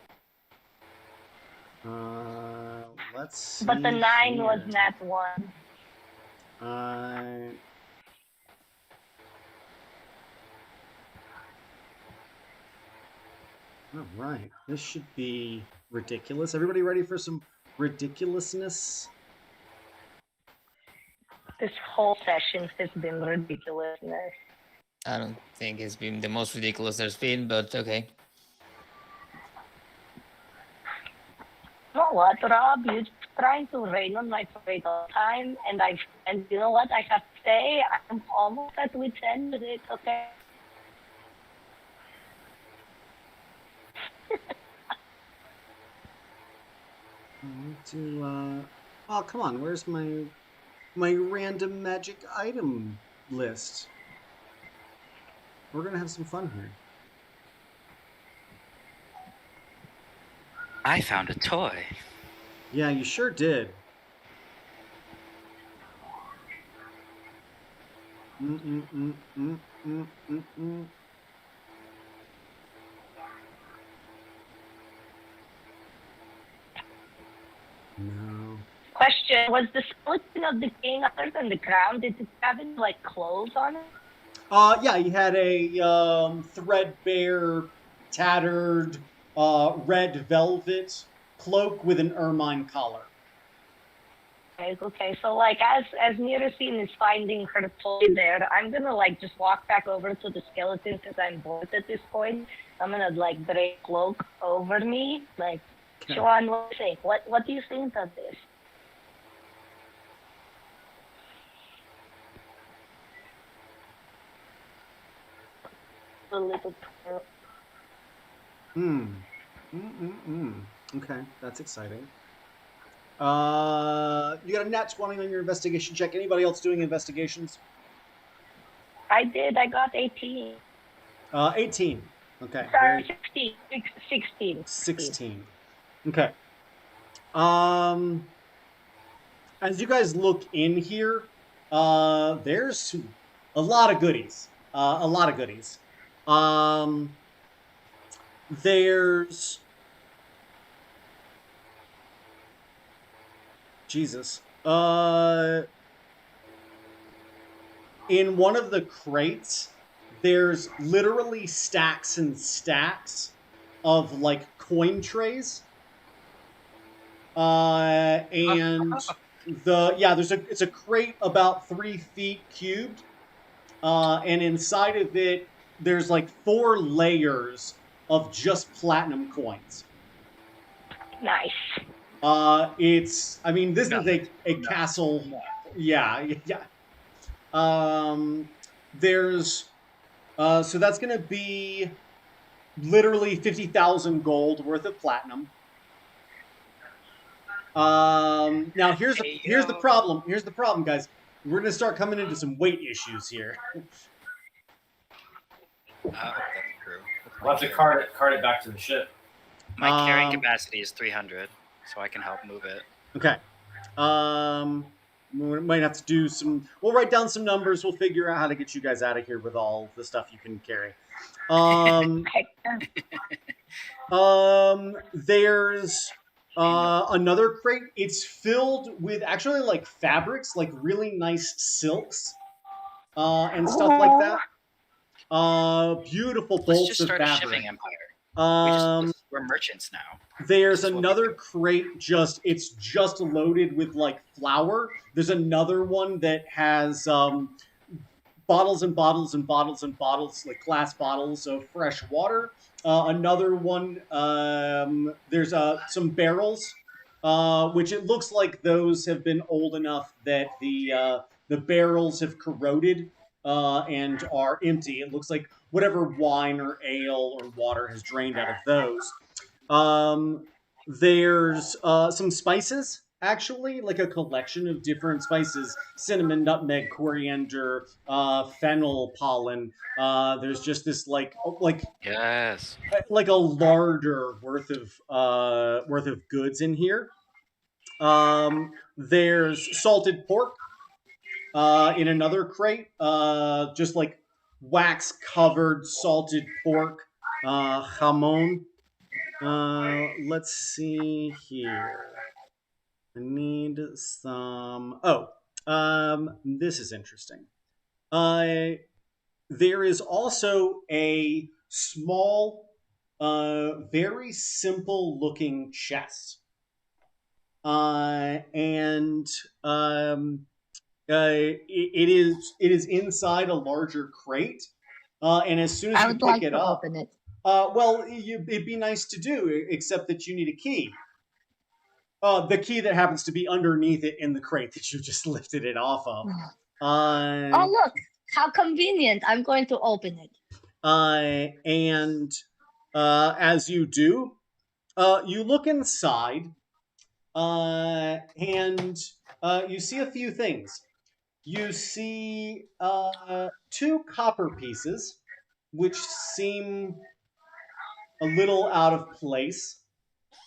Let's see. But the 9 was here. nat 1. All right. This should be ridiculous. Everybody ready for some ridiculousness? This whole session has been ridiculousness. I don't think it's been the most ridiculous there's been, but okay. You know what, Rob? You're just trying to rain on my parade all the time, and you know what? I have to say, I'm almost at wit's end with it. Okay. Oh, come on. Where's my random magic item list? We're gonna have some fun here. I found a toy. Yeah, you sure did. No. Question: was the skeleton of the king other than the crown? Did it have any like clothes on it? Yeah, he had a threadbare, tattered, red velvet cloak with an ermine collar. Okay, so like as Nirasine is finding her toy there, I'm gonna like just walk back over to the skeleton because I'm bored at this point. I'm gonna like drape cloak over me, like, Sean, what do you think? What do you think of this? A little. Okay, that's exciting. You got a nat 20 on your investigation check. Anybody else doing investigations? I did. I got 18. 18. Okay. Sorry, very- 16. 16. Okay. As you guys look in here, there's a lot of goodies. There's Jesus. In one of the crates, there's literally stacks and stacks of like coin trays. And it's a crate about 3 feet cubed. And inside of it there's like 4 layers of just platinum coins. Nice. It's, I mean, this No. is a castle. Yeah. There's, so that's going to be literally 50,000 gold worth of platinum. Now here's the problem. Here's the problem, guys. We're going to start coming into some weight issues here. That's true. We'll have to cart it back to the ship. My carrying capacity is 300, so I can help move it. Okay. We might have to do some. We'll write down some numbers. We'll figure out how to get you guys out of here with all the stuff you can carry. There's another crate. It's filled with actually like fabrics, like really nice silks, and stuff like that. Beautiful Let's bolts just of start a fabric. shipping empire. We're merchants now. There's another crate, it's just loaded with like flour. There's another one that has bottles and bottles and bottles and bottles, like glass bottles of fresh water. Another one, there's some barrels, which it looks like those have been old enough that the barrels have corroded and are empty. It looks like whatever wine or ale or water has drained out of those. There's some spices, actually, like a collection of different spices: cinnamon, nutmeg, coriander, fennel pollen. There's just this Yes, like a larder worth of goods in here. There's salted pork in another crate, just like wax covered salted pork, jamon. Let's see here. I need some. This is interesting. There is also a small, very simple looking chest. And it is inside a larger crate. And as soon as I you would pick like it to up, open it. well, it'd be nice to do, except that you need a key. The key that happens to be underneath it in the crate that you just lifted it off of. Oh, look, how convenient. I'm going to open it. And as you do, you look inside, and you see a few things. You see 2 copper pieces, which seem a little out of place,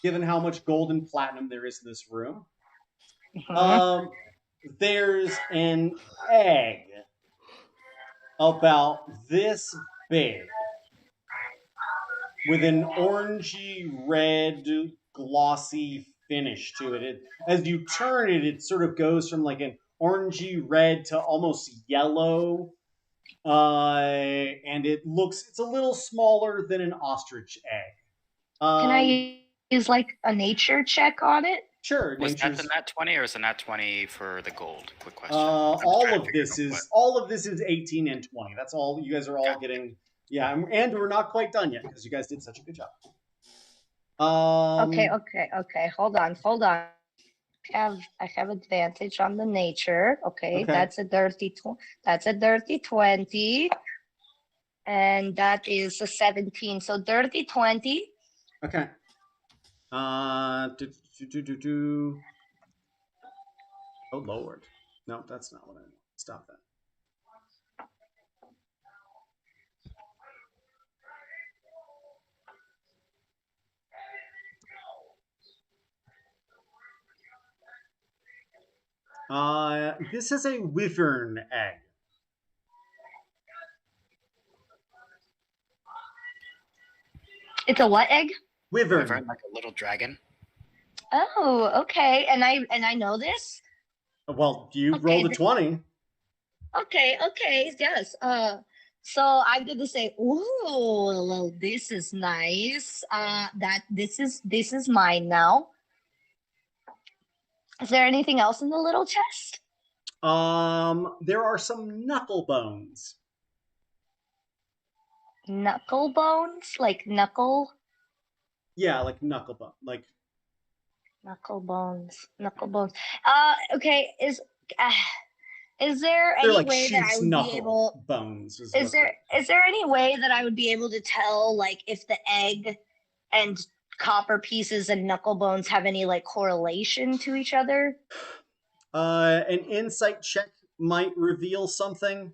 given how much gold and platinum there is in this room. There's an egg about this big with an orangey red glossy finish to it. As you turn it, it sort of goes from like an orangey red to almost yellow. And it's a little smaller than an ostrich egg. Can I use like a nature check on it? Sure. Was that the nat 20 or is the nat 20 for the gold? Quick question. All of this is 18 and 20. That's all. You guys are all getting. Yeah, and we're not quite done yet because you guys did such a good job. Okay. Hold on. I have advantage on the nature. Okay. That's a dirty 20. And that is a 17. So dirty 20. Okay. Oh Lord. No, that's not what I want. Stop that. This is a wyvern egg. It's a what egg? Wyvern. Like a little dragon. Oh, okay. And I know this? Well, you rolled a 20. Okay, yes. So I'm gonna say, ooh, well, this is nice. This is mine now. Is there anything else in the little chest? There are some knuckle bones. Knuckle bones? Like knuckle? Yeah, like knuckle bone. Like Knuckle bones. Knuckle bones. Okay, uh, is there they're any like way that I sheep's would be knuckle able bones. is there any way that I would be able to tell like if the egg and copper pieces and knuckle bones have any like correlation to each other? An insight check might reveal something.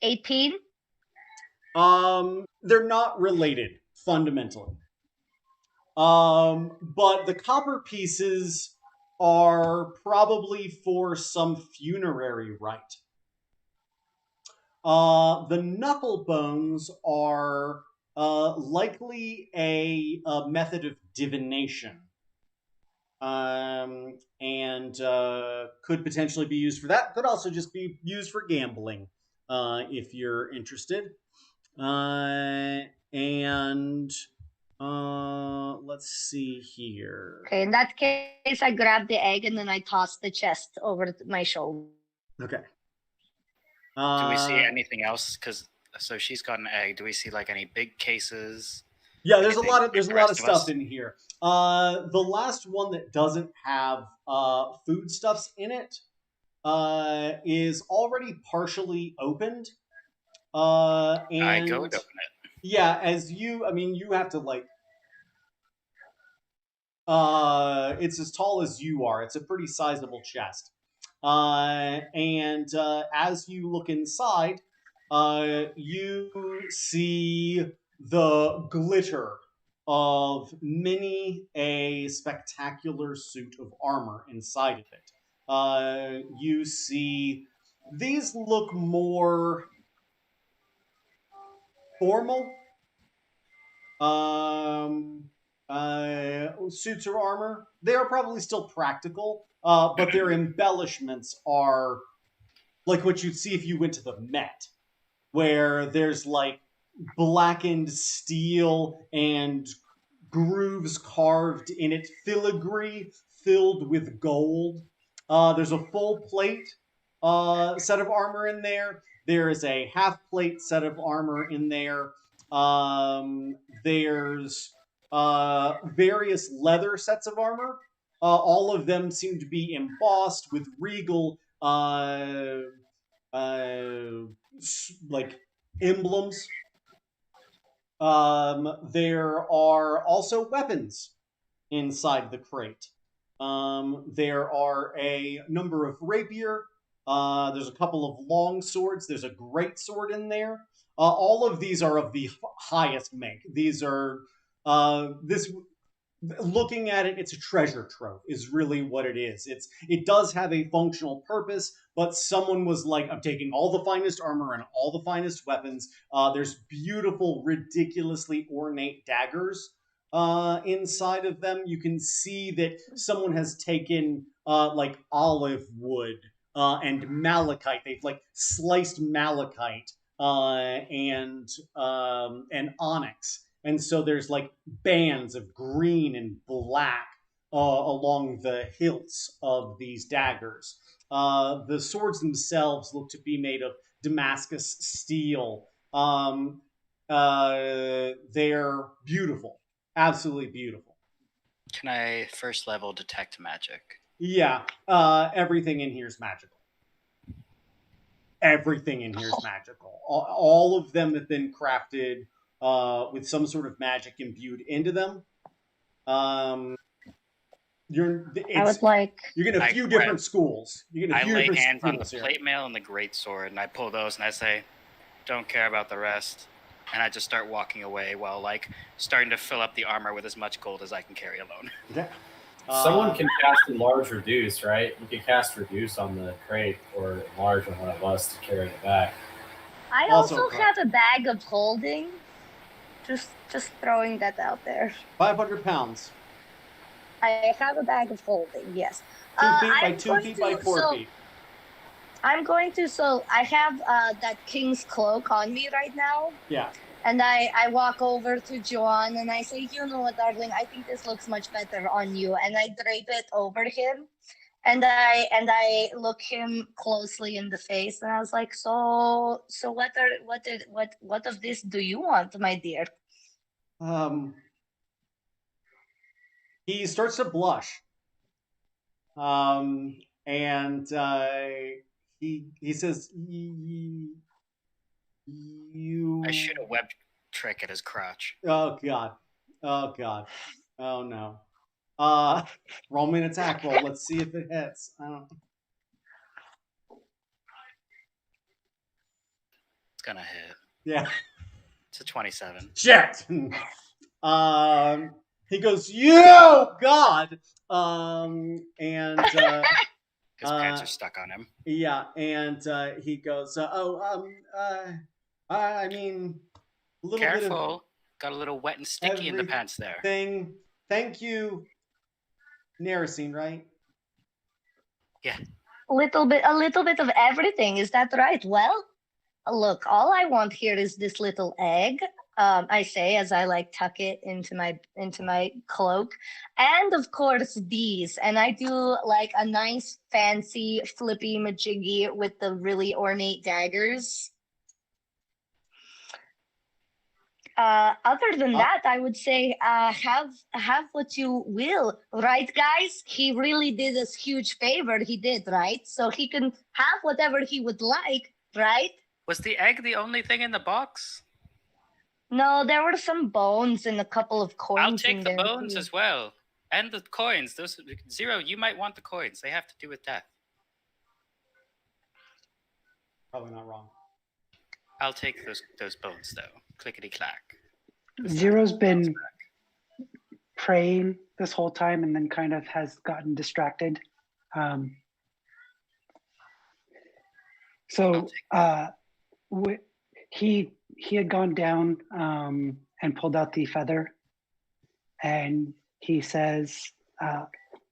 18? They're not related fundamentally. But the copper pieces are probably for some funerary rite. The knuckle bones are likely a method of divination. And could potentially be used for that. Could also just be used for gambling, if you're interested. And let's see here. Okay, in that case, I grab the egg and then I toss the chest over my shoulder. Okay. Do we see anything else? Because so she's got an egg. Do we see like any big cases? Yeah, there's Anything a lot of like the rest of stuff us? in here. The last one that doesn't have foodstuffs in it is already partially opened. I go And to open it. yeah, you have to like it's as tall as you are. It's a pretty sizable chest. And as you look inside, you see the glitter of many a spectacular suit of armor inside of it. You see these look more formal. Suits or armor. They are probably still practical, but their embellishments are like what you'd see if you went to the Met, where there's like blackened steel and grooves carved in it, filigree filled with gold. There's a full plate set of armor in there. There is a half plate set of armor in there. There's various leather sets of armor. All of them seem to be embossed with regal like emblems. There are also weapons inside the crate. There are a number of rapier. There's a couple of long swords. There's a great sword in there. All of these are of the highest make. These are this looking at it, it's a treasure trove is really what it is. It does have a functional purpose, but someone was like, I'm taking all the finest armor and all the finest weapons. There's beautiful, ridiculously ornate daggers inside of them. You can see that someone has taken like olive wood and malachite. They've like sliced malachite and onyx, and so there's like bands of green and black along the hilts of these daggers. The swords themselves look to be made of Damascus steel. They're beautiful, absolutely beautiful. Can I first level detect magic? Yeah, everything in here is magical. Everything in here is magical. All of them have been crafted with some sort of magic imbued into them. You're in a few different schools. I lay hands on the plate mail and the great sword, and I pull those, and I say, "Don't care about the rest." And I just start walking away while like starting to fill up the armor with as much gold as I can carry alone. Okay. Someone can cast enlarge reduce, right? You can cast reduce on the crate or enlarge on one of us to carry it back. I also have a bag of holding. Just throwing that out there. 500 pounds. I have a bag of holding, yes. 2 feet by 2 feet by 4 feet. I'm going to, so I have that king's cloak on me right now. Yeah. And I walk over to Joanne and I say, you know what, darling, I think this looks much better on you. And I drape it over him. And I look him closely in the face, and I was like, so what of this do you want, my dear? He starts to blush. And he says, "You." I shoot a web trick at his crotch. Oh god. Oh god. Oh no. Roll me an attack roll. Let's see if it hits. I don't. It's gonna hit. Yeah. It's a 27. Shit. He goes, "You God." And His pants are stuck on him. yeah, and he goes, I mean, a little Careful. Got a little wet and sticky in the pants there. thing. Thank you, Narasine, right? A little bit of everything. Is that right? Well, look, all I want here is this little egg. I say as I like tuck it into my cloak, and of course these. And I do like a nice fancy flippy majiggy with the really ornate daggers. Other than that, I would say have what you will, right, guys? He really did us huge favor. He did, right? So he can have whatever he would like, right? Was the egg the only thing in the box? No, there were some bones and a couple of coins. I'll take in the there bones too. as well. And the coins. Those Zero, you might want the coins. They have to do with death. Probably not wrong. I'll take those bones though. Clickety clack. Zero's been praying this whole time and then kind of has gotten distracted. He had gone down and pulled out the feather, and he says,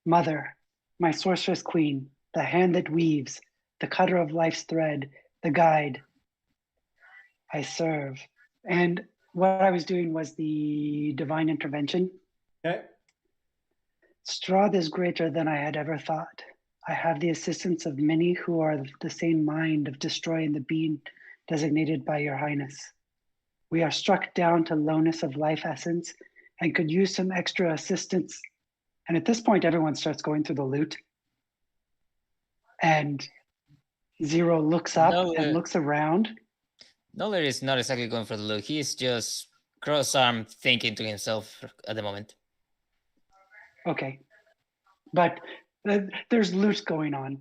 "Mother, my sorceress queen, the hand that weaves, the cutter of life's thread, the guide, I serve." And what I was doing was the divine intervention. Okay. Strahd is greater than I had ever thought. I have the assistance of many who are of the same mind of destroying the being designated by your highness. We are struck down to lowness of life essence and could use some extra assistance. And at this point, everyone starts going through the loot. And Zero looks up and looks around. Noller is not exactly going for the loot. He's just cross-armed thinking to himself at the moment. Okay. But there's loot going on.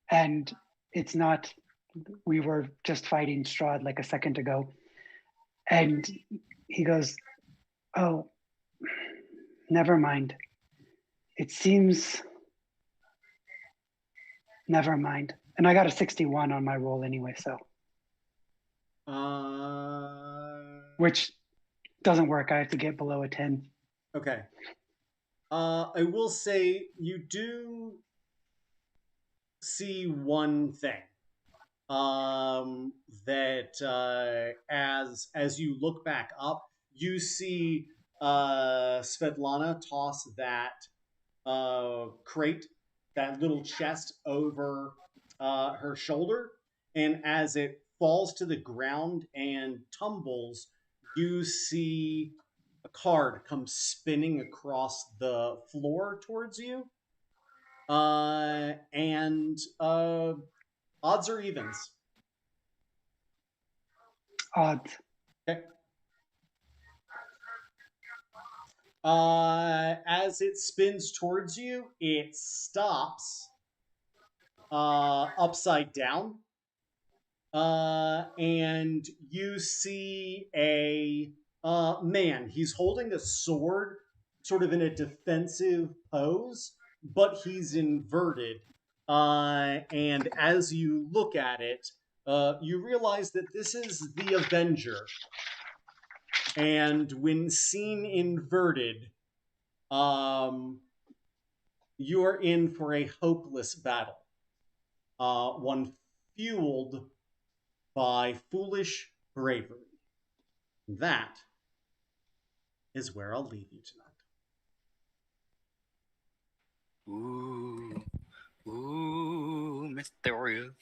And it's not, we were just fighting Strahd like a second ago. And he goes, "Oh, never mind. It seems, never mind." And I got a 61 on my roll anyway, so. Which doesn't work. I have to get below a 10. Okay. I will say you do see one thing. That as you look back up, you see Svetlana toss that crate, that little chest over her shoulder, and as it falls to the ground and tumbles, you see a card come spinning across the floor towards you, and odds or evens? Odds. Okay. As it spins towards you, it stops upside down. And you see a man. He's holding a sword, sort of in a defensive pose, but he's inverted. And as you look at it, you realize that this is the Avenger. And when seen inverted, you're in for a hopeless battle. One fueled by foolish bravery. That is where I'll leave you tonight. Ooh. the roof.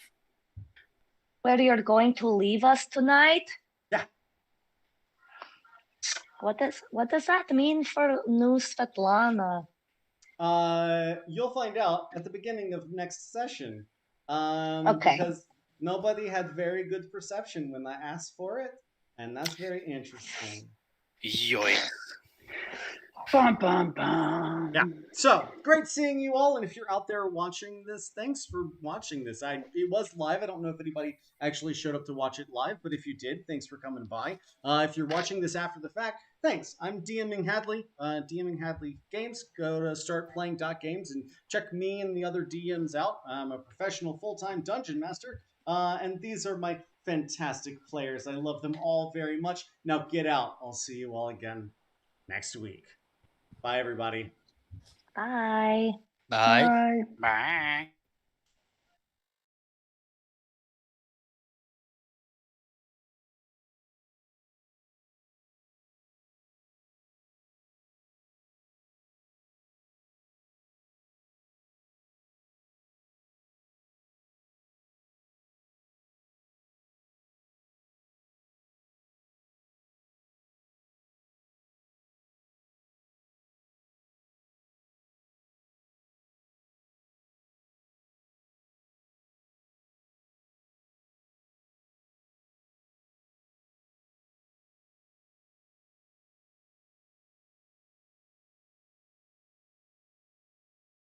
Where you're going to leave us tonight? Yeah. What does that mean for new Svetlana? You'll find out at the beginning of next session. Okay. Because nobody had very good perception when I asked for it, and that's very interesting. Yoink. Bum, bum, bum. Yeah. So great seeing you all, and if you're out there watching this, thanks for watching this. It was live. I don't know if anybody actually showed up to watch it live, but if you did, thanks for coming by. If you're watching this after the fact, thanks. I'm DMing Hadley, DMing Hadley Games. Go to startplaying.games and check me and the other DMs out. I'm a professional full-time dungeon master, and these are my fantastic players. I love them all very much. Now get out. I'll see you all again next week. Bye, everybody. Bye. Bye. Bye. Bye.